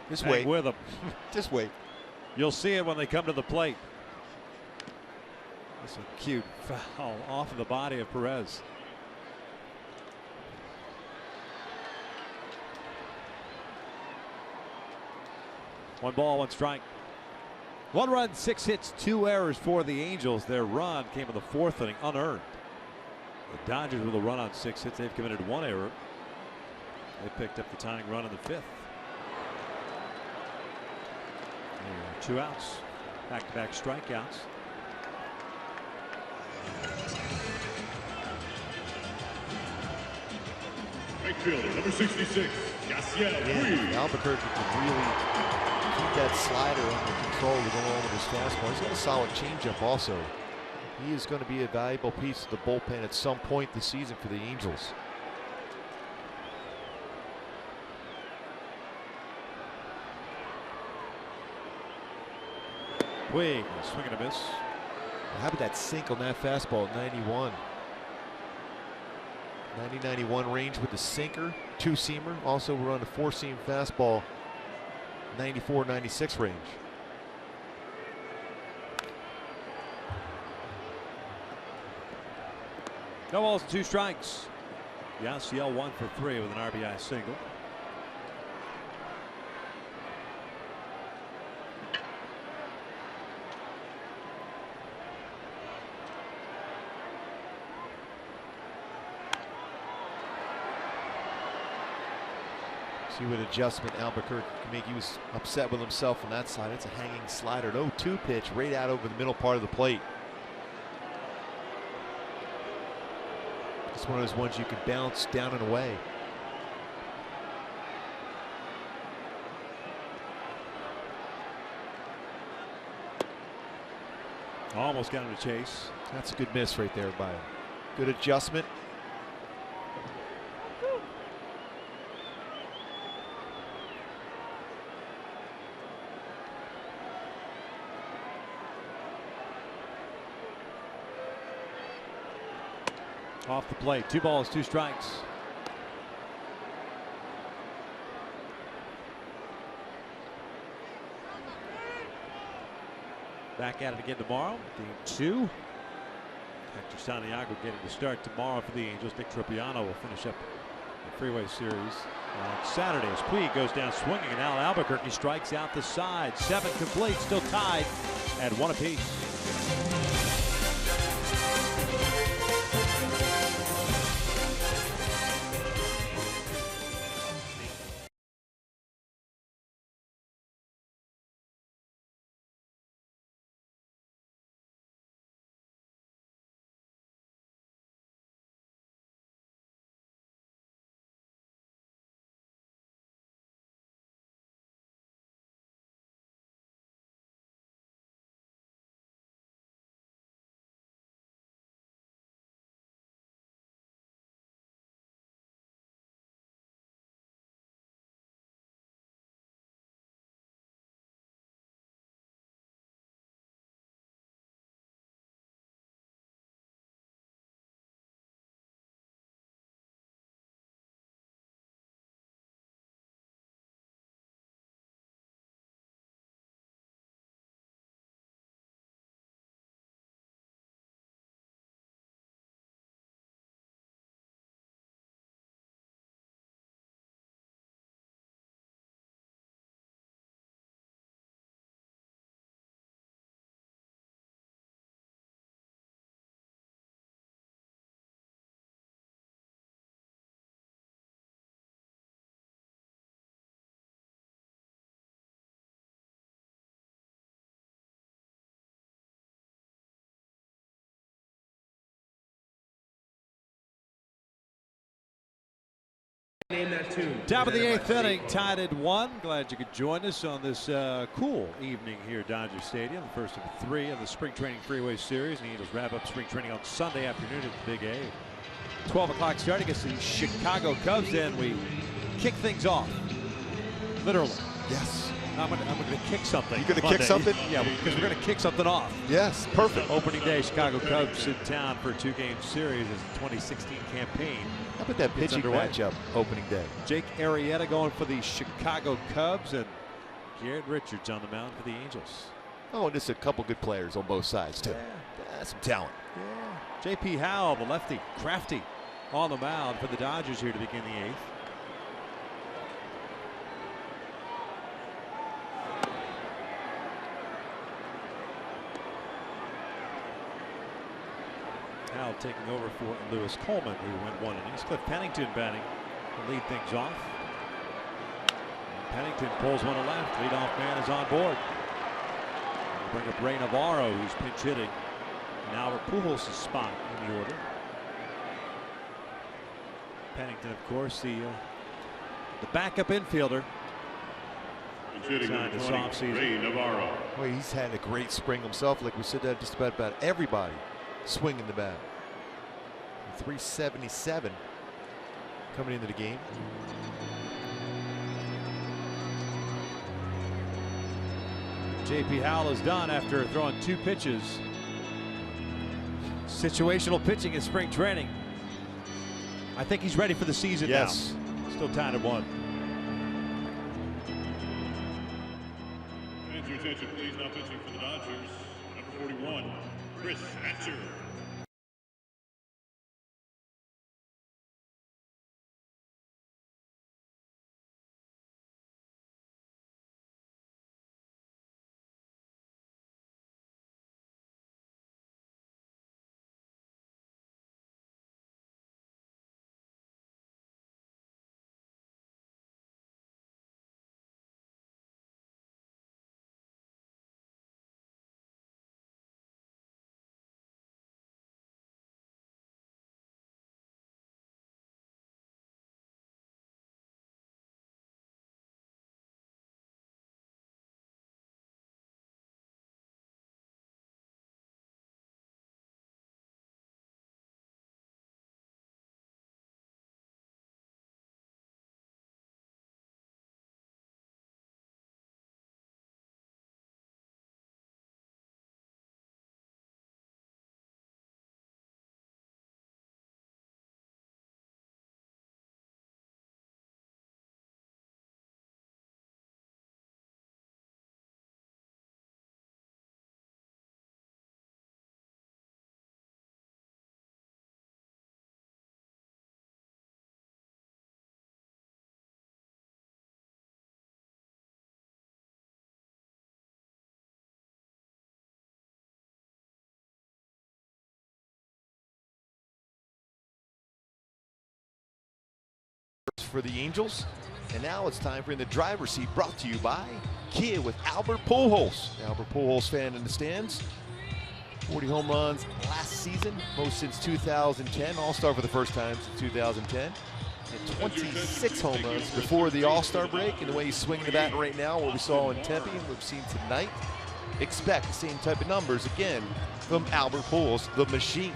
[SPEAKER 4] just
[SPEAKER 6] hang
[SPEAKER 4] wait
[SPEAKER 6] with them.
[SPEAKER 4] Just wait.
[SPEAKER 6] You'll see it when they come to the plate. That's a cute foul off of the body of Perez. One ball, 1 strike. 1 run, 6 hits, 2 errors for the Angels. Their run came in the 4th inning, unearned. The Dodgers with a run on 6 hits. They've committed 1 error. They picked up the tying run in the 5th. 2 outs. Back-to-back strikeouts.
[SPEAKER 2] Right fielder, number 66, Yasiel.
[SPEAKER 4] Albuquerque can really keep that slider under control with going on with his fastball. He's got a solid changeup also. He is going to be a valuable piece of the bullpen at some point this season for the Angels.
[SPEAKER 6] Puig, swing and a miss.
[SPEAKER 4] How about that sink on that fastball at 91? 90-91 range with the sinker, 2-seamer. Also we're on the 4-seam fastball, 94-96 range.
[SPEAKER 6] No balls, 2 strikes. Yasiel 1 for 3 with an RBI single.
[SPEAKER 4] See what adjustment Albuquerque can make. He was upset with himself on that side. It's a hanging slider. An 0-2 pitch right out over the middle part of the plate. It's one of those ones you can bounce down and away.
[SPEAKER 6] Almost got him to chase.
[SPEAKER 4] That's a good miss right there by him. Good adjustment.
[SPEAKER 6] Off the plate. 2 balls, 2 strikes. Back at it again tomorrow. Game 2. Hector Santiago getting the start tomorrow for the Angels. Nick Tropiano will finish up the Freeway Series on Saturday as Puig goes down swinging, and Al Albuquerque strikes out the side. 7 complete, still tied at 1 apiece. Top of the 8th inning, tied at 1. Glad you could join us on this cool evening here at Dodger Stadium. The first of 3 of the Spring Training Freeway Series. The Angels wrap up spring training on Sunday afternoon at the Big A. 12 o'clock start against the Chicago Cubs. Then we kick things off. Literally.
[SPEAKER 4] Yes.
[SPEAKER 6] I'm going to kick something.
[SPEAKER 4] You're going to kick something?
[SPEAKER 6] Yeah, because we're going to kick something off.
[SPEAKER 4] Yes, perfect.
[SPEAKER 6] Opening day, Chicago Cubs in town for a 2-game series as the 2016 campaign.
[SPEAKER 4] How about that pitching matchup opening day?
[SPEAKER 6] Jake Arrieta going for the Chicago Cubs and Garrett Richards on the mound for the Angels.
[SPEAKER 4] Oh, and just a couple good players on both sides, too.
[SPEAKER 6] Yeah.
[SPEAKER 4] Some talent.
[SPEAKER 6] Yeah. J.P. Howell, the lefty, crafty, on the mound for the Dodgers here to begin the 8th. Howell taking over for Lewis Coleman, who went 1 innings. Cliff Pennington batting to lead things off. And Pennington pulls one to left. Leadoff man is on board. They bring up Ray Navarro, who's pinch hitting. Now Albert Pujols' spot in the order. Pennington, of course, the backup infielder. Signed this offseason.
[SPEAKER 2] Ray Navarro.
[SPEAKER 4] Well, he's had a great spring himself. Like we said that just about everybody swinging the bat. 377 coming into the game.
[SPEAKER 6] J.P. Howell is done after throwing 2 pitches. Situational pitching in spring training. I think he's ready for the season now. Still tied at 1.
[SPEAKER 2] Fans, your attention, please. Now pitching for the Dodgers, number 41, Chris Hatcher.
[SPEAKER 4] for the Angels. And now it's time for In the Driver's Seat, brought to you by Kia with Albert Pujols. Albert Pujols fan in the stands. 40 home runs last season, most since 2010. All-Star for the first time since 2010. And 26 home runs before the All-Star break. And the way he's swinging the bat right now, what we saw in Tempe and what we've seen tonight, expect the same type of numbers again from Albert Pujols, the machine.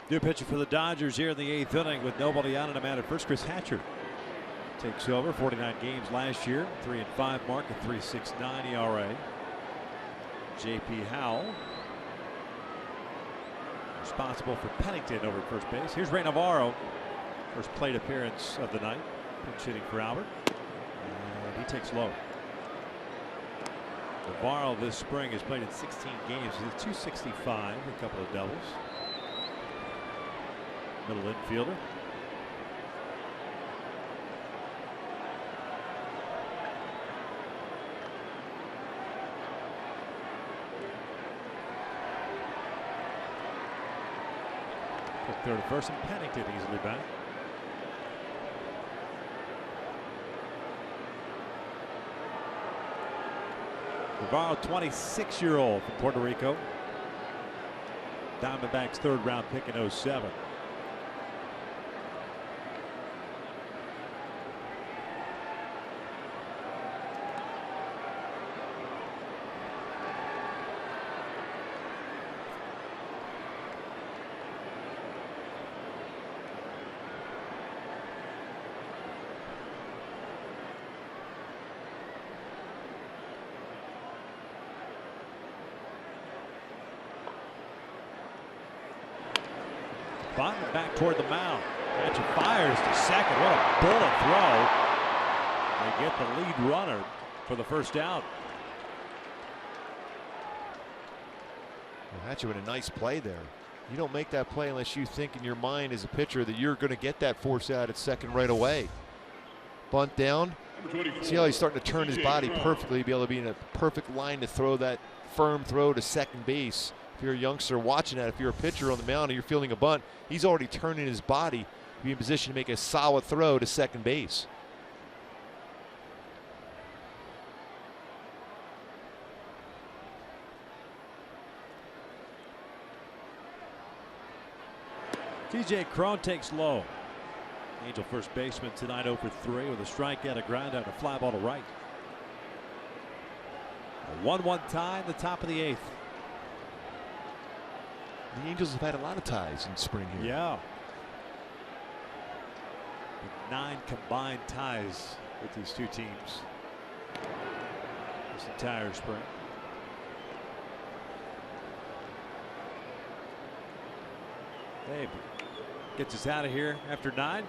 [SPEAKER 6] New pitcher for the Dodgers here in the 8th inning with nobody on and a man at first. Chris Hatcher takes over. 49 games last year, 3-5 mark, a 3.69 ERA. J.P. Howell responsible for Pennington over at first base. Here's Ray Navarro, first plate appearance of the night, pinch hitting for Albert, and he takes low. Navarro this spring has played in 16 games. He's 265, a couple of doubles. Middle infielder. Quick throw to first, and Pennington easily back. Navarro, 26-year-old from Puerto Rico. Diamondbacks 3rd round pick in 07. Bottom back toward the mound. Hatcher fires to second. What a bullet throw. They get the lead runner for the first out.
[SPEAKER 4] Well, Hatcher with a nice play there. You don't make that play unless you think in your mind as a pitcher that you're going to get that force out at second right away. Bunt down. See how he's starting to turn his body perfectly, be able to be in a perfect line to throw that firm throw to second base. If you're a youngster watching that, if you're a pitcher on the mound and you're fielding a bunt, he's already turning his body to be in position to make a solid throw to second base.
[SPEAKER 6] TJ Crone takes low. Angel first baseman tonight 0 for 3 with a strikeout, a ground out, a fly ball to right. A 1-1 tie in the top of the 8th.
[SPEAKER 4] The Angels have had a lot of ties in spring here.
[SPEAKER 6] Yeah. 9 combined ties with these two teams this entire spring. Dave gets us out of here after 9.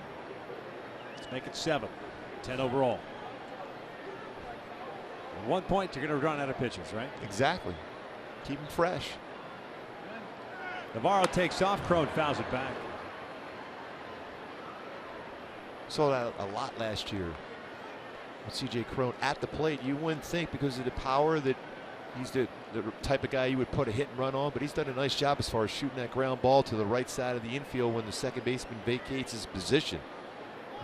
[SPEAKER 6] Let's make it 7. 10 overall. At 1 point, you're going to run out of pitchers, right?
[SPEAKER 4] Exactly. Keep them fresh.
[SPEAKER 6] Navarro takes off. Crone fouls it back.
[SPEAKER 4] Saw that a lot last year with CJ Crone at the plate. You wouldn't think because of the power that he's the type of guy you would put a hit and run on, but he's done a nice job as far as shooting that ground ball to the right side of the infield when the second baseman vacates his position.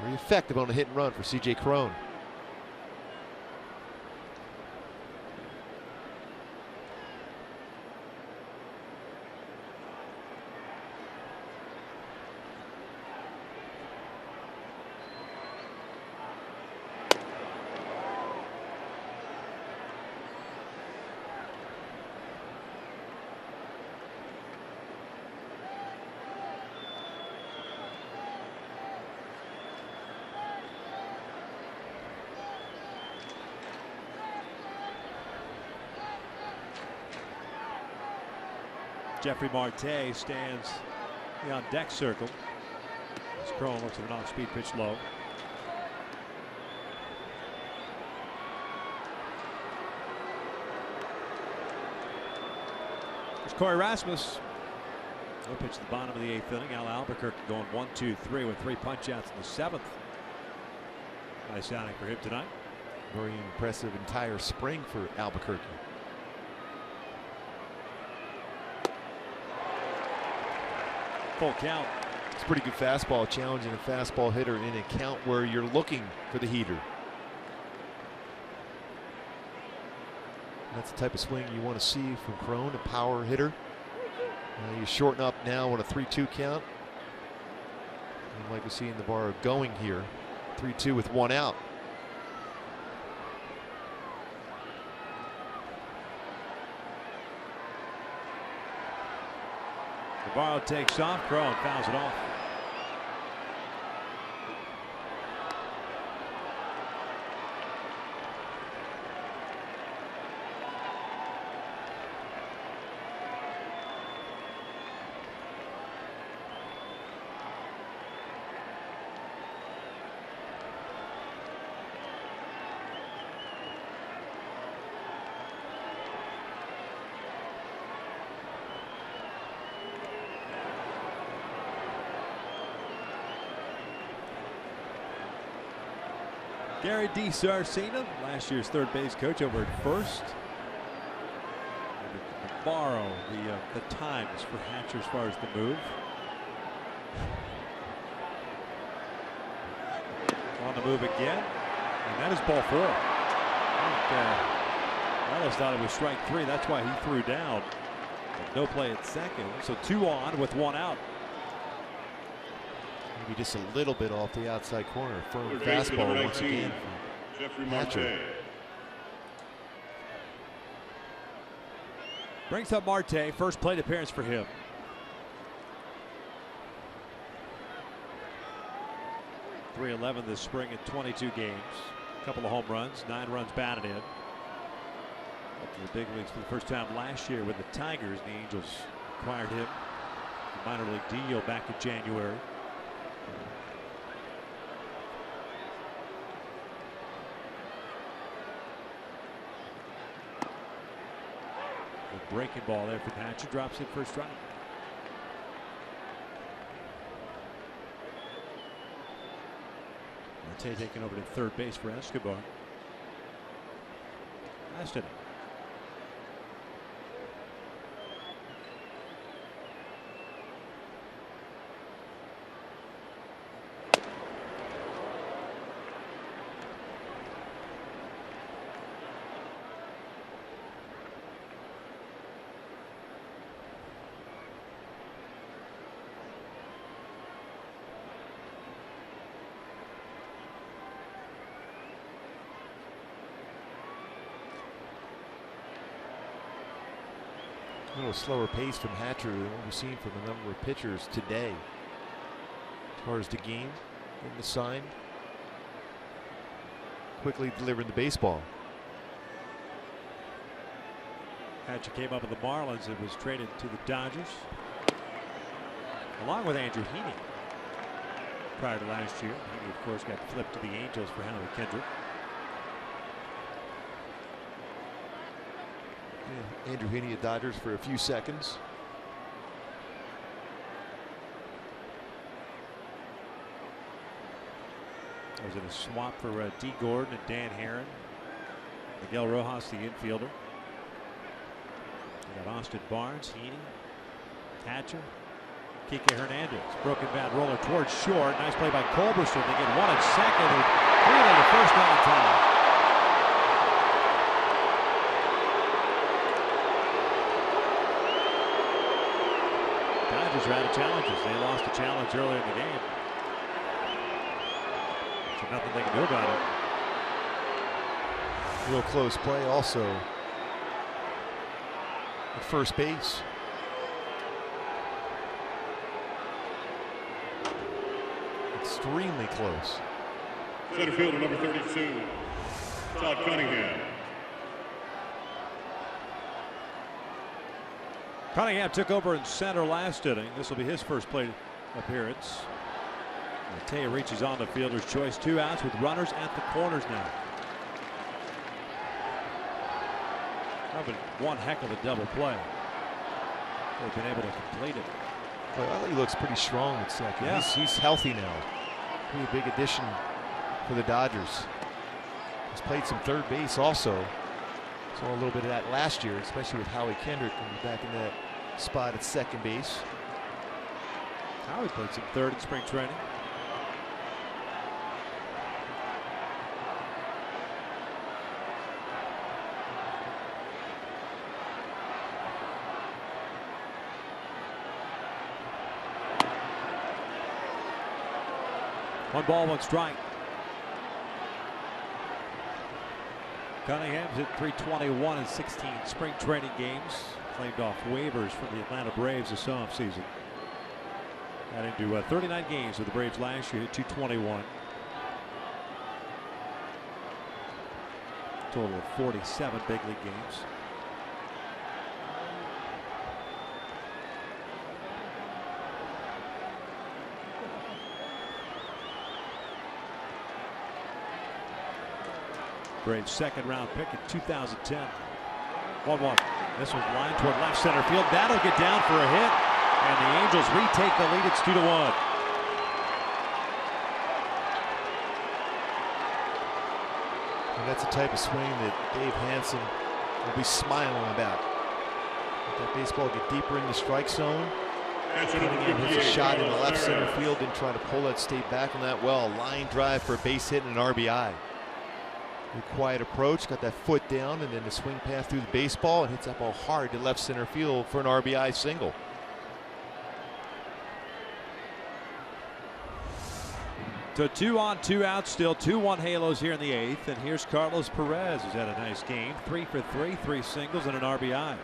[SPEAKER 4] Very effective on a hit and run for CJ Crone.
[SPEAKER 6] Jeffrey Marte stands in the on deck circle as Crone looks at an off-speed pitch low. There's Corey Rasmus. No pitch at the bottom of the 8th inning. Al Albuquerque going 1-2-3 with 3 punch outs in the 7th. Nice outing for him tonight.
[SPEAKER 4] Very impressive entire spring for Albuquerque.
[SPEAKER 6] Full count.
[SPEAKER 4] It's a pretty good fastball, challenging a fastball hitter in a count where you're looking for the heater. That's the type of swing you want to see from Cron, a power hitter. You shorten up now on a 3-2 count. And like we see in the bar going here, 3-2 with one out.
[SPEAKER 6] Navarro takes off. Cron fouls it off. Gary DiSarcina, last year's third base coach over at first. Navarro, the times for Hatcher as far as the move. On the move again, and that is ball 4. I almost thought it was strike 3. That's why he threw down. But no play at second, so 2 on with 1 out.
[SPEAKER 4] Maybe just a little bit off the outside corner. Firm fastball once again from Hatcher.
[SPEAKER 6] Brings up Marte, first plate appearance for him. .311 this spring in 22 games. A couple of home runs, 9 runs batted in. Up to the big leagues for the first time last year with the Tigers. The Angels acquired him. The minor league deal back in January. The breaking ball there from Hatcher, drops it for a strike. Marte taking over to third base for Escobar. Last inning.
[SPEAKER 4] A little slower pace from Hatcher than what we've seen from a number of pitchers today. As far as the game, getting the sign, quickly delivering the baseball.
[SPEAKER 6] Hatcher came up with the Marlins and was traded to the Dodgers, along with Andrew Heaney prior to last year. Heaney, of course, got flipped to the Angels for Howie Kendrick.
[SPEAKER 4] Yeah, Andrew Heaney at Dodgers for a few seconds.
[SPEAKER 6] I was in a swap for D. Gordon and Dan Herron. Miguel Rojas, the infielder. We got Austin Barnes, Heaney, Hatcher, Kike Hernandez. Broken bat roller towards short. Nice play by Culberson. They get 1 at second and 3 to the first out of time. Dodgers are out of challenges. They lost a challenge earlier in the game. So nothing they can do about it.
[SPEAKER 4] Real close play also at first base. Extremely close.
[SPEAKER 2] Center fielder number 32, Todd Cunningham.
[SPEAKER 6] Cunningham took over in center last inning. This will be his first plate appearance. Mateo reaches on the fielder's choice. 2 outs with runners at the corners now. Probably one heck of a double play. They've been able to complete it.
[SPEAKER 4] Well, I think he looks pretty strong at second.
[SPEAKER 6] Yeah.
[SPEAKER 4] He's healthy now. Pretty big addition for the Dodgers. He's played some third base also. Saw a little bit of that last year, especially with Howie Kendrick when he's back in that spot at second base.
[SPEAKER 6] Howie played some third in spring training. One ball, one strike. Cunningham's hit .321 in 16 spring training games. Claimed off waivers from the Atlanta Braves this offseason. Got into 39 games with the Braves last year, hit .221. Total of 47 big league games. Braves second round pick in 2010. 1-1. This one's lined toward left center field. That'll get down for a hit. And the Angels retake the lead. It's 2-1.
[SPEAKER 4] And that's the type of swing that Dave Hansen will be smiling about. Let that baseball get deeper in the strike zone. Cunningham hits a shot in the left center field and try to pull that state back on that well. A line drive for a base hit and an RBI. A quiet approach, got that foot down, and then the swing path through the baseball and hits that ball hard to left center field for an RBI single.
[SPEAKER 6] So 2 on, 2 out, still 2-1 Halos here in the 8th. And here's Carlos Perez, who's had a nice game. 3 for 3, 3 singles and an RBI.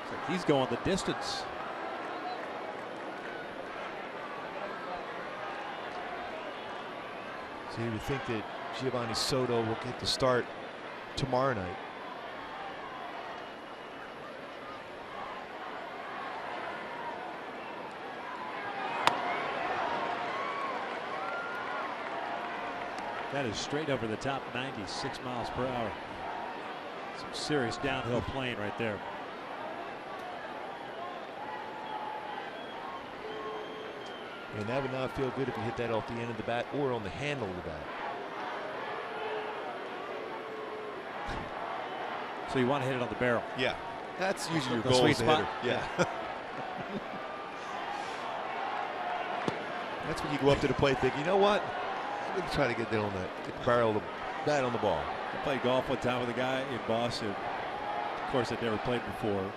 [SPEAKER 6] Looks like he's going the distance.
[SPEAKER 4] So you would think that Giovanni Soto will get the start tomorrow night.
[SPEAKER 6] That is straight over the top, 96 miles per hour. Some serious downhill plane right there.
[SPEAKER 4] And that would not feel good if you hit that off the end of the bat or on the handle of the bat.
[SPEAKER 6] So you want to hit it on the barrel.
[SPEAKER 4] Yeah, that's usually your
[SPEAKER 6] The
[SPEAKER 4] goal
[SPEAKER 6] sweet
[SPEAKER 4] as a
[SPEAKER 6] spot.
[SPEAKER 4] hitter. Yeah. That's when you go up to the plate thinking, you know what? I'm going to try to get down that, get the barrel of the bat on the ball.
[SPEAKER 6] I played golf one time with a guy in Boston. Of course, I'd never played before.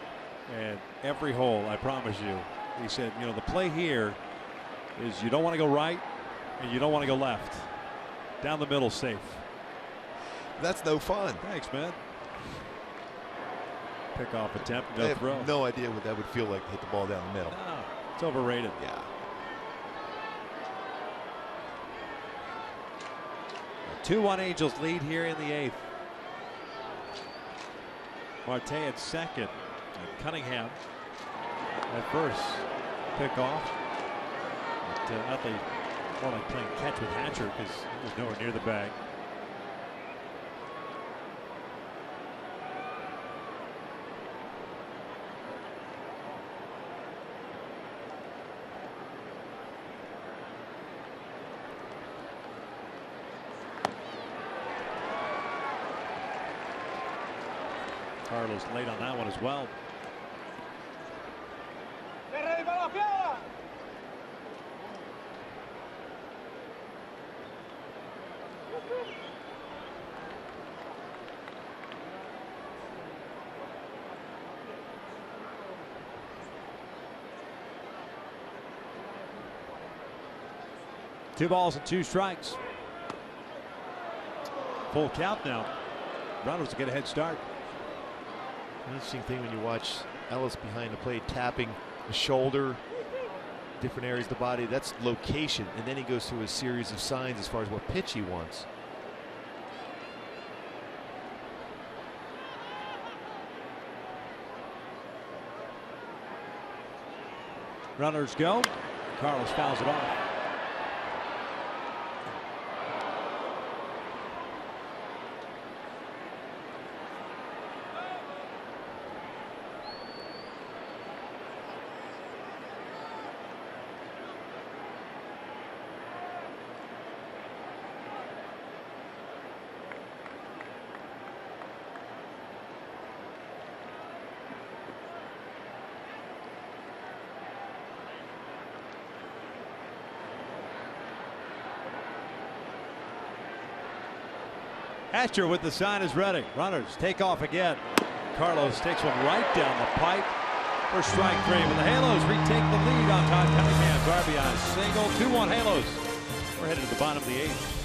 [SPEAKER 6] And every hole, I promise you, he said, you know, the play here is you don't want to go right and you don't want to go left. Down the middle, safe.
[SPEAKER 4] That's no fun.
[SPEAKER 6] Thanks, man. Pick off attempt, no
[SPEAKER 4] I have
[SPEAKER 6] throw.
[SPEAKER 4] no idea what that would feel like to hit the ball down the middle.
[SPEAKER 6] No, it's overrated.
[SPEAKER 4] Yeah.
[SPEAKER 6] A 2-1 Angels lead here in the 8th. Marte at second. And Cunningham at first. Pick off. Oddly, more like playing catch with Hatcher because he was nowhere near the bag. Carlos late on that one as well. Two balls and 2 strikes. Full count now. Runners to get a head start.
[SPEAKER 4] An interesting thing when you watch Ellis behind the plate tapping the shoulder, different areas of the body, that's location, and then he goes through a series of signs as far as what pitch he wants.
[SPEAKER 6] Runners go. Carlos fouls it off. Hatcher with the sign is ready. Runners take off again. Carlos takes one right down the pipe for strike 3. But the Halos retake the lead on Todd Cunningham's RBI single. 2-1 Halos. We're headed to the bottom of the 8th.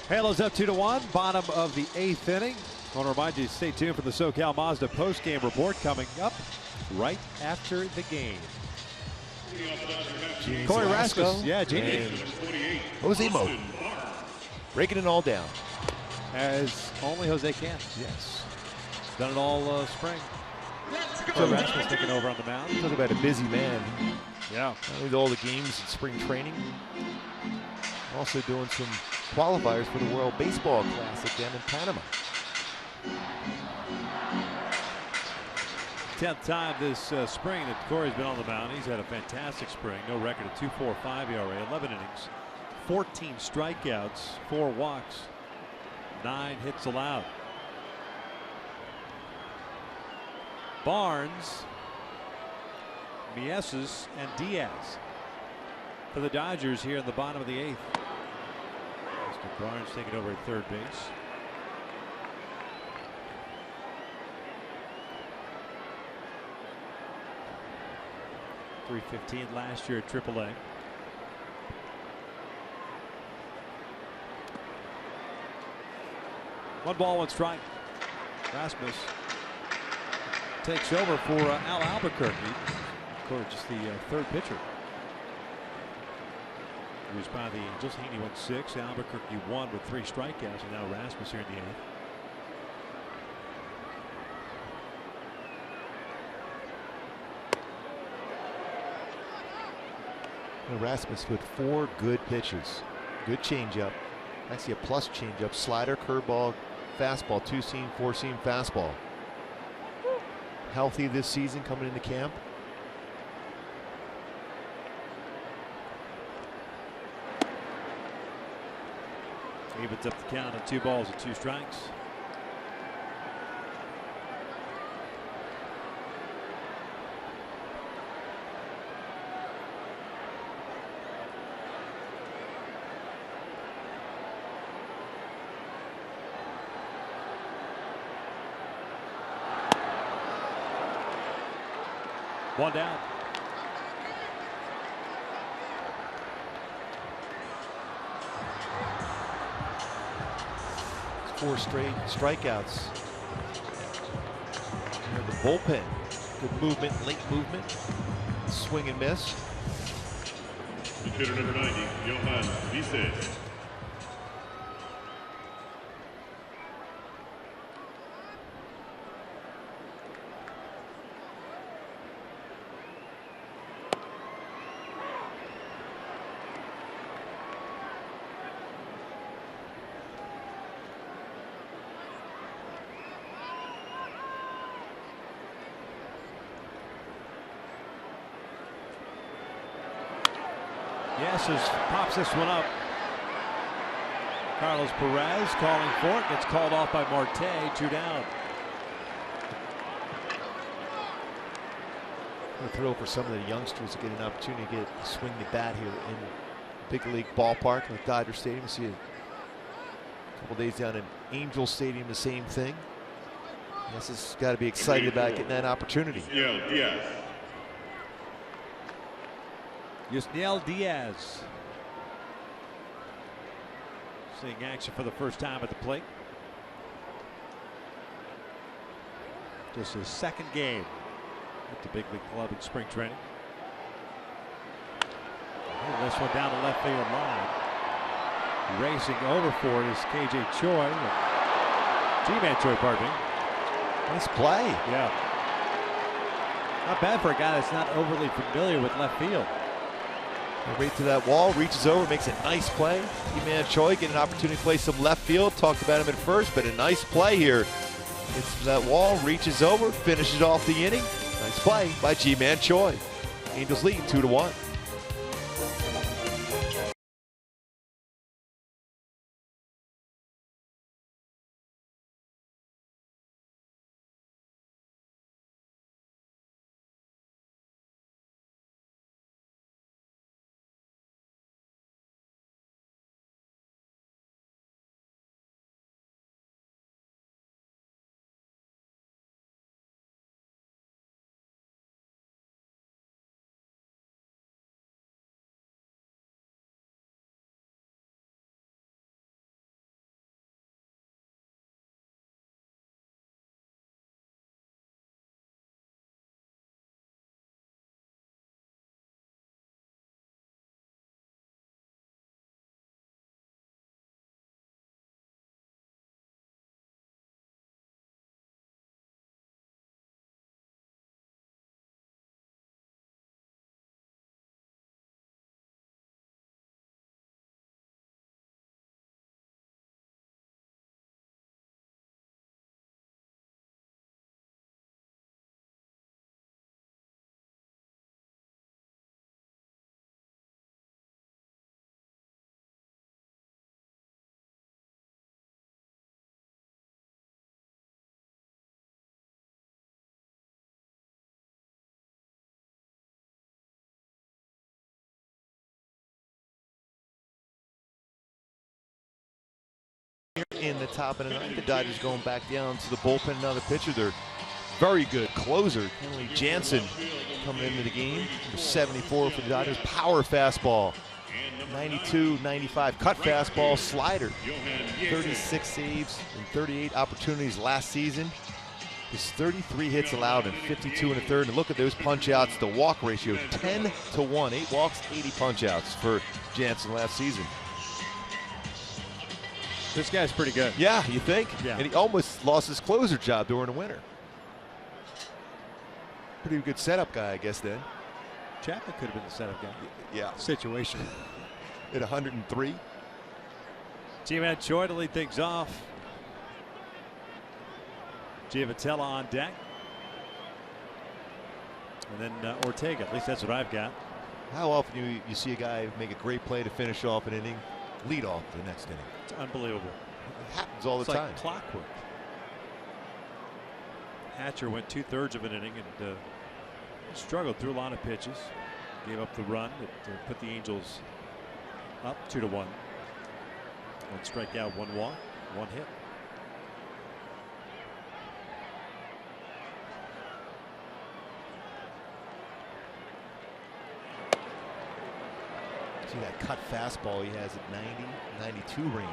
[SPEAKER 6] Halos up 2-1, bottom of the 8th inning. I want to remind you to stay tuned for the SoCal Mazda post-game report coming up right after the game. Corey Rasmus, yeah, Genie.
[SPEAKER 4] Jose Mo, breaking it all down.
[SPEAKER 6] As only Jose can.
[SPEAKER 4] Yes.
[SPEAKER 6] Done it all spring. So Rasmus taking over on the mound.
[SPEAKER 4] Talk about a busy man.
[SPEAKER 6] Yeah.
[SPEAKER 4] Not only all the games in spring training, also doing some qualifiers for the World Baseball Classic down in Panama.
[SPEAKER 6] 10th time this spring that Corey's been on the mound. He's had a fantastic spring. No record of 2.45 ERA, 11 innings, 14 strikeouts, 4 walks, 9 hits allowed. Barnes, Mieses, and Diaz for the Dodgers here in the bottom of the 8th. Mr. Barnes taking over at third base. .315 last year at AAA. One ball, one strike. Rasmus takes over for Al Albuquerque. Of course, just the third pitcher. He was by the Angels. Heaney went 6. Albuquerque 1 with 3 strikeouts, and now Rasmus here in the 8th.
[SPEAKER 4] Rasmus with 4 good pitches. Good changeup. Actually a plus changeup. Slider, curveball, fastball, 2-seam, 4-seam fastball. Healthy this season coming into camp.
[SPEAKER 6] Evens up the count on 2 balls and 2 strikes. One down.
[SPEAKER 4] It's 4 straight strikeouts. Here the bullpen. Good movement, late movement. Swing and miss.
[SPEAKER 2] Hitter number 90, Johan Vices.
[SPEAKER 6] Casas pops this one up. Carlos Perez calling for it. Gets called off by Marte. 2 down.
[SPEAKER 4] A thrill for some of the youngsters to get an opportunity to swing the bat here in big league ballpark like Dodger Stadium. See a couple days down in Angel Stadium, the same thing. This has got to be excited about getting that opportunity.
[SPEAKER 6] Yusniel Diaz seeing action for the first time at the plate. Just his second game at the big league club in spring training. This one down the left field line. Racing over for it is KJ Choi. G-Man Choi, pardon me.
[SPEAKER 4] Nice play.
[SPEAKER 6] Yeah. Not bad for a guy that's not overly familiar with left field.
[SPEAKER 4] Right to that wall, reaches over, makes a nice play. G-Man Choi getting an opportunity to play some left field. Talked about him at first, but a nice play here. Gets to that wall, reaches over, finishes off the inning. Nice play by G-Man Choi. Angels lead 2-1. In the top of the ninth, the Dodgers going back down to the bullpen. Another pitcher, their very good closer, Kenley Jansen, coming into the game. Number 74 for the Dodgers. Power fastball, 92, 95 cut fastball, slider. 36 saves and 38 opportunities last season. His 33 hits allowed and 52 in the third. And look at those punch outs. The walk ratio 10-1. 8 walks, 80 punch outs for Jansen last season.
[SPEAKER 6] This guy's pretty good.
[SPEAKER 4] Yeah, you think?
[SPEAKER 6] Yeah.
[SPEAKER 4] And he almost lost his closer job during the winter. Pretty good setup guy, I guess, then.
[SPEAKER 6] Chapman could have been the setup guy.
[SPEAKER 4] Yeah.
[SPEAKER 6] Situation.
[SPEAKER 4] At 103.
[SPEAKER 6] G-Man Choi to lead things off. Giavotella on deck. And then Ortega, at least that's what I've got.
[SPEAKER 4] How often you see a guy make a great play to finish off an inning, lead off the next inning?
[SPEAKER 6] It's unbelievable.
[SPEAKER 4] It happens all the time.
[SPEAKER 6] Like clockwork. Hatcher went 2/3 of an inning and struggled through a lot of pitches. Gave up the run that put the Angels up 2-1. 1 strikeout, 1 walk, 1 hit.
[SPEAKER 4] See that cut fastball he has at 90, 92 range.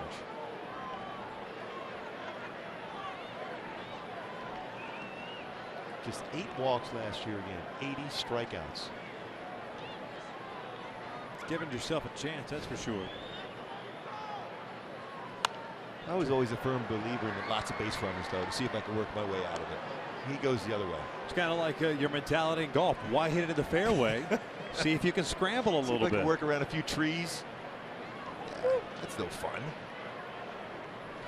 [SPEAKER 4] Just 8 walks last year again, 80 strikeouts.
[SPEAKER 6] Giving yourself a chance, that's for sure.
[SPEAKER 4] I was always a firm believer in lots of base runners, though, to see if I could work my way out of it. He goes the other way.
[SPEAKER 6] It's kind of like your mentality in golf. Why hit it in the fairway? See if you can scramble a little bit.
[SPEAKER 4] Work around a few trees. Yeah, that's no fun.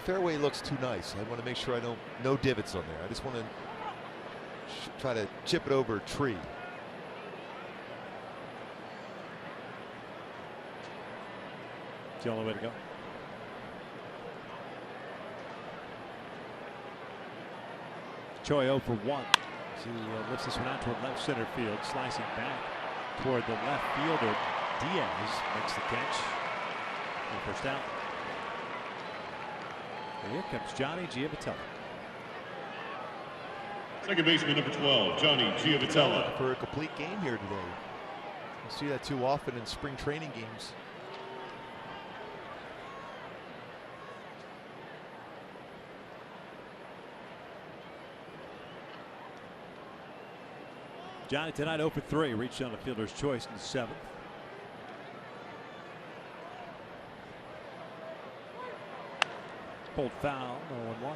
[SPEAKER 4] Fairway looks too nice. I want to make sure I don't no divots on there. I just want to try to chip it over a tree.
[SPEAKER 6] the only way to go. Choi 0 for 1. He lifts this one out toward left center field, slicing back toward the left fielder. Diaz makes the catch. And first out. And here comes Johnny Giavitello.
[SPEAKER 8] Second baseman number 12, Johnny Giavitello.
[SPEAKER 4] For a complete game here today. You see that too often in spring training games.
[SPEAKER 6] Johnny tonight 0 for 3, reached on the fielder's choice in the 7th. Pulled foul, 0-1.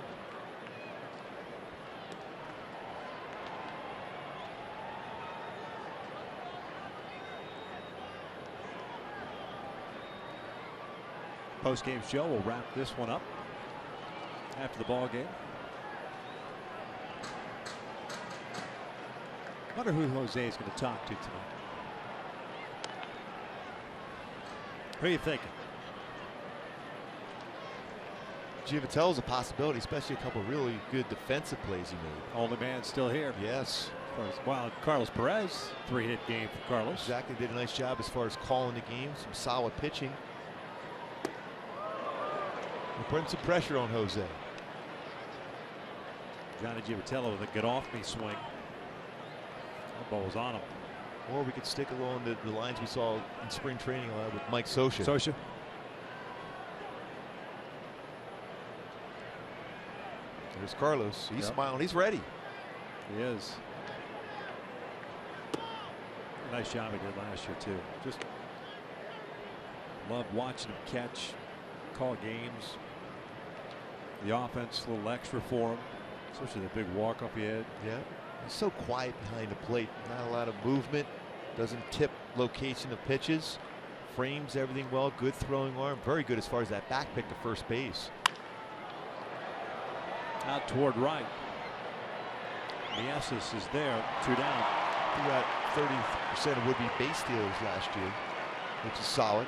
[SPEAKER 6] Post-game show will wrap this one up after the ball game. Wonder who Jose is going to talk to tonight. What are you thinking?
[SPEAKER 4] Giavitello's a possibility, especially a couple really good defensive plays he made.
[SPEAKER 6] Only man still here.
[SPEAKER 4] Yes.
[SPEAKER 6] Well, Carlos Perez, 3-hit game for Carlos.
[SPEAKER 4] Exactly, did a nice job as far as calling the game, some solid pitching. We're putting some pressure on Jose.
[SPEAKER 6] Johnny Giavitello with a get off me swing. That ball was on him.
[SPEAKER 4] Or we could stick along the lines we saw in spring training with Mike Scioscia.
[SPEAKER 6] Scioscia.
[SPEAKER 4] There's Carlos. He's smiling. He's ready.
[SPEAKER 6] He is. A nice job he did last year too. Just love watching him catch, call games. The offense, a little extra for him, especially the big walk-off he had.
[SPEAKER 4] Yeah. He's so quiet behind the plate. Not a lot of movement. Doesn't tip location of pitches. Frames everything well. Good throwing arm. Very good as far as that back pick to first base.
[SPEAKER 6] Out toward right. Mieses is there. 2 down.
[SPEAKER 4] He got 30% of would-be base stealers last year, which is solid.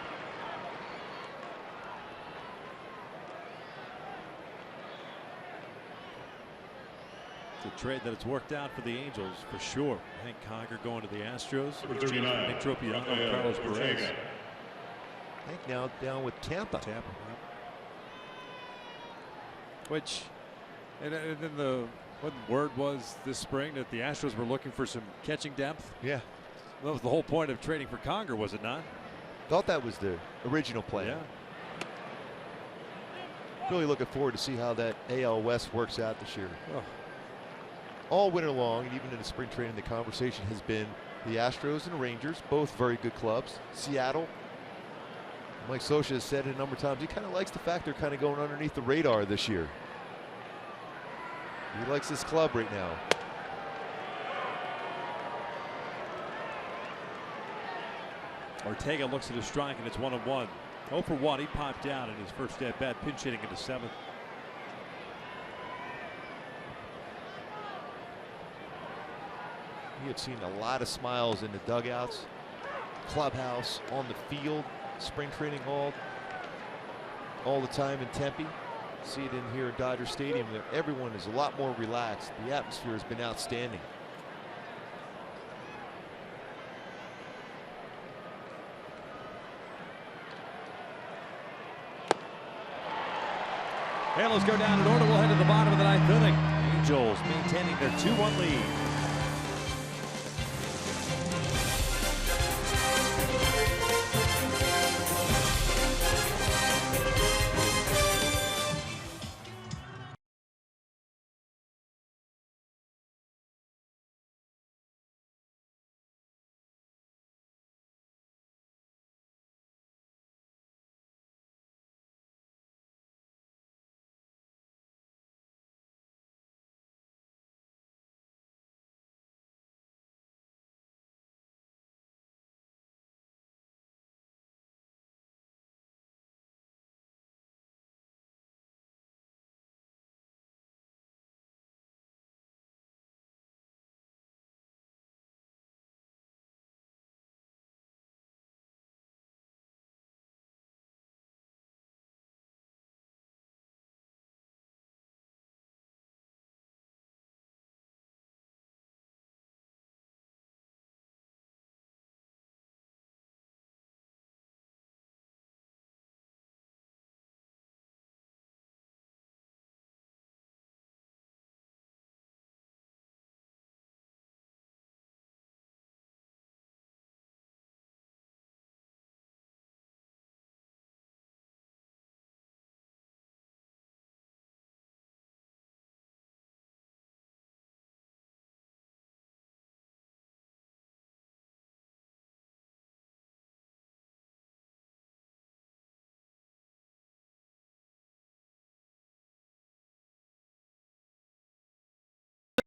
[SPEAKER 6] The trade that it's worked out for the Angels for sure. Hank Conger going to the Astros. Nick Tropiano, Carlos Perez.
[SPEAKER 4] Hank now down with Tampa.
[SPEAKER 6] Which, and then the word was this spring that the Astros were looking for some catching depth.
[SPEAKER 4] Yeah.
[SPEAKER 6] That was the whole point of trading for Conger, was it not?
[SPEAKER 4] Thought that was the original plan.
[SPEAKER 6] Yeah.
[SPEAKER 4] Really looking forward to see how that AL West works out this year.
[SPEAKER 6] Oh. All
[SPEAKER 4] winter long, and even in the spring training, the conversation has been the Astros and the Rangers, both very good clubs. Seattle, Mike Scioscia has said it a number of times, he kind of likes the fact they're kind of going underneath the radar this year. He likes this club right now.
[SPEAKER 6] Ortega looks at his strike, and it's 1-1. 0 for 1. He popped out in his first at bat, pinch hitting in the 7th.
[SPEAKER 4] We have seen a lot of smiles in the dugouts, clubhouse, on the field, spring training all the time in Tempe. See it in here at Dodger Stadium. Everyone is a lot more relaxed. The atmosphere has been outstanding.
[SPEAKER 6] Halos go down in order. We'll head to the bottom of the 9th inning. Angels maintaining their 2-1 lead.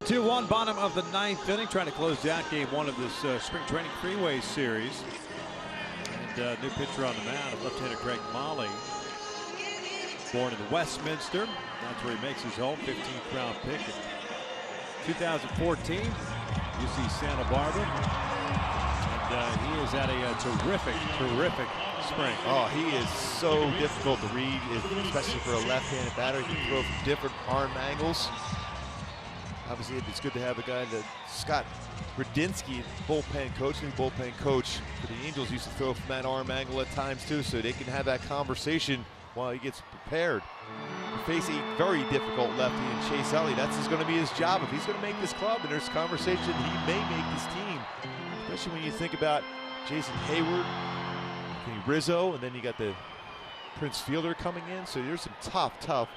[SPEAKER 6] 2-1, bottom of the 9th inning, trying to close out game 1 of this spring training freeway series. And new pitcher on the mound, left-hander Greg Molly, born in Westminster. That's where he makes his home. 15th round pick in 2014, UC Santa Barbara. And he is at a terrific spring.
[SPEAKER 4] Oh, he is so difficult to read, especially for a left-handed batter. He can throw from different arm angles. Obviously, it's good to have a guy that Scott Radinsky, bullpen coach for the Angels, used to throw from that arm angle at times too, so they can have that conversation while he gets prepared. To face a very difficult lefty in Chase Utley, that's going to be his job. If he's going to make this club, and there's conversation, he may make this team. Especially when you think about Jason Hayward, Rizzo, and then you got the Prince Fielder coming in. So there's some tough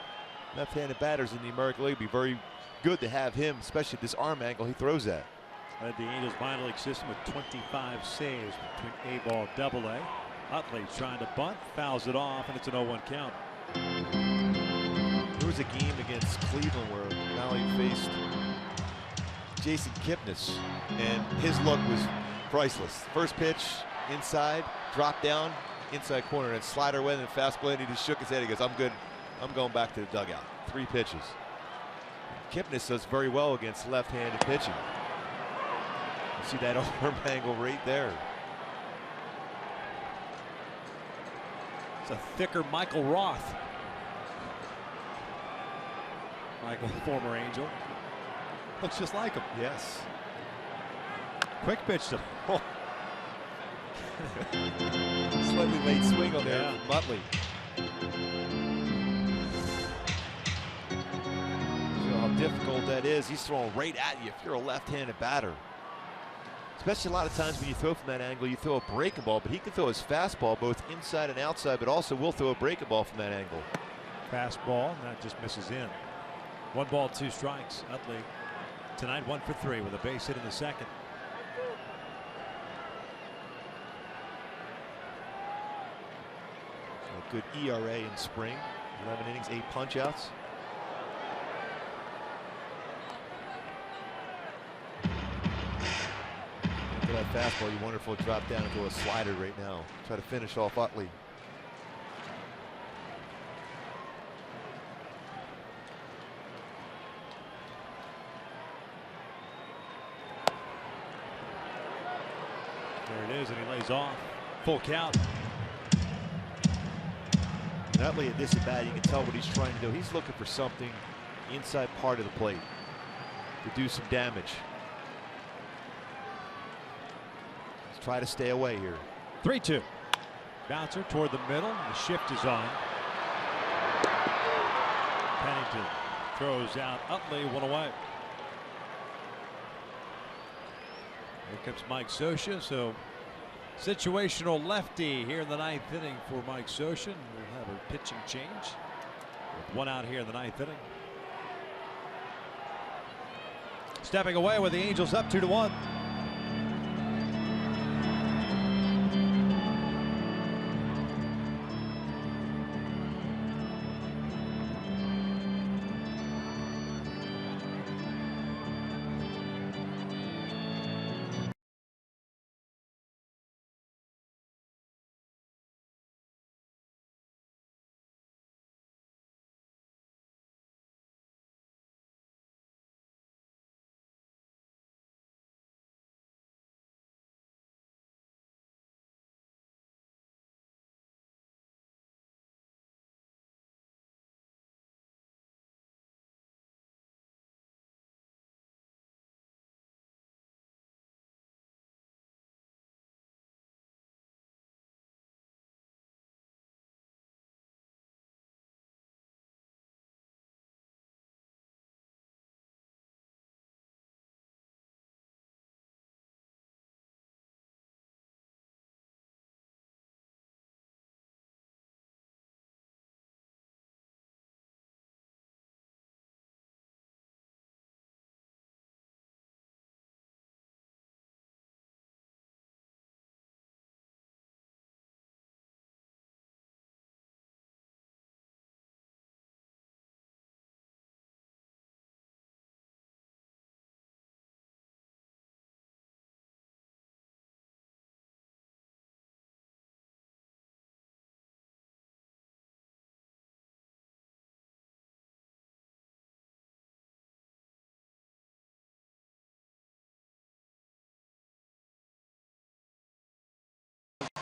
[SPEAKER 4] left-handed batters in the American League. It'd be very good to have him, especially this arm angle he throws at.
[SPEAKER 6] The Angels minor league system with 25 saves between A ball, double A. Utley trying to bunt, fouls it off, and it's an 0-1 count.
[SPEAKER 4] There was a game against Cleveland where Malley faced Jason Kipnis, and his luck was priceless. First pitch, inside, drop down, inside corner, and slider went and fastball, and he just shook his head. He goes, I'm good. I'm going back to the dugout. 3 pitches. Kipnis does very well against left-handed pitching. You see that arm angle right there.
[SPEAKER 6] It's a thicker Michael Roth. Michael, former Angel. Looks just like him.
[SPEAKER 4] Yes.
[SPEAKER 6] Quick pitch to him.
[SPEAKER 4] Slightly late swing on there from Utley. You know how difficult that is. He's throwing right at you if you're a left-handed batter. Especially a lot of times when you throw from that angle, you throw a breaking ball, but he can throw his fastball both inside and outside, but also will throw a breaking ball from that angle.
[SPEAKER 6] Fastball, and that just misses in. 1 ball, 2 strikes. Utley tonight 1 for 3 with a base hit in the second.
[SPEAKER 4] A good ERA in spring. 11 innings, 8 punch-outs. After that fastball, you wonder if he'll drop down into a slider right now. Try to finish off Utley.
[SPEAKER 6] There it is, and he lays off. Full count.
[SPEAKER 4] And Utley at this at bat, you can tell what he's trying to do. He's looking for something inside part of the plate to do some damage. Let's try to stay away here.
[SPEAKER 6] 3-2. Bouncer toward the middle. The shift is on. Pennington throws out Utley, 1 away. Here comes Mike Scioscia. So situational lefty here in the 9th inning for Mike Scioscia. We'll have a pitching change with 1 out here in the 9th inning. Stepping away with the Angels up 2-1.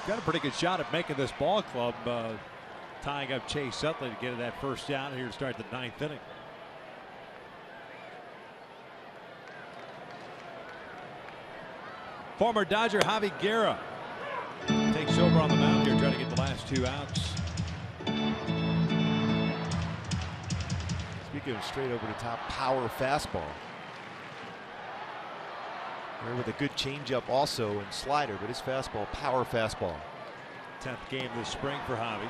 [SPEAKER 6] got a pretty good shot at making this ball club, tying up Chase Utley to get that first down here to start the 9th inning. Former Dodger Javi Guerra takes over on the mound here, trying to get the last 2 outs.
[SPEAKER 4] Speaking of straight over the top power fastball. There with a good changeup also and slider, but his fastball, power fastball.
[SPEAKER 6] 10th game this spring for Javi.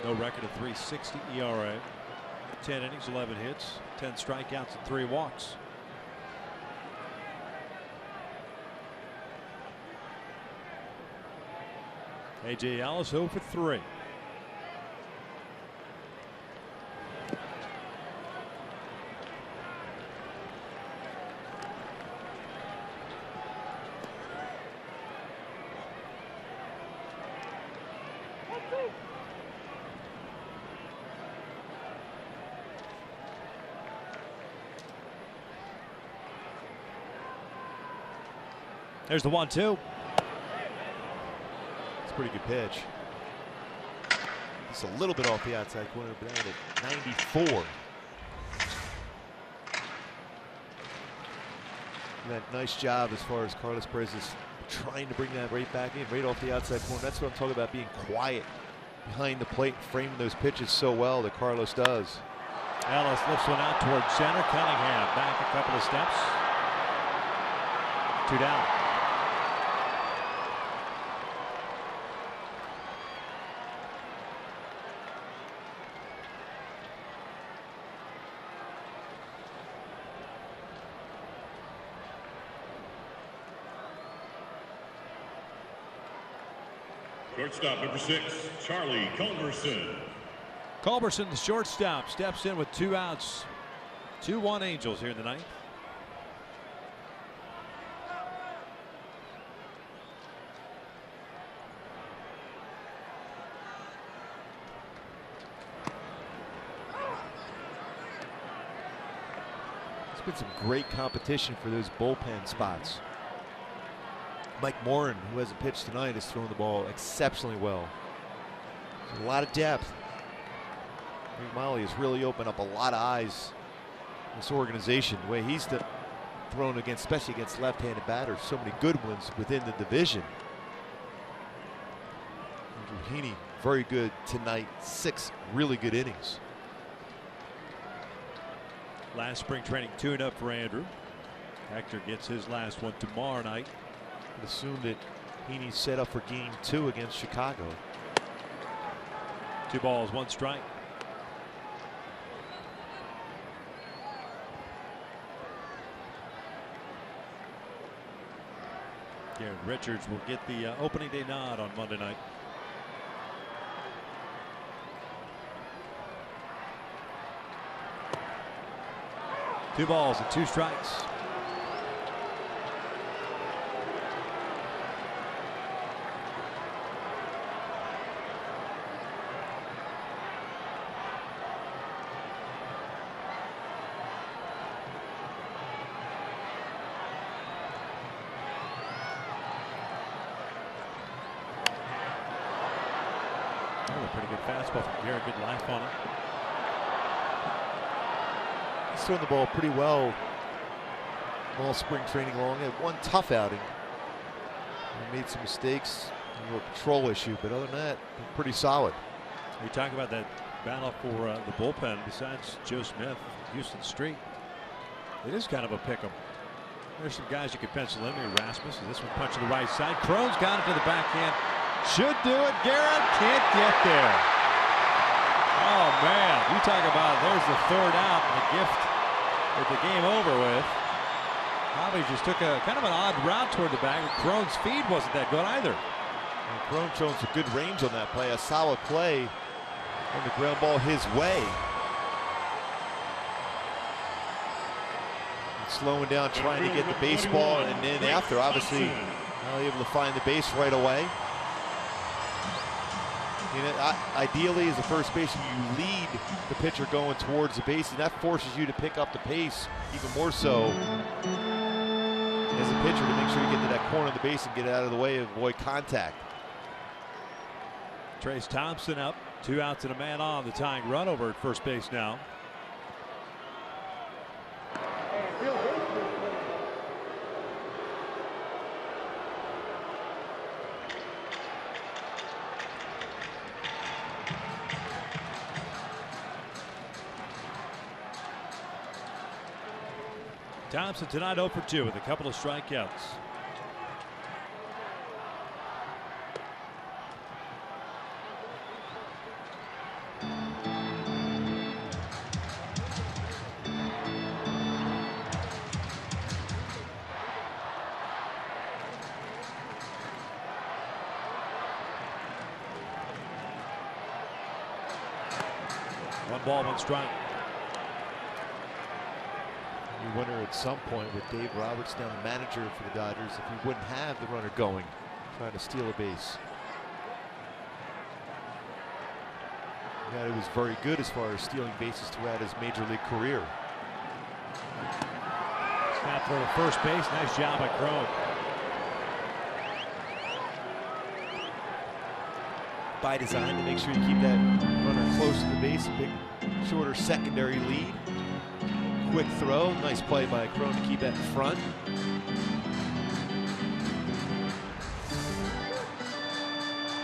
[SPEAKER 6] No record of .360 ERA. 10 innings, 11 hits, 10 strikeouts, and 3 walks. A.J. Ellis 0 for 3. There's the 1-2.
[SPEAKER 4] It's a pretty good pitch. Just a little bit off the outside corner, but at 94. That nice job as far as Carlos Perez is trying to bring that right back in, right off the outside corner. That's what I'm talking about, being quiet behind the plate, framing those pitches so well that Carlos does.
[SPEAKER 6] Ellis lifts one out towards center. Cunningham back a couple of steps. 2 down.
[SPEAKER 8] Shortstop number 6, Charlie Culberson.
[SPEAKER 6] Culberson, the shortstop, steps in with 2 outs. 2-1 Angels here in the 9th.
[SPEAKER 4] It's been some great competition for those bullpen spots. Mike Morin, who hasn't pitched tonight, has thrown the ball exceptionally well. There's a lot of depth. Greg Molly has really opened up a lot of eyes in this organization. The way he's thrown against, especially against left-handed batters, so many good ones within the division. Andrew Heaney, very good tonight. 6 really good innings.
[SPEAKER 6] Last spring training tune-up for Andrew. Hector gets his last one tomorrow night.
[SPEAKER 4] I'd assume that Heaney's set up for game 2 against Chicago.
[SPEAKER 6] 2 balls, 1 strike. Garrett Richards will get the opening day nod on Monday night. Two balls and 2 strikes. Pretty good fastball from Garrett. Good life on it.
[SPEAKER 4] He's throwing the ball pretty well all spring training long. He had 1 tough outing. He made some mistakes, a control issue, but other than that, pretty solid.
[SPEAKER 6] We talk about that battle for the bullpen. Besides Joe Smith, Houston Street, it is kind of a pick 'em. There's some guys you could pencil in. Rasmus, and this one punch to the right side. Crone's got it to the backhand. Should do it. Garrett can't get there. Oh man, you talk about there's the 3rd out and the gift with the game over with. Javi just took a kind of an odd route toward the bag. Crone's feed wasn't that good either.
[SPEAKER 4] And Crone showing some good range on that play. A solid play on the ground ball his way. And slowing down, trying to get the baseball, and then after, obviously, now able to find the base right away. You know, ideally, as a first baseman, you lead the pitcher going towards the base, and that forces you to pick up the pace even more so. as a pitcher to make sure you get to that corner of the base and get out of the way, avoid contact.
[SPEAKER 6] Trace Thompson up, 2 outs and a man on. The tying run over at first base now. Thompson tonight 0 for 2 with a couple of strikeouts. One ball, one strike.
[SPEAKER 4] You wonder at some point with Dave Roberts now the manager for the Dodgers if he wouldn't have the runner going, trying to steal a base. Yeah, he was very good as far as stealing bases throughout his major league career.
[SPEAKER 6] Snap throw to first base. Nice job by Crone.
[SPEAKER 4] By design to make sure you keep that runner close to the base, a big shorter secondary lead. Quick throw, nice play by Crone to keep that in front.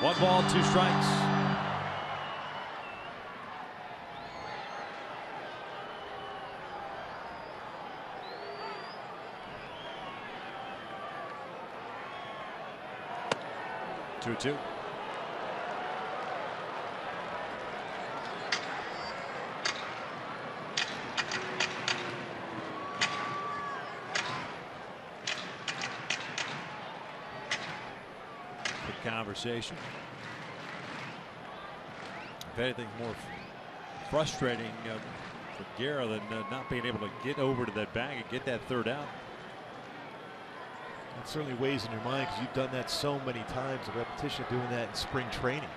[SPEAKER 6] One ball, 2 strikes. Two. Conversation. If anything, more frustrating for Guerra than not being able to get over to that bag and get that third out.
[SPEAKER 4] It certainly weighs in your mind because you've done that so many times, a repetition of doing that in spring training.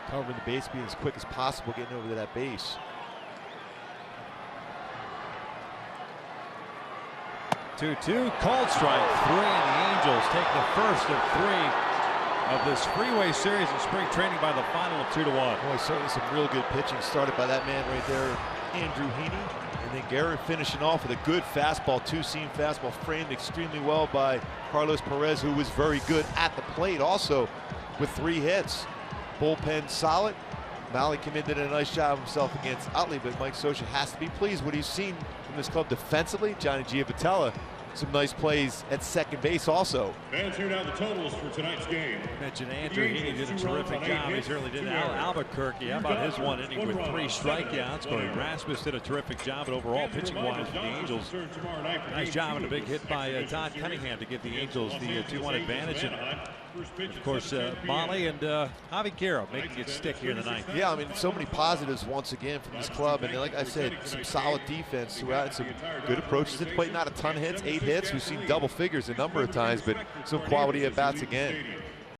[SPEAKER 4] Covering the base, being as quick as possible, getting over to that base.
[SPEAKER 6] 2-2, called strike 3, and the Angels take the first of 3 of this freeway series in spring training by the final of 2-1.
[SPEAKER 4] Boy, certainly some real good pitching started by that man right there, Andrew Heaney. And then Garrett finishing off with a good fastball, 2-seam fastball, framed extremely well by Carlos Perez, who was very good at the plate also with 3 hits. Bullpen solid. Malley did a nice job himself against Utley, but Mike Scioscia has to be pleased with what he's seen from this club defensively. Johnny Giavotella, some nice plays at second base also.
[SPEAKER 8] And here now the totals for tonight's game.
[SPEAKER 6] You mentioned Andrew Heaney did a terrific job. He certainly did. Albuquerque, how about his 1 inning with 3 strikeouts? Corey Rasmus did a terrific job, but overall pitching-wise for the Angels, nice job and a big hit by Todd Cunningham to give the Angels the 2-1 advantage. And of course, Molly and Javi Guerra making it stick here in the 9th.
[SPEAKER 4] Yeah, I mean, so many positives once again from this club. And like I said, some solid defense throughout, some good approaches at the plate. Not a ton of hits, 8 hits. We've seen double figures a number of times, but some quality at bats again.